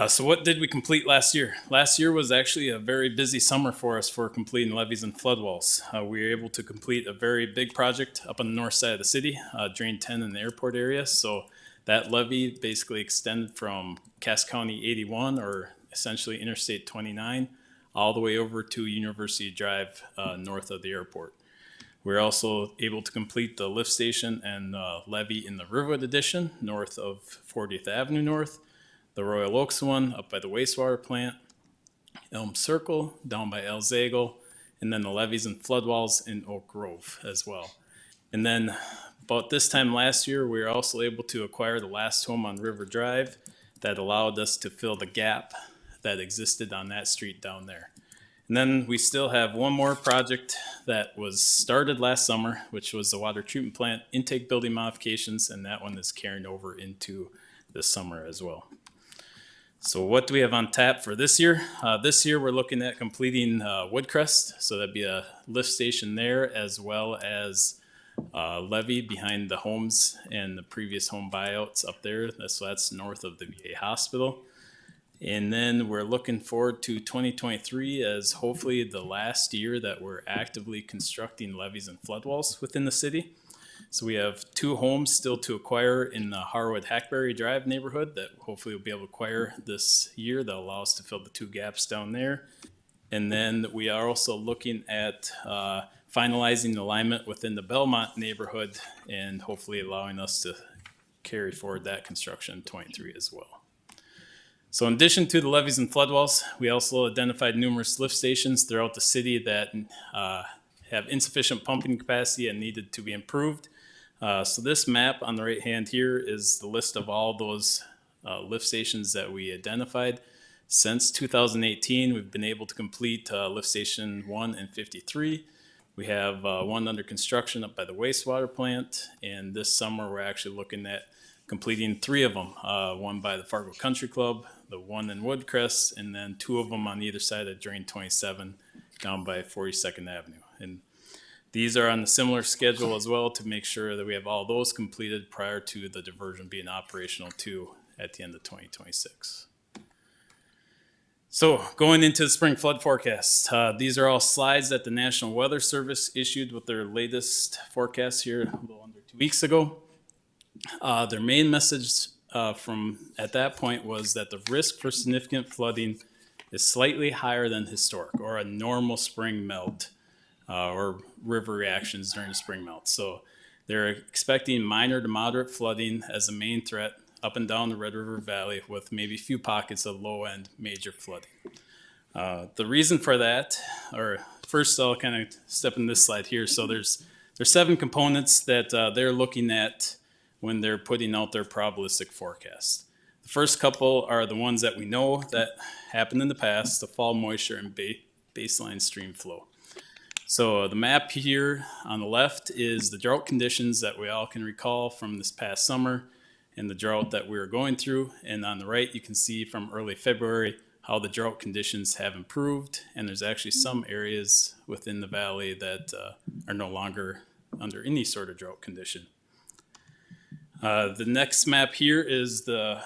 So what did we complete last year? Last year was actually a very busy summer for us for completing levees and flood walls. We were able to complete a very big project up on the north side of the city, Drain 10 in the airport area. So that levee basically extended from Cass County 81, or essentially Interstate 29, all the way over to University Drive north of the airport. We're also able to complete the lift station and levee in the Riverwood addition north of 40th Avenue North, the Royal Oaks one up by the wastewater plant, Elm Circle down by El Zagle, and then the levees and flood walls in Oak Grove as well. And then about this time last year, we were also able to acquire the last home on River Drive that allowed us to fill the gap that existed on that street down there. And then we still have one more project that was started last summer, which was the water treatment plant intake building modifications, and that one is carrying over into this summer as well. So what do we have on tap for this year? This year we're looking at completing Woodcrest, so that'd be a lift station there, as well as levee behind the homes and the previous home buyouts up there. So that's north of the VA hospital. And then we're looking forward to 2023 as hopefully the last year that we're actively constructing levees and flood walls within the city. So we have 2 homes still to acquire in the Harwood Hackberry Drive neighborhood that hopefully we'll be able to acquire this year that allow us to fill the 2 gaps down there. And then we are also looking at finalizing the alignment within the Belmont neighborhood and hopefully allowing us to carry forward that construction in 23 as well. So in addition to the levees and flood walls, we also identified numerous lift stations throughout the city that have insufficient pumping capacity and needed to be improved. So this map on the right hand here is the list of all those lift stations that we identified. Since 2018, we've been able to complete lift station 1 and 53. We have one under construction up by the wastewater plant, and this summer we're actually looking at completing 3 of them, one by the Fargo Country Club, the one in Woodcrest, and then 2 of them on either side of Drain 27 down by 42nd Avenue. And these are on a similar schedule as well to make sure that we have all those completed prior to the diversion being operational too at the end of 2026. So going into the spring flood forecast, these are all slides that the National Weather Service issued with their latest forecast here a little under 2 weeks ago. Their main message from at that point was that the risk for significant flooding is slightly higher than historic or a normal spring melt or river reactions during the spring melt. So they're expecting minor to moderate flooding as the main threat up and down the Red River Valley with maybe a few pockets of low-end major flooding. The reason for that, or first I'll kind of step in this slide here. So there's 7 components that they're looking at when they're putting out their probabilistic forecast. The first couple are the ones that we know that happened in the past, the fall moisture and baseline stream flow. So the map here on the left is the drought conditions that we all can recall from this past summer and the drought that we were going through. And on the right, you can see from early February how the drought conditions have improved. And there's actually some areas within the valley that are no longer under any sort of drought condition. The next map here is the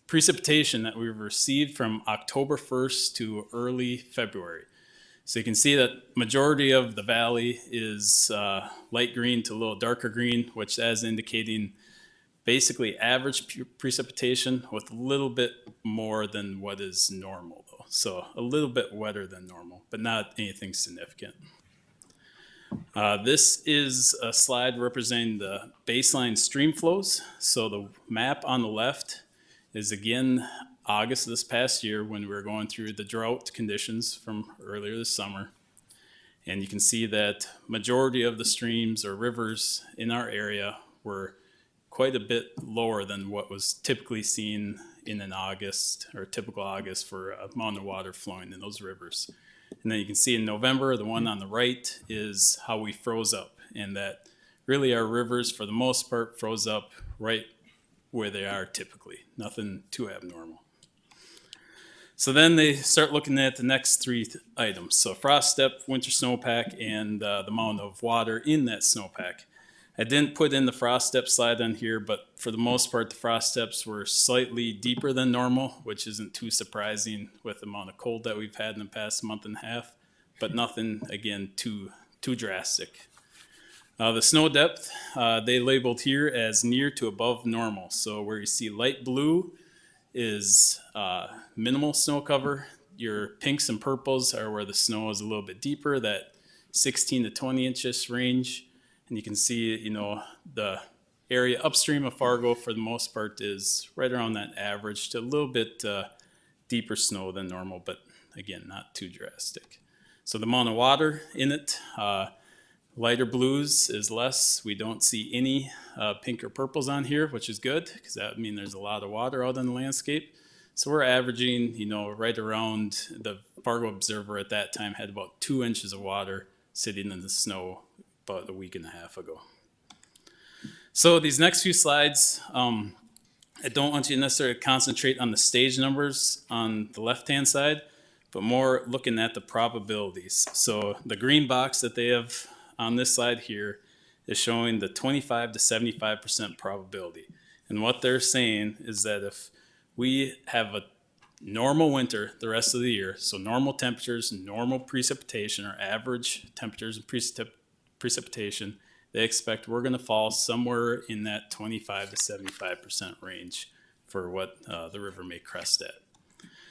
precipitation that we've received from October 1st to early February. So you can see that majority of the valley is light green to a little darker green, which is indicating basically average precipitation with a little bit more than what is normal though. So a little bit wetter than normal, but not anything significant. This is a slide representing the baseline stream flows. So the map on the left is again August of this past year when we were going through the drought conditions from earlier this summer. And you can see that majority of the streams or rivers in our area were quite a bit lower than what was typically seen in an August or typical August for amount of water flowing in those rivers. And then you can see in November, the one on the right is how we froze up, and that really our rivers for the most part froze up right where they are typically, nothing too abnormal. So then they start looking at the next three items. So frost depth, winter snowpack, and the amount of water in that snowpack. I didn't put in the frost depth slide on here, but for the most part, the frost depths were slightly deeper than normal, which isn't too surprising with the amount of cold that we've had in the past month and a half, but nothing, again, too drastic. The snow depth, they labeled here as near to above normal. So where you see light blue is minimal snow cover. Your pinks and purples are where the snow is a little bit deeper, that 16 to 20 inches range. And you can see, you know, the area upstream of Fargo for the most part is right around that average to a little bit deeper snow than normal, but again, not too drastic. So the amount of water in it, lighter blues is less. We don't see any pink or purples on here, which is good because that would mean there's a lot of water out on the landscape. So we're averaging, you know, right around, the Fargo Observer at that time had about 2 inches of water sitting in the snow about a week and a half ago. So these next few slides, I don't want you to necessarily concentrate on the stage numbers on the left-hand side, but more looking at the probabilities. So the green box that they have on this slide here is showing the 25 to 75% probability. And what they're saying is that if we have a normal winter the rest of the year, so normal temperatures, normal precipitation, or average temperatures and precipitation, they expect we're going to fall somewhere in that 25 to 75% range for what the river may crest at.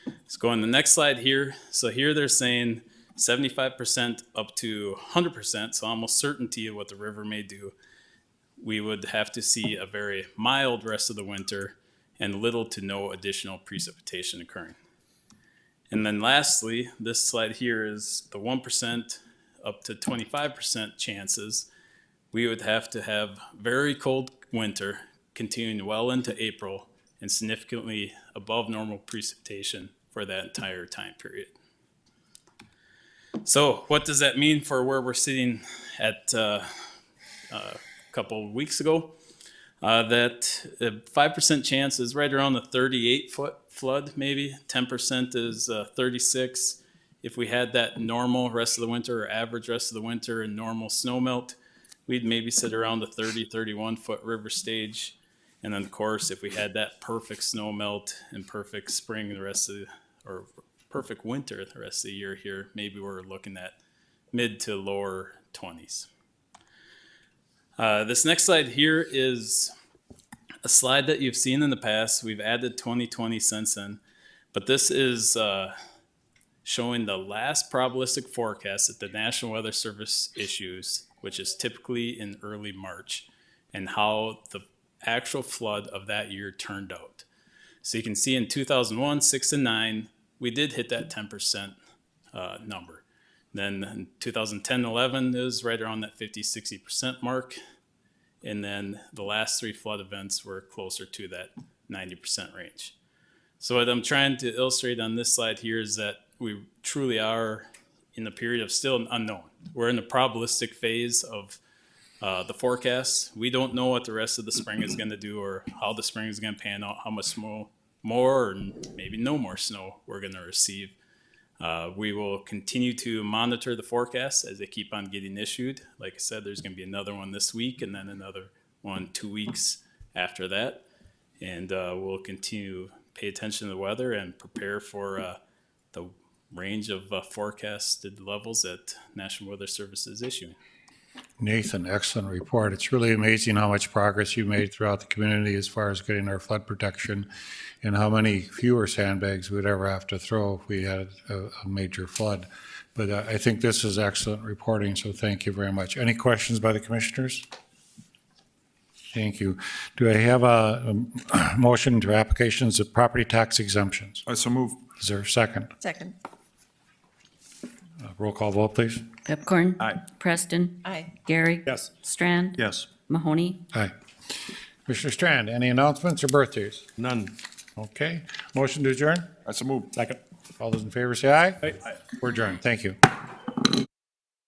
Let's go on the next slide here. So here they're saying 75% up to 100%, so almost certainty of what the river may do. We would have to see a very mild rest of the winter and little to no additional precipitation occurring. And then lastly, this slide here is the 1% up to 25% chances. We would have to have very cold winter continuing well into April and significantly above normal precipitation for that entire time period. So what does that mean for where we're sitting at a couple of weeks ago? That 5% chance is right around the 38-foot flood, maybe. 10% is 36. If we had that normal rest of the winter or average rest of the winter and normal snow melt, we'd maybe sit around the 30, 31-foot river stage. And then, of course, if we had that perfect snow melt and perfect spring the rest of the, or perfect winter the rest of the year here, maybe we're looking at mid to lower 20s. This next slide here is a slide that you've seen in the past. We've added 2020 since then, but this is showing the last probabilistic forecast that the National Weather Service issues, which is typically in early March, and how the actual flood of that year turned out. So you can see in 2001, 6, and 9, we did hit that 10% number. Then in 2010, 11 is right around that 50, 60% mark. And then the last 3 flood events were closer to that 90% range. So what I'm trying to illustrate on this slide here is that we truly are in the period of still unknown. We're in the probabilistic phase of the forecast. We don't know what the rest of the spring is going to do or how the spring is going to pan out, how much more or maybe no more snow we're going to receive. We will continue to monitor the forecasts as they keep on getting issued. Like I said, there's going to be another one this week and then another one 2 weeks after that. And we'll continue to pay attention to the weather and prepare for the range of forecasted levels that National Weather Service is issuing. Nathan, excellent report. It's really amazing how much progress you made throughout the community as far as getting our flood protection and how many fewer sandbags we'd ever have to throw if we had a major flood. But I think this is excellent reporting, so thank you very much. Any questions by the commissioners? Thank you. Do I have a motion to applications of property tax exemptions? I so move. Is there a second? Second. Roll call vote, please. Pepcorn. Aye. Preston. Aye. Gary. Yes. Strand. Yes. Mahoney. Aye. Commissioner Strand, any announcements or birthdays? None. Okay. Motion to adjourn? That's a move. Second. All those in favor say aye. Aye. We're adjourned. Thank you.